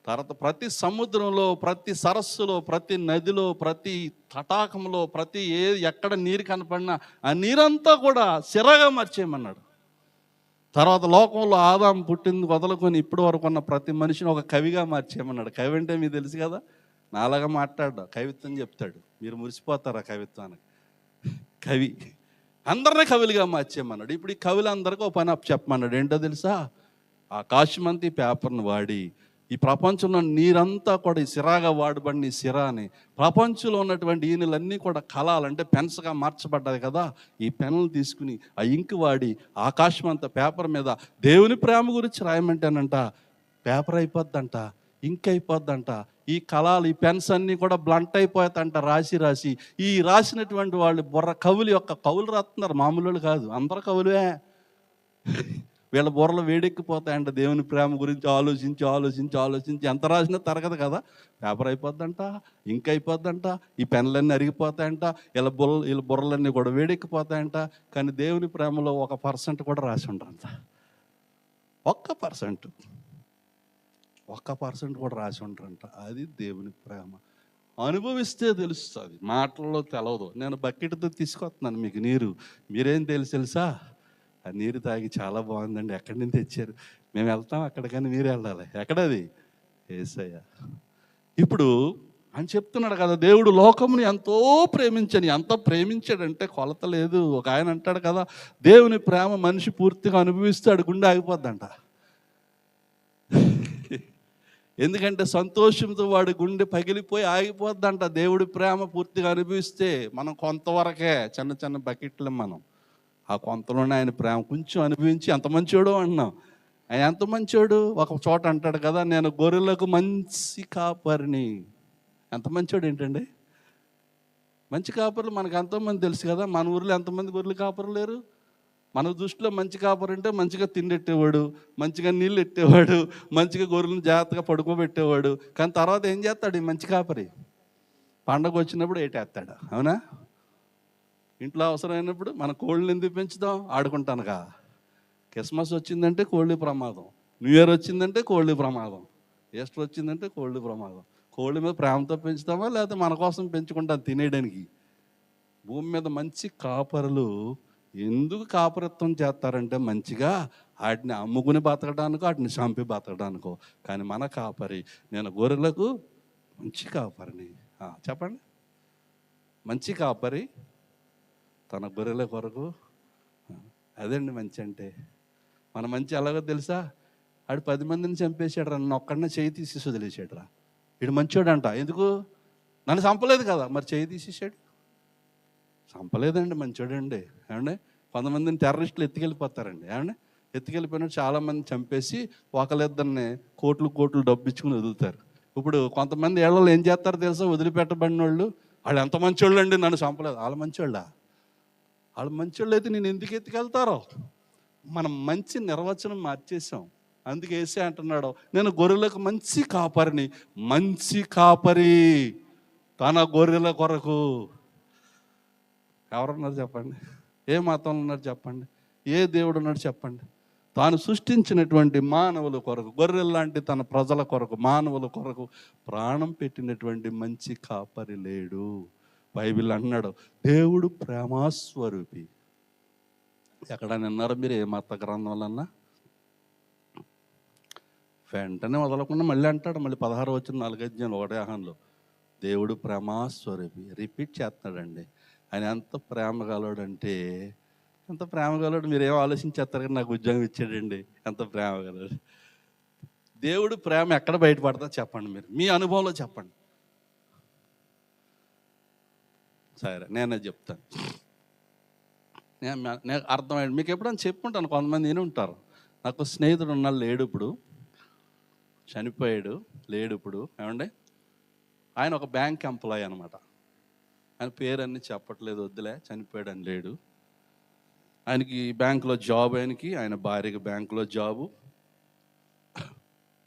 తర్వాత ప్రతి సముద్రంలో, ప్రతి సరస్సులో, ప్రతి నదిలో, ప్రతి తటాకంలో, ప్రతి ఎక్కడ నీరు కనపడినా ఆ నీరంతా కూడా సిరగా మార్చేయమన్నాడు. తర్వాత లోకంలో ఆదాం పుట్టింది మొదలుకొని ఇప్పటి వరకు ఉన్న ప్రతి మనిషిని ఒక కవిగా మార్చేయమన్నాడు. కవి అంటే మీకు తెలుసు కదా, నాలాగా మాట్లాడ్డా కవిత్వం చెప్తాడు. మీరు మురిసిపోతారు ఆ కవిత్వానికి. కవి అందరినీ కవులుగా మార్చేయమన్నాడు. ఇప్పుడు ఈ కవులందరికీ ఒక పని చెప్పమన్నాడు. ఏంటో తెలుసా? ఆకాశమంతి పేపర్ను వాడి ఈ ప్రపంచంలో నీరంతా కూడా ఈ సిరాగా వాడబడిన ఈ సిరాని ప్రపంచంలో ఉన్నటువంటి ఈనెలన్నీ కూడా కలాలంటే పెన్స్గా మార్చబడ్డాయి కదా. ఈ పెన్నులు తీసుకుని ఆ ఇంకు వాడి ఆకాశం అంతా పేపర్ మీద దేవుని ప్రేమ గురించి రాయమంటేనంట పేపర్ అయిపోద్దంట, ఇంక్ అయిపోద్దంట. ఈ కళాలు ఈ పెన్స్ అన్నీ కూడా బ్లంట్ అయిపోతాయంట రాసి రాసి. ఈ రాసినటువంటి వాళ్ళు కవులు యొక్క కవులు రాస్తున్నారు, మామూలు కాదు, అందరు కవులే. వీళ్ళ బుర్రలు వేడెక్కిపోతాయంట దేవుని ప్రేమ గురించి ఆలోచించి ఆలోచించి ఆలోచించి. ఎంత రాసినా తరగదు కదా, పేపర్ అయిపోద్దంట, ఇంక్ అయిపోద్దంట, ఈ పెన్లన్నీ అరిగిపోతాయంట, వీళ్ళ బుర్రలన్నీ కూడా వేడెక్కిపోతాయంట. కానీ దేవుని ప్రేమలో 1% కూడా రాసి ఉండరంట. 1% కూడా రాసి ఉండరంట. అది దేవుని ప్రేమ. అనుభవిస్తే తెలుస్తుంది, మాటల్లో తెలవదు. నేను బకెట్తో తీసుకొస్తున్నాను మీకు నీరు, మీరేం తెలుసా? ఆ నీరు తాగి చాలా బాగుందండి, ఎక్కడి నుంచి తెచ్చారు? మేము వెళ్తాం అక్కడికని మీరు వెళ్ళాలి. ఎక్కడది? యేసయ్య. ఇప్పుడు అని చెప్తున్నాడు కదా, దేవుడు లోకముని ఎంతో ప్రేమించని, ఎంత ప్రేమించాడంటే కొలత లేదు. ఒక ఆయన అంటాడు కదా, దేవుని ప్రేమ మనిషి పూర్తిగా అనుభవిస్తాడు, గుండె ఆగిపోద్దంట. ఎందుకంటే సంతోషంతో వాడి గుండె పగిలిపోయి ఆగిపోద్దంట. దేవుడి ప్రేమ పూర్తిగా అనుభవిస్తే మనం కొంతవరకే, చిన్న చిన్న బకెట్లు మనం ఆ కొంతలోనే ఆయన ప్రేమ కొంచెం అనుభవించి ఎంత మంచోడు అంటున్నాం. ఆయన ఎంత మంచోడు. ఒక చోట అంటాడు కదా, నేను గొర్రెలకు మంచి కాపరిని. ఎంత మంచోడు ఏంటండి? మంచి కాపర్లు మనకు ఎంతోమంది తెలుసు కదా. మన ఊర్లో ఎంతమంది గొర్రెలు కాపరు లేరు? మన దృష్టిలో మంచి కాపరి అంటే మంచిగా తిండెట్టేవాడు, మంచిగా నీళ్ళు ఎట్టేవాడు, మంచిగా గొర్రెలను జాగ్రత్తగా పడుకోబెట్టేవాడు. కానీ తర్వాత ఏం చేస్తాడు ఈ మంచి కాపరి? పండగ వచ్చినప్పుడు ఏటేస్తాడు. అవునా? ఇంట్లో అవసరమైనప్పుడు మన కోళ్ళని ఎందుకు పెంచుదాం? ఆడుకుంటానుగా. క్రిస్మస్ వచ్చిందంటే కోళ్ళి ప్రమాదం, న్యూ ఇయర్ వచ్చిందంటే కోళ్ళి ప్రమాదం, ఈస్టర్ వచ్చిందంటే కోళ్ళి ప్రమాదం. కోళ్ళ మీద ప్రేమతో పెంచుతామా లేకపోతే మన కోసం పెంచుకుంటాం తినేయడానికి? భూమి మీద మంచి కాపరులు ఎందుకు కాపరత్వం చేస్తారంటే మంచిగా వాటిని అమ్ముకుని బతకడానికో వాటిని చంపి బతకడానికో. కానీ మన కాపరి, నేను గొర్రెలకు మంచి కాపరిని. చెప్పండి. మంచి కాపరి తన గొర్రెల కొరకు. అదండి మంచి అంటే. మన మంచి ఎలాగో తెలుసా? ఆడు 10 మందిని చంపేశాడు రా, నన్ను ఒక్కడనే చేయి తీసేసి వదిలేసాడు రా. వీడు మంచోడంట. ఎందుకు? నన్ను చంపలేదు కదా, మరి చేయి తీసేసాడు. చంపలేదండి, మంచోడండి. ఏమండి? కొంతమందిని టెర్రరిస్టులు ఎత్తుకెళ్ళిపోతారండి. ఏమండి? ఎత్తుకెళ్ళిపోయినట్టు చాలామంది చంపేసి ఒకళ్ళిద్దరిని కోట్లు డబ్బు ఇచ్చుకుని వదులుతారు. ఇప్పుడు కొంతమంది ఏళ్ళలో ఏం చేస్తారు తెలుసా? వదిలిపెట్టబడిన వాళ్ళు ఎంత మంచోళ్ళు అండి, నన్ను చంపలేదు. వాళ్ళ మంచోళ్ళా? వాళ్ళు మంచోళ్ళు అయితే నేను ఎందుకు ఎత్తుకెళ్తారో? మనం మంచి నిర్వచనం మార్చేసాం. అందుకే యేసే అంటున్నాడు, నేను గొర్రెలకు మంచి కాపరిని. మంచి కాపరి తన గొర్రెల కొరకు. ఎవరున్నారు చెప్పండి? ఏ మతంలో ఉన్నారు చెప్పండి? ఏ దేవుడు ఉన్నాడు చెప్పండి? తాను సృష్టించినటువంటి మానవుల కొరకు, గొర్రెల్లాంటి తన ప్రజల కొరకు, మానవుల కొరకు ప్రాణం పెట్టినటువంటి మంచి కాపరి లేడు. బైబిల్ అన్నాడు, దేవుడు ప్రేమాస్వరూపి. ఎక్కడ నిన్నారు మీరు? ఏ మత గ్రంథంలో? వెంటనే వదలకుండా మళ్ళీ అంటాడు, మళ్ళీ 16 వచ్చిన 4 అధ్యాయం 1 యోహానులో, దేవుడు ప్రేమాస్వరూపి. రిపీట్ చేస్తున్నాడండి. ఆయన ఎంత ప్రేమగలడంటే, ఎంత ప్రేమగలడు. మీరేమో ఆలోచించేస్తారు కానీ నాకు ఉద్యోగం ఇచ్చాడండి, ఎంత ప్రేమగలడు. దేవుడు ప్రేమ ఎక్కడ బయటపడతా చెప్పండి, మీరు మీ అనుభవంలో చెప్పండి. సరే నేనే చెప్తాను. నేను అర్థమైంది మీకు ఎప్పుడైనా చెప్పుకుంటాను. కొంతమంది విని ఉంటారు. నాకు స్నేహితుడు ఉన్నాడు, లేడు ఇప్పుడు, చనిపోయాడు, లేడు ఇప్పుడు. ఏమండి? ఆయన ఒక బ్యాంక్ ఎంప్లాయీ అనమాట. ఆయన పేరన్నీ చెప్పట్లేదు, వద్దులే, చనిపోయాడు అని లేడు. ఆయనకి బ్యాంకులో జాబ్, ఆయన భార్యకి బ్యాంకులో జాబు.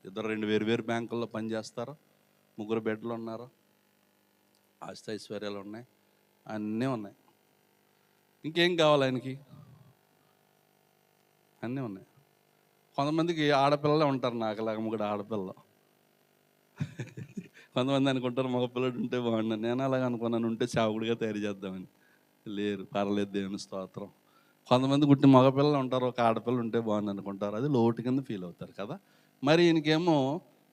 ఇద్దరు 2 వేరు బ్యాంకుల్లో పనిచేస్తారు. 3 బిడ్డలు ఉన్నారు. ఆస్తి ఐశ్వర్యాలు ఉన్నాయి, అన్నీ ఉన్నాయి. ఇంకేం కావాలి ఆయనకి? అన్నీ ఉన్నాయి. కొంతమందికి ఆడపిల్లలే ఉంటారు, నాకులాగా 3 ఆడపిల్లలు. కొంతమంది అనుకుంటారు మగపిల్లడు ఉంటే బాగుండు. నేను అలాగ అనుకున్నాను, ఉంటే చావుడిగా తయారు చేద్దామని. లేరు, పర్లేదు, దేవుని స్తోత్రం. కొంతమంది గుట్టి మగపిల్లలు ఉంటారు, ఒక ఆడపిల్ల ఉంటే బాగుంది అనుకుంటారు, అది లోటు కింద ఫీల్ అవుతారు కదా. మరి ఈయనకేమో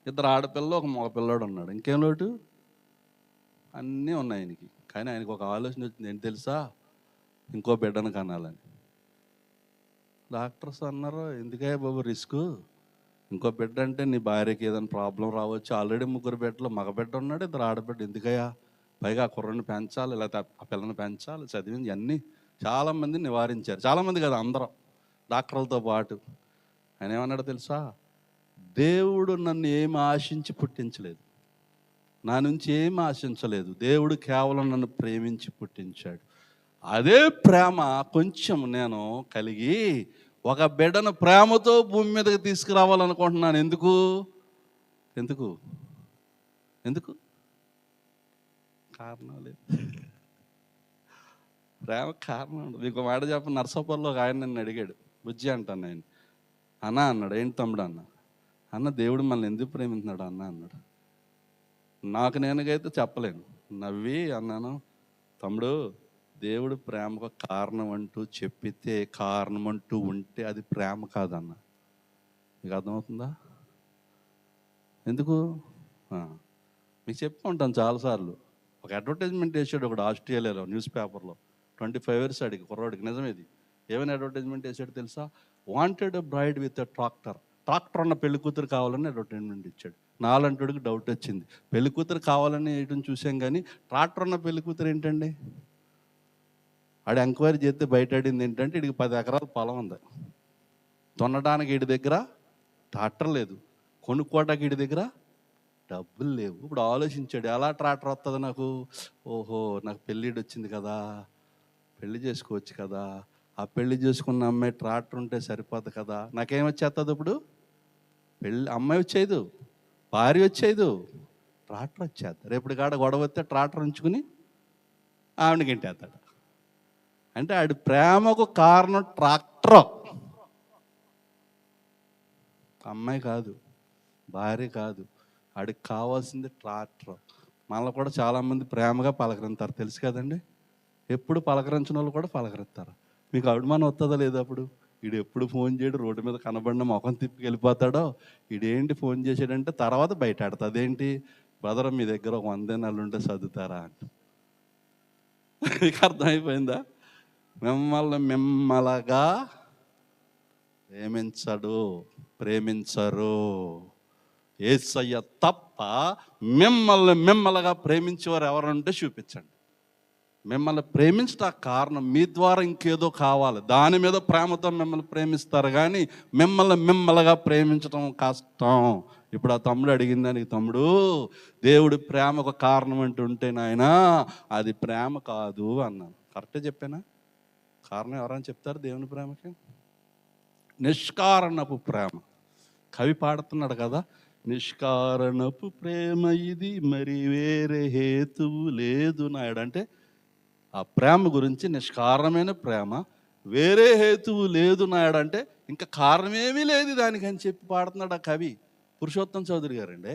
2 ఆడపిల్లలు, ఒక మగపిల్లడు ఉన్నాడు. ఇంకేం లోటు? అన్నీ ఉన్నాయి ఆయనకి. కానీ ఆయనకు ఒక ఆలోచన వచ్చింది, ఏంటి తెలుసా? ఇంకో బిడ్డను కనాలని. డాక్టర్స్ అన్నారు, ఎందుకే బాబు రిస్క్, ఇంకో బిడ్డ అంటే నీ భార్యకి ఏదైనా ప్రాబ్లం రావచ్చు. ఆల్రెడీ 3 బిడ్డలు, మగ బిడ్డ ఉన్నాడు, 2 ఆడబిడ్డ. ఎందుకయ్యా? పైగా ఆ కుర్రని పెంచాలి, లేకపోతే ఆ పిల్లని పెంచాలి, చదివింది అన్నీ చాలామంది నివారించారు. చాలామంది కాదు, అందరం, డాక్టర్లతో పాటు. ఆయన ఏమన్నాడో తెలుసా? దేవుడు నన్ను ఏమి ఆశించి పుట్టించలేదు, నా నుంచి ఏమి ఆశించలేదు. దేవుడు కేవలం నన్ను ప్రేమించి పుట్టించాడు. అదే ప్రేమ కొంచెం నేను కలిగి ఒక బిడ్డను ప్రేమతో భూమి మీదకి తీసుకురావాలనుకుంటున్నాను. ఎందుకు ఎందుకు ఎందుకు కారణం లేదు. ప్రేమ కారణం ఉండదు. మీకు మాట చెప్ప, నర్సాపురంలో ఒక ఆయన నన్ను అడిగాడు, బుజ్జి అంటాను ఆయన. అన్న అన్నాడు. ఏంటి తమ్ముడు అన్న? అన్న, దేవుడు మనల్ని ఎందుకు ప్రేమిస్తున్నాడు అన్న అన్నాడు. నాకు నేనుగైతే చెప్పలేను. నవ్వి అన్నాను, తమ్ముడు, దేవుడు ప్రేమకు కారణం అంటూ చెప్పితే, కారణం అంటూ ఉంటే అది ప్రేమ కాదన్న. మీకు అర్థమవుతుందా? ఎందుకు? మీకు చెప్పుకుంటాను ఉంటాను చాలాసార్లు. ఒక అడ్వర్టైజ్మెంట్ వేసాడు ఒకడు ఆస్ట్రేలియాలో, న్యూస్ పేపర్లో. 25 years అడిగి కుర్రాడికి. నిజమేది. ఏమైనా అడ్వర్టైజ్మెంట్ వేసాడు తెలుసా? Wanted braid with a tractor. Tractor ఉన్న పెళ్లి కూతురు కావాలని అడ్వర్టైజ్మెంట్ ఇచ్చాడు. నాలంటోడికి డౌట్ వచ్చింది. పెళ్లి కూతురు కావాలని వేయడం చూసాం, కానీ ట్రాక్టర్ ఉన్న పెళ్లి కూతురు ఏంటండి? ఆడు ఎంక్వైరీ చేస్తే బయటడింది ఏంటంటే, వీడికి 10 ఎకరాల పొలం ఉంది, దున్నడానికి వీడి దగ్గర ట్రాక్టర్ లేదు, కొనుక్కోటానికి వీడి దగ్గర డబ్బులు లేవు. ఇప్పుడు ఆలోచించాడు, ఎలా ట్రాక్టర్ వస్తుంది నాకు? ఓహో, నాకు పెళ్ళిడు వచ్చింది కదా, పెళ్లి చేసుకోవచ్చు కదా, ఆ పెళ్లి చేసుకున్న అమ్మాయి ట్రాక్టర్ ఉంటే సరిపోదు కదా, నాకేమొచ్చేస్తుంది ఇప్పుడు? అమ్మాయి వచ్చేది, భార్య వచ్చేది, ట్రాక్టర్ వచ్చేది. రేపటి కాడ గొడవ వస్తే ట్రాక్టర్ ఉంచుకుని ఆవిడకి ఇంటేస్తాడు. అంటే ఆడి ప్రేమకు కారణం ట్రాక్టర్, అమ్మాయి కాదు, భార్య కాదు. ఆడికి కావాల్సింది ట్రాక్టర్. మనలో కూడా చాలామంది ప్రేమగా పలకరింతారు, తెలుసు కదండి. ఎప్పుడు పలకరించిన వాళ్ళు కూడా పలకరిస్తారు. మీకు అభిమానం వస్తుందా లేదా? అప్పుడు వీడు ఎప్పుడు ఫోన్ చేయడు, రోడ్డు మీద కనబడిన ముఖం తిప్పి వెళ్ళిపోతాడో, వీడేంటి ఫోన్ చేసాడంటే తర్వాత బయట ఆడతా, అదేంటి బ్రదర్ మీ దగ్గర 100 దినాలు ఉంటే చదువుతారా అంట. మీకు అర్థమైపోయిందా? మిమ్మల్గా ప్రేమించరు. యేసయ్య తప్ప మిమ్మల్గా ప్రేమించేవారు ఎవరంటే చూపించండి. మిమ్మల్ని ప్రేమించడానికి కారణం మీ ద్వారా ఇంకేదో కావాలి, దాని మీద ప్రేమతో మిమ్మల్ని ప్రేమిస్తారు, కానీ మిమ్మల్గా ప్రేమించడం కష్టం. ఇప్పుడు ఆ తమ్ముడు అడిగిన దానికి, తమ్ముడు, దేవుడి ప్రేమకు కారణం అంటూ ఉంటే నాయన అది ప్రేమ కాదు అన్నాను. కరెక్టే చెప్పానా? కారణం ఎవరైనా చెప్తారు దేవుని ప్రేమకి? నిష్కారణపు ప్రేమ. కవి పాడుతున్నాడు కదా, నిష్కారణపు ప్రేమ ఇది, మరి వేరే హేతువు లేదు నాయుడు. అంటే ఆ ప్రేమ గురించి, నిష్కారణమైన ప్రేమ, వేరే హేతువు లేదు నాయుడు అంటే ఇంకా కారణమేమీ లేదు దానికి అని చెప్పి పాడుతున్నాడు ఆ కవి పురుషోత్తం చౌదరి గారండి.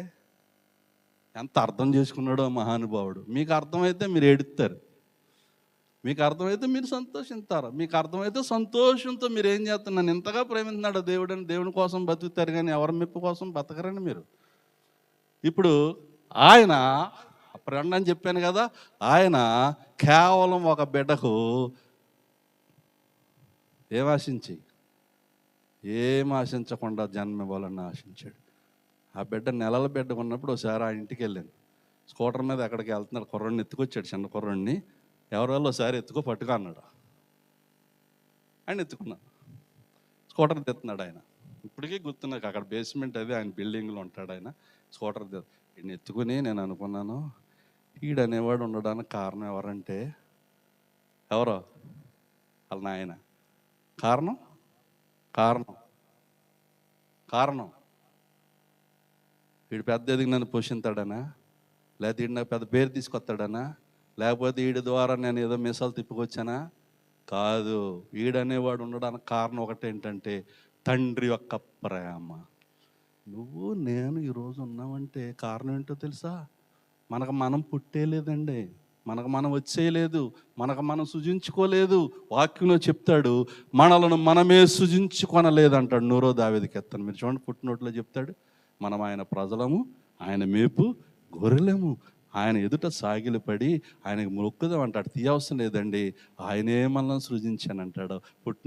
ఎంత అర్థం చేసుకున్నాడో మహానుభావుడు. మీకు అర్థమైతే మీరు ఏడుస్తారు, మీకు అర్థమైతే మీరు సంతోషిస్తారు, మీకు అర్థమైతే సంతోషంతో మీరు ఏం చేస్తారు, నన్ను ఇంతగా ప్రేమిస్తున్నాడు దేవుడు అని దేవుని కోసం బతుకుతారు, కానీ ఎవరి మెప్పు కోసం బతకరండి మీరు. ఇప్పుడు ఆయన ఫ్రెండ్ అని చెప్పాను కదా, ఆయన కేవలం ఒక బిడ్డకు ఏం ఆశించకుండా జన్మ ఇవ్వాలని ఆశించాడు. ఆ బిడ్డ నెలల బిడ్డ ఉన్నప్పుడు ఒకసారి ఆ ఇంటికి వెళ్ళాను. స్కూటర్ మీద ఎక్కడికి వెళ్తున్నాడు, కుర్రాడిని ఎత్తుకొచ్చాడు, చిన్న కుర్రాడిని. ఎవరివల్ల ఒకసారి పట్టుకో అన్నాడు. ఆయన ఎత్తుకున్నాను, స్కూటర్ తెస్తున్నాడు ఆయన. ఇప్పటికీ గుర్తు నాకు, అక్కడ బేస్మెంట్ అది, ఆయన బిల్డింగ్లో ఉంటాడు ఆయన. స్కూటర్ ఈయన ఎత్తుకుని నేను అనుకున్నాను, ఈడనేవాడు ఉండడానికి కారణం ఎవరంటే ఎవరో వాళ్ళ నాయన. కారణం వీడు పెద్ద ఎదిగి నన్ను పోషిస్తాడనా, లేకపోతే వీడు నాకు పెద్ద పేరు తీసుకొస్తాడనా, లేకపోతే వీడి ద్వారా నేను ఏదో మిసాలు తిప్పుకొచ్చానా? కాదు. వీడనేవాడు ఉండడానికి కారణం ఒకటేంటంటే తండ్రి యొక్క ప్రేమ. నువ్వు నేను ఈరోజు ఉన్నామంటే కారణం ఏంటో తెలుసా? మనకు మనం పుట్టేలేదండి, మనకు మనం వచ్చేయలేదు, మనకు మనం సృజించుకోలేదు. వాక్యంలో చెప్తాడు, మనలను మనమే సృజించుకొనలేదంటాడు. నూరో దావీదుకి ఎత్తాను, మీరు చూడండి, పుట్టినోట్లో చెప్తాడు, మనం ఆయన ప్రజలము, ఆయన మేపు గొర్రెలము, ఆయన ఎదుట సాగిలపడి ఆయనకు మొక్కుదాం అంటాడు. తీయవసరం లేదండి, ఆయనే మనల్ని సృజించాను అంటాడు.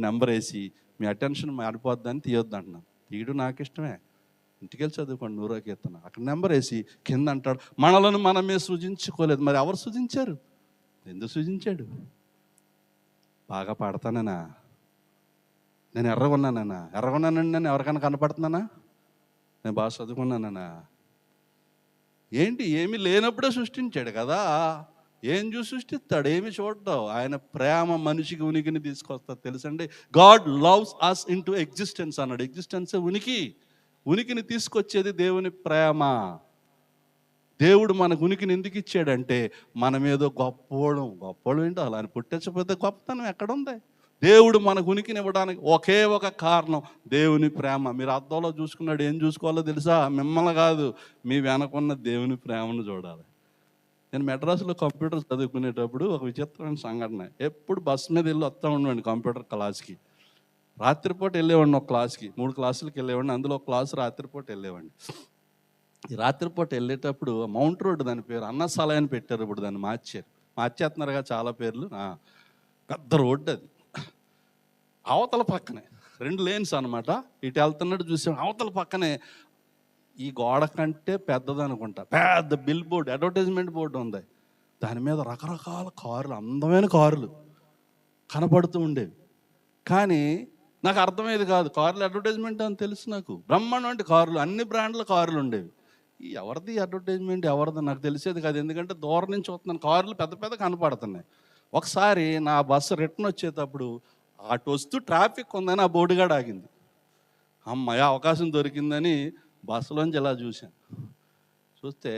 నెంబర్ వేసి మీ అటెన్షన్ మారిపోద్దని తీయొద్దు అంటున్నాను. తీయడం నాకు ఇష్టమే, ఇంటికెళ్ళి చదువుకోండి 100వ కీర్తన. అక్కడ నెంబర్ వేసి కింద అంటాడు, మనలను మనమే సృజించుకోలేదు. మరి ఎవరు సృజించారు? ఎందుకు సృజించాడు? బాగా పాడతానేనా? నేను ఎర్రగొన్నానండి, నేను ఎవరికైనా కనపడుతున్నానా? నేను బాగా చదువుకున్నానా? ఏంటి, ఏమీ లేనప్పుడే సృష్టించాడు కదా. ఏం చూసి సృష్టిస్తాడు? ఏమి చూడటం. ఆయన ప్రేమ మనిషికి ఉనికిని తీసుకొస్తాడు. తెలుసండి, God loves us into existence అన్నాడు. ఎగ్జిస్టెన్స్ ఉనికిని తీసుకొచ్చేది దేవుని ప్రేమ. దేవుడు మనకు ఉనికిని ఎందుకు ఇచ్చాడంటే మనం ఏదో గొప్పోళం ఏంటో అలా అని పుట్టించకపోతే గొప్పతనం ఎక్కడుంది? దేవుడు మనకు ఉనికిని ఇవ్వడానికి ఒకే ఒక కారణం, దేవుని ప్రేమ. మీరు అద్దంలో చూసుకున్నాడు, ఏం చూసుకోవాలో తెలుసా? మిమ్మల్ని కాదు, మీ వెనకున్న దేవుని ప్రేమను చూడాలి. నేను మెడ్రాస్లో కంప్యూటర్ చదువుకునేటప్పుడు ఒక విచిత్రమైన సంఘటన. ఎప్పుడు బస్సు మీద వెళ్ళి వస్తూ ఉండేవాడిని కంప్యూటర్ క్లాస్కి. రాత్రిపూట వెళ్ళేవాడిని ఒక క్లాస్కి, 3 క్లాసులకి వెళ్ళేవాడిని. అందులో ఒక క్లాసు రాత్రిపూట వెళ్ళేవాడిని. ఈ రాత్రిపూట వెళ్ళేటప్పుడు మౌంట్ రోడ్, దాని పేరు అన్నసాలయ అని పెట్టారు. ఇప్పుడు దాన్ని మార్చేస్తున్నారుగా చాలా పేర్లు. పెద్ద రోడ్డు అది. అవతల పక్కనే 2 లేన్స్ అనమాట. ఇటు వెళ్తున్నట్టు చూసాం, అవతల పక్కనే ఈ గోడ కంటే పెద్దది అనుకుంటా, పెద్ద బిల్ బోర్డు, అడ్వర్టైజ్మెంట్ బోర్డు ఉంది. దాని మీద రకరకాల కార్లు, అందమైన కార్లు కనపడుతూ ఉండేవి. కానీ నాకు అర్థమయ్యేది కాదు. కార్లు అడ్వర్టైజ్మెంట్ అని తెలుసు నాకు. బ్రహ్మాండం కార్లు, అన్ని బ్రాండ్ల కార్లు ఉండేవి. ఎవరిది అడ్వర్టైజ్మెంట్, ఎవరిది నాకు తెలిసేది కాదు. ఎందుకంటే దూరం నుంచి వస్తున్నాను, కార్లు పెద్ద పెద్ద కనపడుతున్నాయి. ఒకసారి నా బస్సు రిటర్న్ వచ్చేటప్పుడు అటు వస్తూ ట్రాఫిక్ ఉందని ఆ బోర్డుగాడు ఆగింది. అమ్మాయి అవకాశం దొరికిందని బస్సులోంచి ఇలా చూశాను. చూస్తే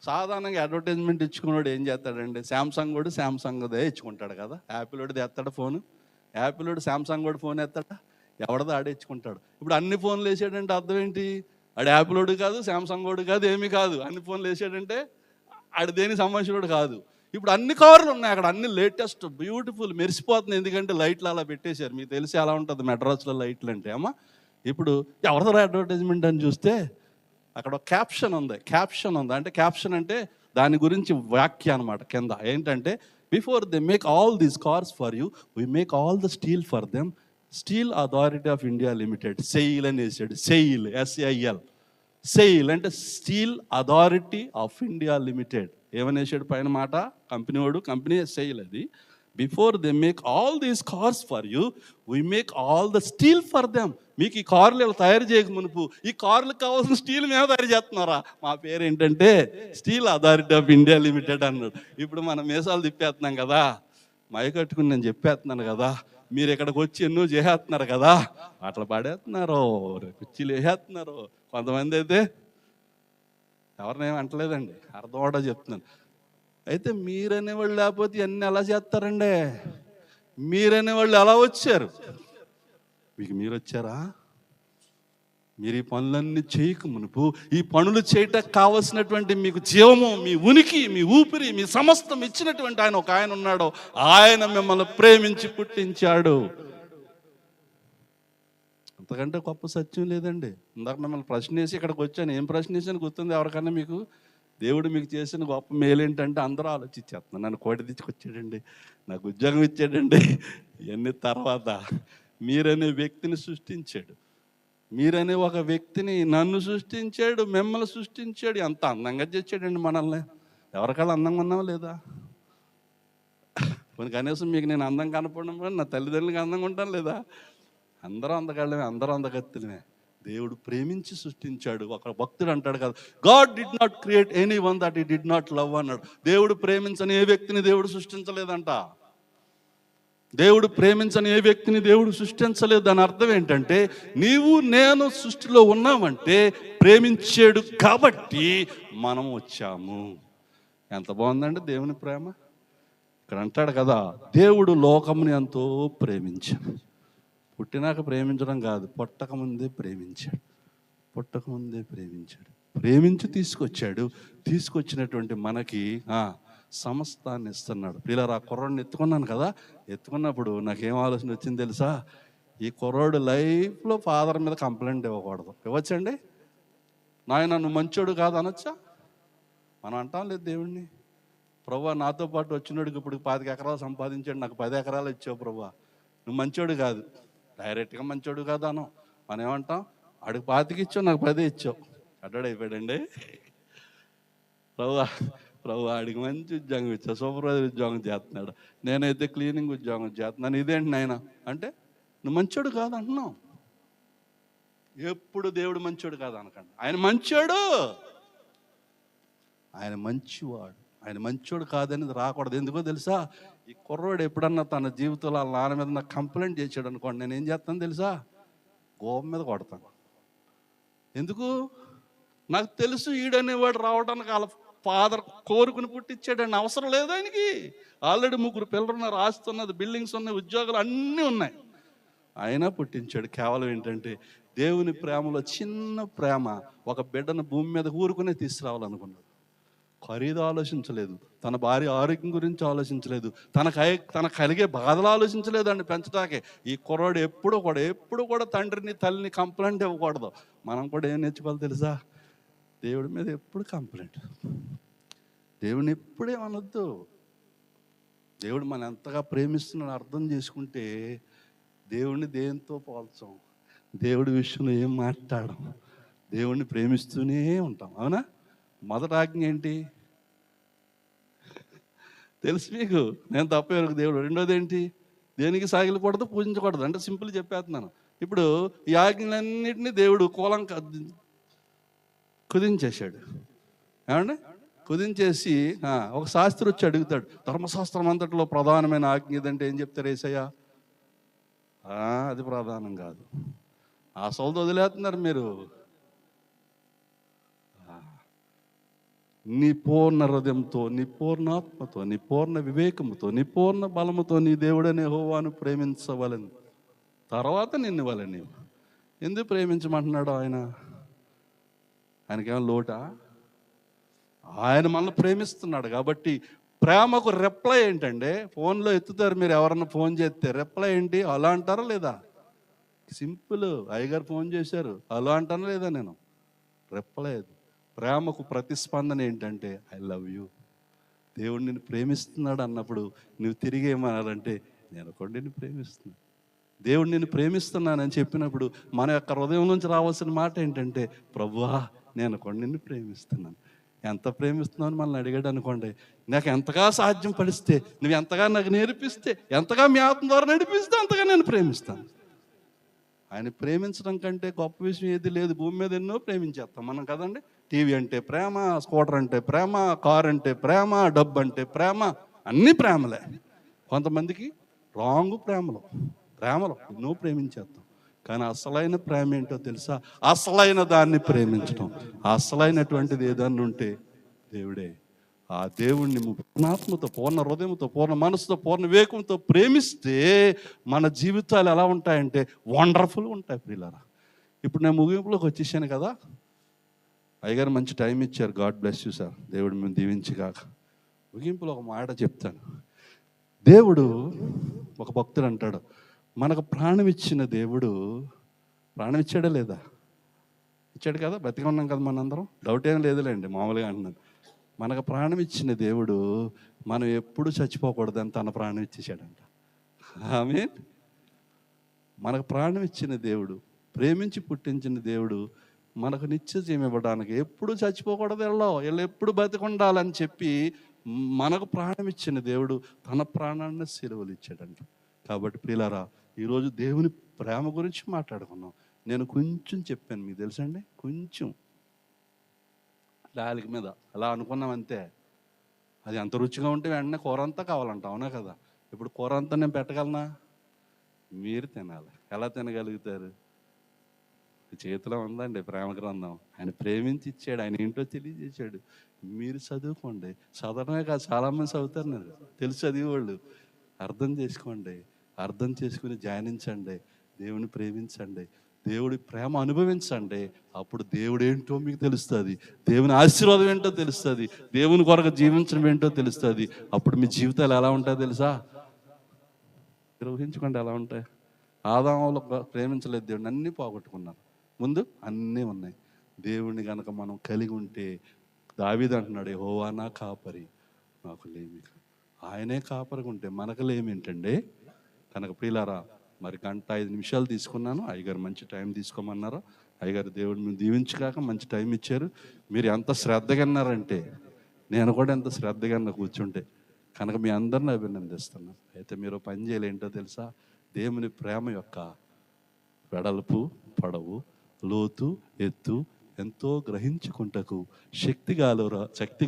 సాధారణంగా అడ్వర్టైజ్మెంట్ ఇచ్చుకున్నాడు ఏం చేస్తాడంటే, శాంసంగ్దే ఇచ్చుకుంటాడు కదా. యాపిలోడు తెస్తాడు ఫోను, యాపిలోడు శాంసంగ్ ఫోన్ ఎత్తాడా, ఎవడదో ఆడే ఇచ్చుకుంటాడు. ఇప్పుడు అన్ని ఫోన్లు వేసాడంటే అర్థం ఏంటి? ఆడు యాపిలోడు కాదు, శాంసంగ్ కాదు, ఏమీ కాదు. అన్ని ఫోన్లు వేసాడంటే ఆడు దేనికి సంబంధించినోడు కాదు. ఇప్పుడు అన్ని కార్లు ఉన్నాయి అక్కడ, అన్ని లేటెస్ట్ బ్యూటిఫుల్ మెరిసిపోతుంది. ఎందుకంటే లైట్లు అలా పెట్టేశారు. మీకు తెలిసి ఎలా ఉంటుంది మెడ్రాస్లో లైట్లు అంటే. అమ్మా ఇప్పుడు ఎవరిదో అడ్వర్టైజ్మెంట్ అని చూస్తే అక్కడ క్యాప్షన్ ఉంది. అంటే క్యాప్షన్ అంటే దాని గురించి వ్యాఖ్య అనమాట. కింద ఏంటంటే, before they make all these cars for you, we make all the steel for them, steel authority of India limited, SAIL అని వేసాడు. సెయిల్, SAIL, సెయిల్ అంటే steel authority of India limited. ఏమని వేసాడు పైన మాట? కంపెనీ సెయిల్ అది. Before they make all these cars for you, we make all the steel for them. మీకు ఈ కార్లు ఇలా తయారు చేయక మునుపు ఈ కార్లకు కావాల్సిన స్టీల్ మేము తయారు చేస్తున్నారా? మా పేరు ఏంటంటే steel authority of India limited అన్నాడు. ఇప్పుడు మనం మీసాలు తిప్పేస్తున్నాం కదా, మైకట్టుకుని నేను చెప్పేస్తున్నాను కదా, మీరు ఇక్కడికి వచ్చి ఎన్నో చేసేస్తున్నారు కదా, అట్లా పడేస్తున్నారు, కుర్చీలు వేసేస్తున్నారు. కొంతమంది అయితే ఎవరినేం అంటలేదండి, అర్థం కూడా చెప్తున్నాను. అయితే మీరనేవాళ్ళు లేకపోతే ఇవన్నీ ఎలా చేస్తారండి? మీరనేవాళ్ళు ఎలా వచ్చారు? మీరు వచ్చారా? మీరు ఈ పనులన్నీ చేయక మునుపు, ఈ పనులు చేయటానికి కావలసినటువంటి మీకు జీవము, మీ ఉనికి, మీ ఊపిరి, మీ సమస్తం ఇచ్చినటువంటి ఆయన ఉన్నాడు. ఆయన మిమ్మల్ని ప్రేమించి పుట్టించాడు. అంతకంటే గొప్ప సత్యం లేదండి. ఇందాక మిమ్మల్ని ప్రశ్న వేసి ఇక్కడికి వచ్చాను. ఏం ప్రశ్న వేసాను గుర్తుంది ఎవరికన్నా మీకు? దేవుడు మీకు చేసిన గొప్ప మేలు ఏంటంటే అందరూ ఆలోచించేస్తున్నాను. నన్ను కోటి తెచ్చుకొచ్చాడండి, నాకు ఉద్యోగం ఇచ్చాడండి, ఇవన్నీ తర్వాత మీరనే వ్యక్తిని సృష్టించాడు. మీరనే ఒక వ్యక్తిని నన్ను సృష్టించాడు, మిమ్మల్ని సృష్టించాడు. ఎంత అందంగా చేశాడండి మనల్ని. ఎవరికైనా అందంగా ఉన్నావా లేదా? కొన్ని కనీసం మీకు నేను అందం కనపడడం, నా తల్లిదండ్రులకి అందంగా ఉంటాను లేదా? అందరూ అందగాళ్ళమే, అందరూ అందగత్తులమే. దేవుడు ప్రేమించి సృష్టించాడు. ఒక భక్తుడు అంటాడు కదా, God did not create any one that he did not love అన్నాడు. దేవుడు ప్రేమించని ఏ వ్యక్తిని దేవుడు సృష్టించలేదంట. దేవుడు ప్రేమించని ఏ వ్యక్తిని దేవుడు సృష్టించలేదు. దాని అర్థం ఏంటంటే, నీవు నేను సృష్టిలో ఉన్నామంటే ప్రేమించాడు కాబట్టి మనం వచ్చాము. ఎంత బాగుందండి దేవుని ప్రేమ. ఇక్కడ అంటాడు కదా, దేవుడు లోకముని ఎంతో ప్రేమించాడు. పుట్టినాక ప్రేమించడం కాదు, పుట్టకముందే ప్రేమించాడు. ప్రేమించి తీసుకొచ్చినటువంటి మనకి సమస్తాన్ని ఇస్తున్నాడు. పిల్లలు, ఆ కుర్రోడిని ఎత్తుకున్నాను కదా, ఎత్తుకున్నప్పుడు నాకేం ఆలోచన వచ్చింది తెలుసా? ఈ కుర్రోడు లైఫ్లో ఫాదర్ మీద కంప్లైంట్ ఇవ్వకూడదు. ఇవ్వచ్చండి? నాయన నువ్వు మంచోడు కాదు అనొచ్చా? మనం అంటాం లేదు దేవుణ్ణి. ప్రభువా నాతో పాటు వచ్చినోడికి ఇప్పుడు 25 ఎకరాలు సంపాదించాడు, నాకు 10 ఎకరాలు ఇచ్చావు ప్రభువా, నువ్వు మంచోడు కాదు. డైరెక్ట్గా మంచోడు కాదు అనం. మనం ఏమంటాం? ఆడికి 25 ఇచ్చావు, నాకు 10 ఇచ్చావు. అడ్డాడైపోయాడండి. ప్రభు ఆడికి మంచి ఉద్యోగం ఇచ్చా, సూపర్వైజర్ ఉద్యోగం చేస్తున్నాడు, నేనైతే క్లీనింగ్ ఉద్యోగం చేస్తున్నాను, ఇదేంటి నాయన అంటే నువ్వు మంచోడు కాదు అంటున్నావు. ఎప్పుడు దేవుడు మంచోడు కాదు అనకండి, ఆయన మంచోడు, ఆయన మంచివాడు. ఆయన మంచోడు కాదనేది రాకూడదు. ఎందుకో తెలుసా? ఈ కుర్రోడు ఎప్పుడన్నా తన జీవితంలో వాళ్ళ నాన్న మీద నాకు కంప్లైంట్ చేశాడు అనుకోండి, నేను ఏం చేస్తాను తెలుసా? గోపం మీద కొడతాను. ఎందుకు? నాకు తెలుసు ఈడనేవాడు రావడానికి వాళ్ళ ఫాదర్ కోరుకుని పుట్టించాడండి, అవసరం లేదు ఆయనకి. ఆల్రెడీ 3 పిల్లలు ఉన్నారు, ఆస్తి ఉన్నది, బిల్డింగ్స్ ఉన్నాయి, ఉద్యోగాలు అన్నీ ఉన్నాయి, ఆయన పుట్టించాడు. కేవలం ఏంటంటే దేవుని ప్రేమలో చిన్న ప్రేమ, ఒక బిడ్డను భూమి మీద ఊరుకునే తీసుకురావాలనుకున్నాడు. ఖరీదు ఆలోచించలేదు, తన భార్య ఆరోగ్యం గురించి ఆలోచించలేదు, తన కలిగే బాధలు ఆలోచించలేదు అండి పెంచడాకే. ఈ కుర్రాడు ఎప్పుడు కూడా తండ్రిని తల్లిని కంప్లైంట్ ఇవ్వకూడదు. మనం కూడా ఏం నేర్చుకోవాలి తెలుసా? దేవుడి మీద ఎప్పుడు కంప్లైంట్, దేవుడిని ఎప్పుడేమనొద్దు. దేవుడు మనం ఎంతగా ప్రేమిస్తున్నాడు అర్థం చేసుకుంటే దేవుడిని దేంతో పోల్చాం, దేవుడి విషయంలో ఏం మాట్లాడడం, దేవుడిని ప్రేమిస్తూనే ఉంటాం. అవునా? మొదటి ఆజ్ఞ ఏంటి తెలుసు మీకు? నేను తప్పే దేవుడు. రెండోది ఏంటి? దేనికి సాగిలకూడదు, పూజించకూడదు. అంటే సింపుల్ చెప్పేస్తున్నాను. ఇప్పుడు ఈ ఆజ్ఞలన్నింటినీ దేవుడు కుదించేశాడు. ఏమండి? కుదించేసి ఒక శాస్త్రి వచ్చి అడుగుతాడు, ధర్మశాస్త్రం అంతటిలో ప్రధానమైన ఆజ్ఞ ఏదంటే ఏం చెప్తారు యేసయ్య? అది ప్రధానం కాదు, ఆ సౌలు వదిలేస్తున్నారు మీరు. నీ పూర్ణ హృదయంతో, నీ పూర్ణ ఆత్మతో, నీ పూర్ణ వివేకముతో, నీ పూర్ణ బలముతో నీ దేవుడనే యెహోవాను ప్రేమించవలని, తర్వాత నిన్ను వలని. నీవు ఎందుకు ప్రేమించమంటున్నాడు ఆయన? ఆయనకేమో లోటా? ఆయన మనల్ని ప్రేమిస్తున్నాడు కాబట్టి. ప్రేమకు రిప్లై ఏంటంటే, ఫోన్లో ఎత్తుతారు మీరు, ఎవరన్నా ఫోన్ చేస్తే రిప్లై ఏంటి? అలా అంటారా లేదా? సింపుల్. అయ్యగారు ఫోన్ చేశారు, అలా అంటానా లేదా? నేను రిప్లై. ప్రేమకు ప్రతిస్పందన ఏంటంటే ఐ లవ్ యూ. దేవుడు నిన్ను ప్రేమిస్తున్నాడు అన్నప్పుడు నువ్వు తిరిగి ఏమనాలంటే నేను కూడా నిన్ను ప్రేమిస్తున్నాను. దేవుడు నిన్ను ప్రేమిస్తున్నానని చెప్పినప్పుడు మన యొక్క హృదయం నుంచి రావాల్సిన మాట ఏంటంటే ప్రభువా నేను కూడా నిన్ను ప్రేమిస్తున్నాను. ఎంత ప్రేమిస్తున్నావు అని మనల్ని అడిగాడు అనుకోండి, నాకు ఎంతగా సాధ్యం పడిస్తే, నువ్వు ఎంతగా నాకు నేర్పిస్తే, ఎంతగా మీ ఆత్మ ద్వారా నడిపిస్తే అంతగా నేను ప్రేమిస్తాను. ఆయన ప్రేమించడం కంటే గొప్ప విషయం ఏది లేదు. భూమి మీద ఎన్నో ప్రేమించేస్తాం మనం కదండి. టీవీ అంటే ప్రేమ, స్కూటర్ అంటే ప్రేమ, కార్ అంటే ప్రేమ, డబ్బు అంటే ప్రేమ, అన్నీ ప్రేమలే. కొంతమందికి రాంగ్ ప్రేమలో ఎన్నో ప్రేమించేస్తాం. కానీ అసలైన ప్రేమ ఏంటో తెలుసా? అసలైన దాన్ని ప్రేమించడం. అసలైనటువంటిది ఏదన్నా ఉంటే దేవుడే. ఆ దేవుణ్ణి పూర్ణాత్మతో, పూర్ణ హృదయంతో, పూర్ణ మనసుతో, పూర్ణ వివేకంతో ప్రేమిస్తే మన జీవితాలు ఎలా ఉంటాయంటే వండర్ఫుల్గా ఉంటాయి ప్రియులారా. ఇప్పుడు నేను ముగింపులోకి వచ్చేసాను కదా. అయ్యగారు మంచి టైం ఇచ్చారు, గాడ్ బ్లెస్ యూ సార్, దేవుడు మేము దీవించిగాక. ముగింపులో ఒక మాట చెప్తాను. దేవుడు, ఒక భక్తుడు అంటాడు, మనకు ప్రాణం ఇచ్చిన దేవుడు, ప్రాణం ఇచ్చాడా లేదా? ఇచ్చాడు కదా, బతిగా ఉన్నాం కదా మనందరం, డౌట్ ఏం లేదులేండి, మామూలుగా అంటున్నాను. మనకు ప్రాణం ఇచ్చిన దేవుడు మనం ఎప్పుడు చచ్చిపోకూడదని తన ప్రాణం ఇచ్చేసాడంట. ఆమేన్. మనకు ప్రాణం ఇచ్చిన దేవుడు, ప్రేమించి పుట్టించిన దేవుడు మనకు నిత్య జీవం ఇవ్వడానికి, ఎప్పుడు చచ్చిపోకూడదు, వీళ్ళు ఎప్పుడు బతికుండాలని చెప్పి మనకు ప్రాణం ఇచ్చిన దేవుడు తన ప్రాణాన్ని సిలువలు ఇచ్చాడంట. కాబట్టి ప్రియులారా, ఈరోజు దేవుని ప్రేమ గురించి మాట్లాడుకున్నాం. నేను కొంచెం చెప్పాను, మీకు తెలుసండి, కొంచెం లాలిక మీద అలా అనుకున్నాం అంతే. అది అంత రుచిగా ఉంటే వెంటనే కూర అంతా కావాలంట, అవునా కదా? ఇప్పుడు కూర అంతా నేను పెట్టగలనా? మీరు తినాలి. ఎలా తినగలుగుతారు? చేతిలో ఉందండి ప్రేమ గ్రంథం. ఆయన ప్రేమించి ఇచ్చాడు, ఆయన ఏంటో తెలియజేశాడు. మీరు చదువుకోండి, చదవడమే కాదు, చాలామంది చదువుతారు, నేను తెలుసు చదివేవాళ్ళు. అర్థం చేసుకోండి, అర్థం చేసుకుని ధ్యానించండి, దేవుని ప్రేమించండి, దేవుడి ప్రేమ అనుభవించండి. అప్పుడు దేవుడు ఏంటో మీకు తెలుస్తుంది, దేవుని ఆశీర్వాదం ఏంటో తెలుస్తుంది, దేవుని కొరకు జీవించడం ఏంటో తెలుస్తుంది. అప్పుడు మీ జీవితాలు ఎలా ఉంటాయో తెలుసా? ఊహించుకోండి ఎలా ఉంటాయి. ఆదాములో ప్రేమించలేదు దేవుడిని, అన్నీ పోగొట్టుకున్నారు. ముందు అన్నీ ఉన్నాయి. దేవుడిని కనుక మనం కలిగి ఉంటే, దావీదు అంటున్నాడు, యెహోవా నా కాపరి, నాకు లేమి. ఆయనే కాపరిగా ఉంటే మనకు లేమేంటండి? కనుక ప్రియులారా, మరి 1:05 తీసుకున్నాను. అయ్యగారు మంచి టైం తీసుకోమన్నారు. అయ్యగారు దేవుడు మేము దీవించకాక మంచి టైం ఇచ్చారు. మీరు ఎంత శ్రద్ధగా అన్నారంటే నేను కూడా ఎంత శ్రద్ధగా కూర్చుంటే కనుక మీ అందరిని అభినందిస్తున్నాను. అయితే మీరు పని చేయాలి ఏంటో తెలుసా? దేవుని ప్రేమ యొక్క వెడల్పు, పొడవు, లోతు, ఎత్తు ఎంతో గ్రహించుకుంటకు శక్తి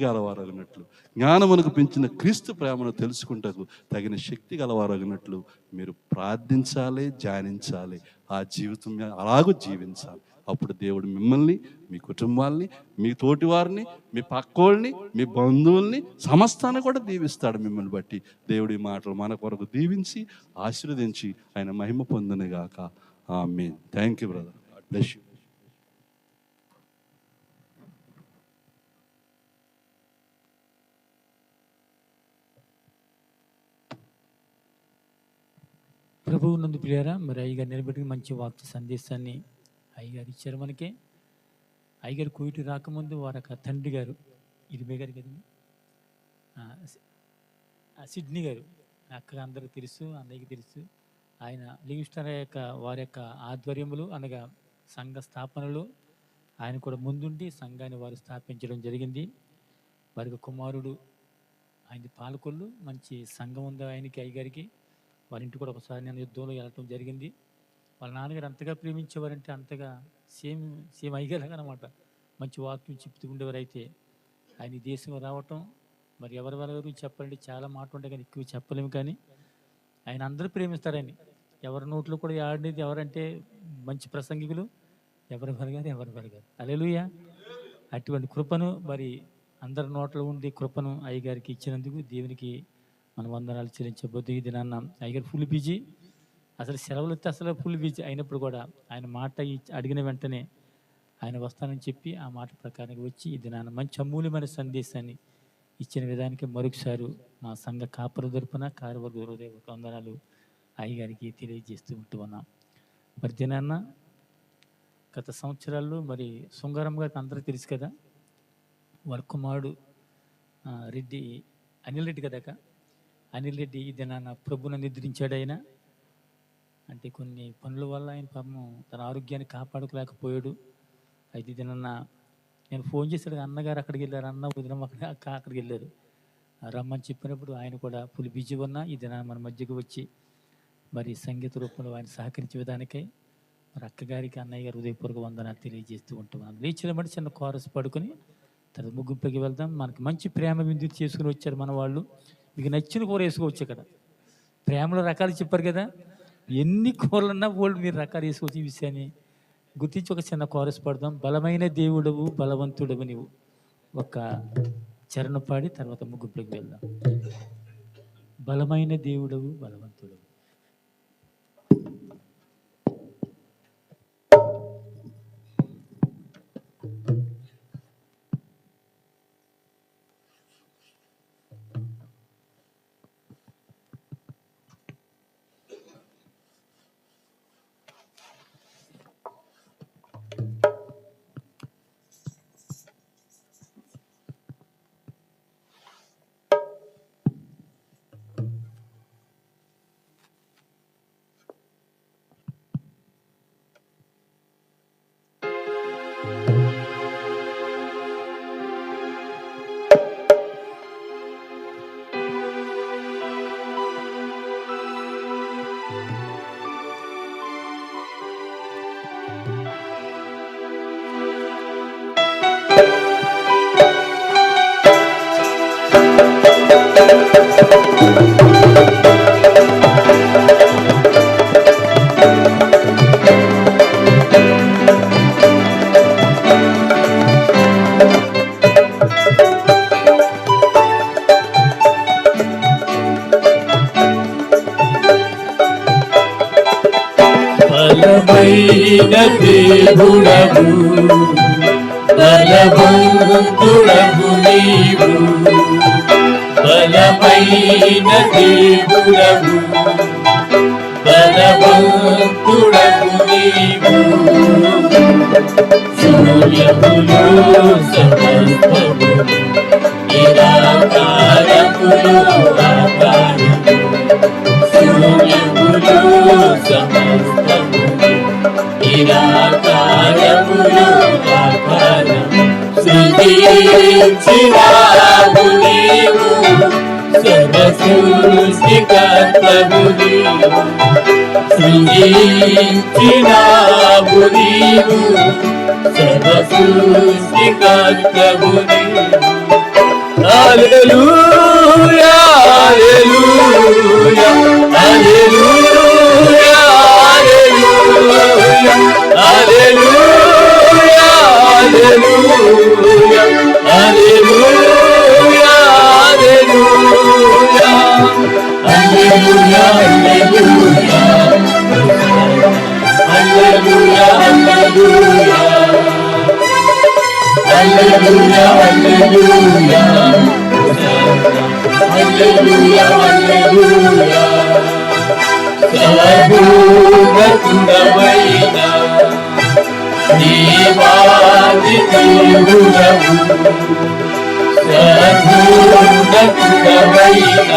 గలవారగినట్లు, జ్ఞానమునకు పెంచిన క్రీస్తు ప్రేమను తెలుసుకుంటకు తగిన శక్తి గలవారగినట్లు మీరు ప్రార్థించాలి, ధ్యానించాలి. ఆ జీవితం అలాగూ జీవించాలి. అప్పుడు దేవుడు మిమ్మల్ని, మీ కుటుంబాల్ని, మీ తోటి వారిని, మీ పక్కోళ్ళని, మీ బంధువుల్ని, సమస్తాన్ని కూడా దీవిస్తాడు. మిమ్మల్ని బట్టి దేవుడి మాటలు మన కొరకు దీవించి ఆశీర్వదించి ఆయన మహిమ పొందునుగాక. Amen. Thank you brother. God bless you. ప్రభువు నందు ప్రియారా, మరి అయ్యగారు నిలబెట్టుకుని మంచి వాక్య సందేశాన్ని అయ్యగారు ఇచ్చారు మనకి. అయ్యగారు కోయిటి రాకముందు వారి యొక్క తండ్రి గారు ఇరిమే గారు కదండి, సిడ్నీ గారు, అక్క అందరికి తెలుసు, అన్నయ్యకి తెలుసు. ఆయన లివింగ్స్టన్ యొక్క వారి యొక్క ఆధ్వర్యములు అనగా సంఘ స్థాపనలు ఆయన కూడా ముందుండి సంఘాన్ని వారు స్థాపించడం జరిగింది. వారికి కుమారుడు ఆయన పాలకొల్లు, మంచి సంఘం ఉంది ఆయనకి, అయ్యగారికి. వాళ్ళ ఇంటికి కూడా ఒకసారి నేను యుద్ధంలో వెళ్ళటం జరిగింది. వాళ్ళ నాన్నగారు అంతగా ప్రేమించేవారంటే అంతగా సేమ్ అయ్యగారు అనమాట. మంచి వాక్యం చెప్తూ ఉండేవారు. అయితే ఆయన ఈ దేశం రావటం, మరి ఎవరెవరు చెప్పాలంటే చాలా మాట ఉంటే కానీ ఎక్కువ చెప్పలేము. కానీ ఆయన అందరూ ప్రేమిస్తారని, ఎవరి నోట్లో కూడా ఆడేది ఎవరంటే మంచి ప్రసంగికులు ఎవరెవరు గారు. హల్లెలూయా. అటువంటి కృపను మరి అందరి నోట్లో ఉండి కృపను అయ్యగారికి ఇచ్చినందుకు దేవునికి మన వందనాలు చెల్లించబోద్దు. ఇది నాన్న అయ్యగారు ఫుల్ బిజీ, అసలు సెలవులు ఇస్తే అసలు ఫుల్ బిజీ అయినప్పుడు కూడా ఆయన మాట అడిగిన వెంటనే ఆయన వస్తానని చెప్పి ఆ మాట ప్రకారం వచ్చి ఇది నాన్న మంచి అమూల్యమైన సందేశాన్ని ఇచ్చిన విధానికి మరొకసారి మా సంఘ కాపరు తరపున కార్యవర్గ హృదయ వందనాలు అయ్యగారికి తెలియజేస్తూ ఉంటూ ఉన్నాం. మరి దినాన్న గత సంవత్సరాల్లో మరి శృంగారం గారికి అందరికీ తెలుసు కదా, వారి కుమారుడు రెడ్డి అనిల్ రెడ్డి కదాక, అనిల్ రెడ్డి ఇది నాన్న ప్రభువును నిద్రించాడు. ఆయన అంటే కొన్ని పనుల వల్ల ఆయన పాపం తన ఆరోగ్యాన్ని కాపాడుకోలేకపోయాడు. అయితే ఇది నాన్న నేను ఫోన్ చేశాడు, అన్నగారు అక్కడికి వెళ్ళారు, అన్న వదిన అక్కడికి వెళ్ళారు రమ్మని చెప్పినప్పుడు ఆయన కూడా ఫుల్ బిజీ ఉన్నా ఇది నాన్న మన మధ్యకు వచ్చి మరి సంగీత రూపంలో ఆయన సహకరించే విధానికై మరి అక్కగారికి అన్నయ్య గారు హృదయపూర్వక వందనాలు తెలియజేస్తూ ఉంటున్నాం. లేచిన బట్టి చిన్న కోరస్ పడుకొని తర్వాత ముగింపుకి వెళ్దాం. మనకి మంచి ప్రేమ విందు చేసుకుని వచ్చారు మన వాళ్ళు. మీకు నచ్చిన కూర వేసుకోవచ్చు. ఇక్కడ ప్రేమలో రకాలు చెప్పారు కదా, ఎన్ని కూరలున్నా వాళ్ళు మీరు రకాలు వేసుకోవచ్చు. ఈ విషయాన్ని గుర్తించి ఒక చిన్న కోరస్ పడదాం. బలమైన దేవుడవు బలవంతుడవు నీవు ఒక చరణ పాడి తర్వాత ముగింపుకి వెళ్దాం. బలమైన దేవుడవు బలవంతుడవు. బలమైన దేవుడవు బలవంతుడవు నీవు, బలమైన దేవుడవు బలవంతుడవు నీవు. సూర్యములు సమస్తము నిరాకారములు ఆకారము, సూర్యములు సమస్తము నిరాకారములు ఆకారములు ఆకారము సృజించినావు నీవు సర్వ సృష్టికర్తవు నీవు సృజించినావు నీవు సర్వ సృష్టికర్తవు నీవు హల్లెలూయా హల్లెలూయా హల్లెలూయా హల్లెలూయా హల్లెలూయా హల్లెలూయా హల్లెలూయా హల్లెలూయా హల్లెలూయా హల్లెలూయా హల్లెలూయా హల్లెలూయా సర్వోన్నతుడవైన దేవాది దేవుడవు సర్వోన్నతుడవైన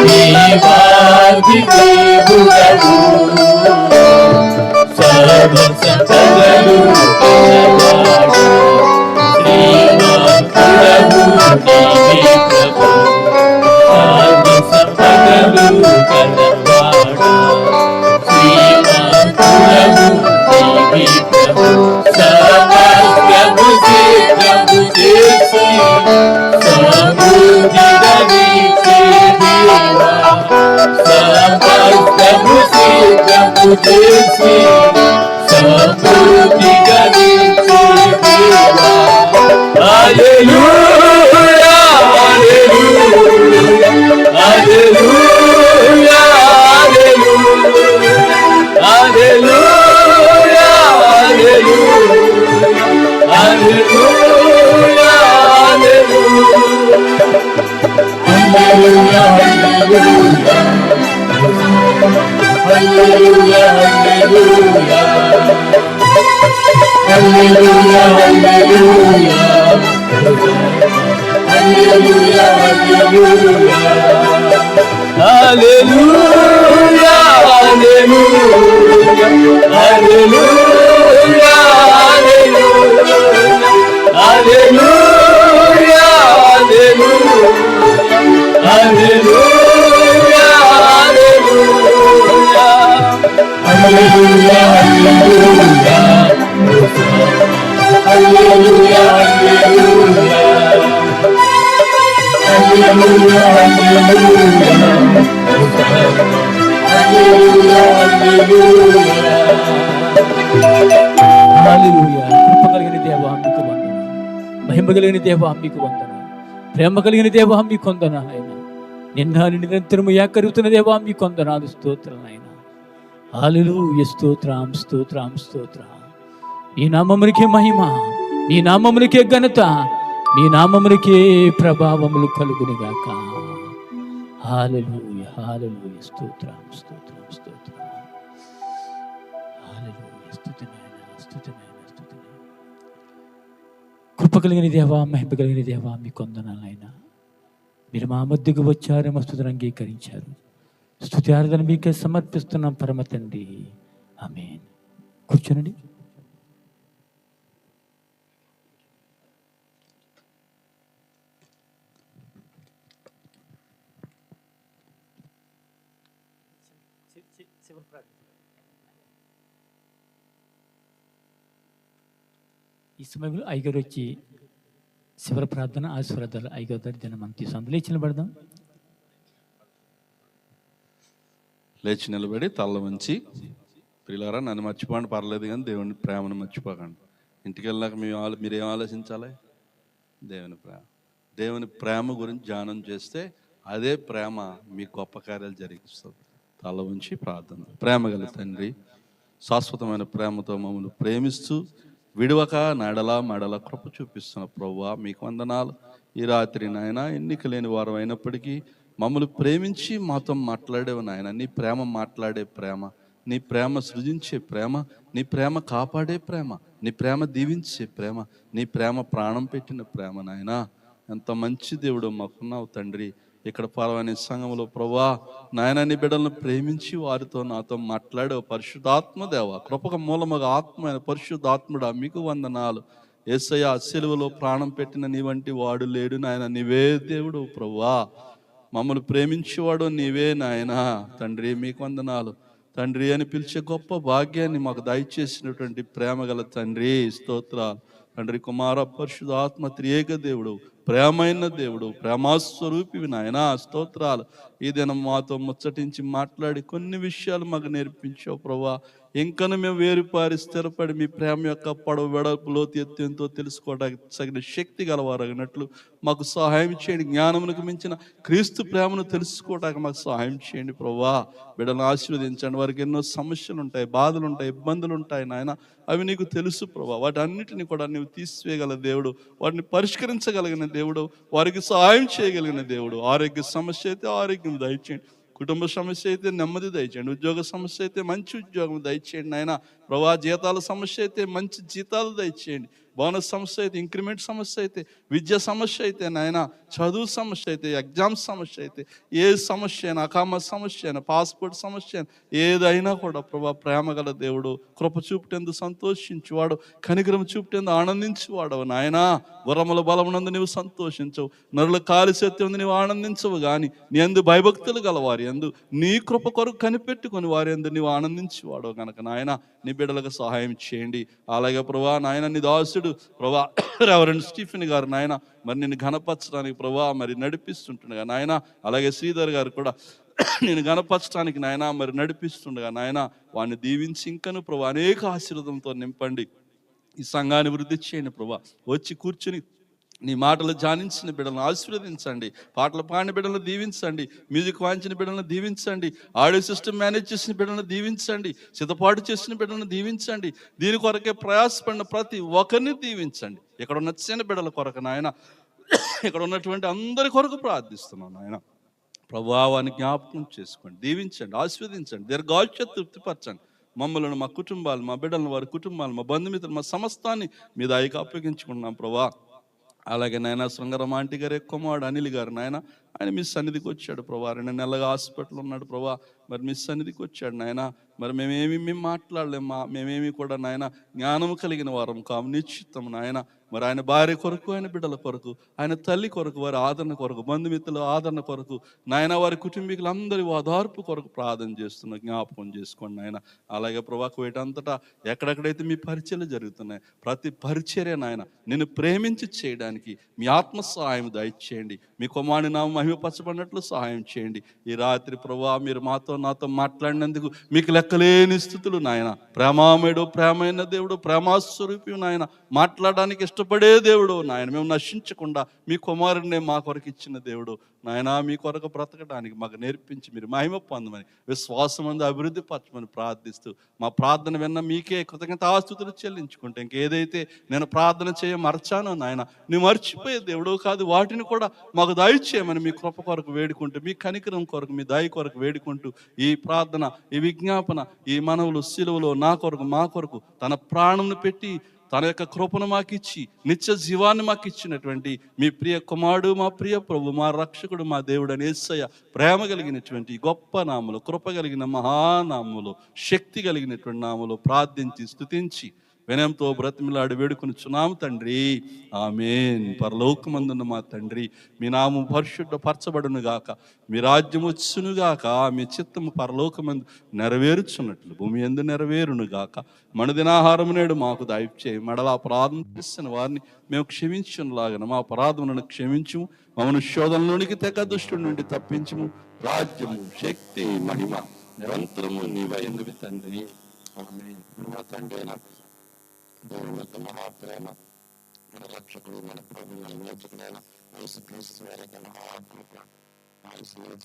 దేవాది దేవుడవు సర్వ సంపదలు కలవాడు శ్రీమంతుడవు నీవే ప్రభు సర్వ సంపదలు కలవాడు శ్రీమంతుడవు నీవే ప్రభు సమస్తము సిద్ధము చేసి సమృద్ధిగా నీచే దేవా సమస్తము సిద్ధము చేసి సమృద్ధిగా నీచే దేవా హల్లెలూయా హల్లెలూయా హల్లెలూయా హల్లెలూయా హల్లెలూయా హల్లెలూయా హల్లెలూయా హల్లెలూయా హల్లెలూయా హల్లెలూయా హల్లెలూయా హల్లెలూయా హల్లెలూయా హల్లెలూయా హల్లెలూయా హల్లెలూయా హల్లెలూయా హల్లెలూయా. కృప కలిగిన దేవా మీకు వందన, మహిమ కలిగిన దేవా మీకు వందన, ప్రేమ కలిగిన దేవా మీకు వందన. ఆయన నిన్న నిరంతరము ఏకరుతున్న దేవా మీకు వందనాలు, స్తోత్రం ఆయన. హల్లెలూయా. స్తోత్రం స్తోత్రం స్తోత్రం. నీ నామమునికే మహిమ, నీ నామమునికే ఘనత, నీ నామమునికే ప్రభావములు కలుగునిగాక. హల్లెలూయా హల్లెలూయా. స్తోత్రం స్తోత్రం స్తోత్రం. హల్లెలూయా. స్తుతి నాయనా, స్తుతి నాయనా, స్తుతి నాయనా. కృప కలిగిన దేవా, మహిమ కలిగిన దేవా మీకు వందనాలైనా. మీరు మా మధ్యకు వచ్చారు, మా స్తుతిని అంగీకరించారు. స్తుతి ఆరాధన మీకే సమర్పిస్తున్నాం పరమ తండ్రి. ఆమేన్. కూర్చోనండి. ఈ సమయంలో ఐగారు వచ్చి శివర ప్రార్థన ఆశీర్వాదాలు ఐగారు దినం మనం తీసుకు లేచి నిలబడదాం. లేచి నిలబడి తల్ల వంచి, ప్రియులారా నన్ను మర్చిపోండి పర్లేదు కానీ దేవుని ప్రేమను మర్చిపోకండి. ఇంటికి వెళ్ళాక మీరేం ఆలోచించాలి? దేవుని ప్రేమ గురించి ధ్యానం చేస్తే అదే ప్రేమ మీ గొప్ప కార్యాలు జరిగిస్తుంది. తల ఉంచి ప్రార్థన. ప్రేమ గల తండ్రి, శాశ్వతమైన ప్రేమతో మమ్మల్ని ప్రేమిస్తూ విడవక మడల కృప చూపిస్తున్న ప్రభువా మీకు వందనాలు. ఈ రాత్రి నాయన ఎన్నిక లేని వారం అయినప్పటికీ మమ్మల్ని ప్రేమించి మాతో మాట్లాడేవు నాయన. నీ ప్రేమ మాట్లాడే ప్రేమ, నీ ప్రేమ సృజించే ప్రేమ, నీ ప్రేమ కాపాడే ప్రేమ, నీ ప్రేమ దీవించే ప్రేమ, నీ ప్రేమ ప్రాణం పెట్టిన ప్రేమ నాయన. ఎంత మంచి దేవుడు మాకున్నావు తండ్రి. ఇక్కడ పరవాని సంఘంలో ప్రభా నాయన నీ బిడ్డలను ప్రేమించి వారితో నాతో మాట్లాడే పరిశుద్ధాత్మ దేవ కృపక మూలముగా ఆత్మ పరిశుద్ధాత్ముడా మీకు వందనాలు. యేసయ్య సిలువలో ప్రాణం పెట్టిన నీ వంటి వాడు లేడు నాయన, నీవే దేవుడు ప్రభువా, మమ్మల్ని ప్రేమించేవాడు నీవే నాయన. తండ్రి మీకు వందనాలు. తండ్రి అని పిలిచే గొప్ప భాగ్యాన్ని మాకు దయచేసినటువంటి ప్రేమ గల తండ్రి స్తోత్రాలు. తండ్రి కుమార పరిశుద్ధాత్మ త్రియేక దేవుడు, ప్రేమైన దేవుడు, ప్రేమాస్వరూపివి నాయన స్తోత్రాలు. ఈ దినం మాతో ముచ్చటించి మాట్లాడి కొన్ని విషయాలు మాకు నేర్పించావు ప్రభా. ఇంకను మేము వేరుపారి స్థిరపడి మీ ప్రేమ యొక్క పొడవు వెడల్పు లోతు ఎత్తు ఎంతో తెలుసుకోవడానికి తగిన శక్తి గలవారగినట్లు మాకు సహాయం చేయండి. జ్ఞానమునకు మించిన క్రీస్తు ప్రేమను తెలుసుకోవడానికి మాకు సహాయం చేయండి ప్రభా. బిడ్డను ఆశీర్వదించండి. వారికి ఎన్నో సమస్యలు ఉంటాయి, బాధలు ఉంటాయి, ఇబ్బందులు ఉంటాయి నాయన, అవి నీకు తెలుసు ప్రభా. వాటి అన్నిటిని కూడా నీవు తీసివేయగల దేవుడు, వాటిని పరిష్కరించగలిగిన దేవుడు, వారికి సహాయం చేయగలిగిన దేవుడు. ఆరోగ్య సమస్య అయితే ఆరోగ్యం దయచేయండి, కుటుంబ సమస్య అయితే నెమ్మది దయచేయండి, ఉద్యోగ సమస్య అయితే మంచి ఉద్యోగం దయచేయండి నాయన ప్రభా. జీతాల సమస్య అయితే మంచి జీతాలు దయచేయండి. బోనస్ సమస్య అయితే, ఇంక్రిమెంట్ సమస్య అయితే, విద్య సమస్య అయితే నాయన, చదువు సమస్య అయితే, ఎగ్జామ్ సమస్య అయితే, ఏ సమస్య అయినా, అకామ సమస్య అయినా, పాస్పోర్ట్ సమస్య అయినా, ఏదైనా కూడా ప్రభా ప్రేమ గల దేవుడు, కృప చూపుటందు సంతోషించువాడు, కనికరం చూపుటందు ఆనందించువాడవు నాయన. గుర్రముల బలమునందు నీవు సంతోషించవు, నరుల కాలి సత్యం నీవు ఆనందించవు, కానీ నీ అందు భయభక్తులు గలవారి అందు నీ కృప కొరకు కనిపెట్టుకొని వారి అందు నీవు ఆనందించువాడవు కనుక నాయన నీ బిడ్డలకు సహాయం చేయండి. అలాగే ప్రభా నాయన నీ దాసుడు ప్రభా రెవరెండ్ స్టీఫెన్ గారు నాయన మరి నిన్ను ఘనపరచడానికి ప్రభా మరి నడిపిస్తుంటుండగా నాయన, అలాగే శ్రీధర్ గారు కూడా నేను గణపరచడానికి నాయన మరి నడిపిస్తుండగా నాయన వాడిని దీవించి ఇంకను ప్రభా అనేక ఆశీర్వాదంతో నింపండి. ఈ సంఘాన్ని వృద్ధి చేయండి ప్రభా. వచ్చి కూర్చుని నీ మాటలు ధ్యానించిన బిడ్డలను ఆశీర్వదించండి, పాటలు పాడిన బిడ్డలను దీవించండి, మ్యూజిక్ వాయించిన బిడ్డలను దీవించండి, ఆడియో సిస్టమ్ మేనేజ్ చేసిన బిడ్డలను దీవించండి, సిద్ధపాటు చేసిన బిడ్డలను దీవించండి, దీని కొరకే ప్రయాసపడిన ప్రతి ఒక్కరిని దీవించండి. ఇక్కడ ఉన్న చిన్న బిడ్డల కొరకు నాయన, ఇక్కడ ఉన్నటువంటి అందరి కొరకు ప్రార్థిస్తున్నాను నాయన. ప్రభావాన్ని జ్ఞాపకం చేసుకోండి, దీవించండి, ఆశీర్వదించండి, దీర్ఘాయుష్య తృప్తిపరచండి. మమ్మల్ని, మా కుటుంబాలు, మా బిడ్డలను, వారి కుటుంబాలు, మా బంధుమిత్రులు, మా సమస్తాన్ని మీ దయకు అప్పగించుకుంటున్నాం ప్రభా. అలాగే నాయన శృంగారం ఆంటీ గారు కుమారుడు అనిల్ గారు నాయన, ఆయన మీ సన్నిధికి వచ్చాడు ప్రభా. 2 నెలలుగా హాస్పిటల్ ఉన్నాడు ప్రభా. మరి మీ సన్నిధికి వచ్చాడు నాయన. మరి మేము మాట్లాడలేము, మేమేమి కూడా నాయన జ్ఞానం కలిగిన వారం కాము, నిశ్చితం నాయన. మరి ఆయన భార్య కొరకు, ఆయన బిడ్డల కొరకు, ఆయన తల్లి కొరకు, వారి ఆదరణ కొరకు, బంధుమిత్రుల ఆదరణ కొరకు నాయన, వారి కుటుంబీకులందరి ఓదార్పు కొరకు ప్రార్థన చేస్తున్న జ్ఞాపకం చేసుకోండి నాయన. అలాగే ప్రభా వీటంతటా ఎక్కడెక్కడైతే మీ పరిచర్యలు జరుగుతున్నాయి, ప్రతి పరిచర్య నాయన నిన్ను ప్రేమించి చేయడానికి మీ ఆత్మ సహాయం దయచేయండి. మీ కుమారుని నామం మహిమపరచబడినట్లు సహాయం చేయండి. ఈ రాత్రి ప్రభా మీరు నాతో మాట్లాడినందుకు మీకు లెక్కలేని స్థితులు నాయన. ప్రేమామయుడు, ప్రేమైన దేవుడు, ప్రేమాస్వరూపి నాయన, మాట్లాడడానికి ఇష్టపడే దేవుడు నాయన. మేము నశించకుండా మీ కుమారుడినే మా కొరకు ఇచ్చిన దేవుడు నాయన. మీ కొరకు బ్రతకడానికి మాకు నేర్పించి మీరు మహిమ పొందమని, విశ్వాసం అందు అభివృద్ధి పరచమని ప్రార్థిస్తూ మా ప్రార్థన విన్న మీకే కృతజ్ఞతాస్తుతులు చెల్లించుకుంటే, ఇంకేదైతే నేను ప్రార్థన మర్చానో నాయన, నువ్వు మర్చిపోయే దేవుడు కాదు, వాటిని కూడా మాకు దయచేయమని మీ కృప కొరకు వేడుకుంటూ, మీ కనికరం కొరకు, మీ దయ కొరకు వేడుకుంటూ ఈ ప్రార్థన, ఈ విజ్ఞాపన, ఈ మనవులు సిలువలో నా కొరకు, మా కొరకు తన ప్రాణంను పెట్టి తన యొక్క కృపను మాకిచ్చి నిత్య జీవాన్ని మాకు ఇచ్చినటువంటి మీ ప్రియ కుమారుడు, మా ప్రియ ప్రభు, మా రక్షకుడు, మా దేవుడు అని యేసయ్య ప్రేమ కలిగినటువంటి గొప్ప నామములో, కృప కలిగిన మహానామములో, శక్తి కలిగినటువంటి నామములో ప్రార్థించి స్తుతించి వినయంతో బ్రతిమిలాడి వేడుకొనుచున్నాము తండ్రి, ఆమేన్. పరలోకమందున్న మా తండ్రి, మీ నామం పరిశుద్ధపరచబడును గాక, మీ రాజ్యం వచ్చును గాక, మీ చిత్తము పరలోకమందు నెరవేరుచున్నట్లు భూమి యందు నెరవేరును గాక. మన దినాహారం నేడు మాకు దయచేయి, మడలా అపరాధం చేసిన వారిని మేము క్షమించులాగన మా అపరాధములను క్షమించుము, మమ్మల్ని శోధనలోనికి తెగ దుష్టుడి నుండి తప్పించుము. రాజ్యము, శక్తి, మహిమ నిరంతరము నీవైనవి తండ్రి, ఆమేన్. మా తండ్రి దేవుని యొక్క మహాప్రేమ, మన రక్షకుడు, మన ప్రభు, మన మోచకుడైన యేసుక్రీస్తు వారి యొక్క మహాకృప, సహాయం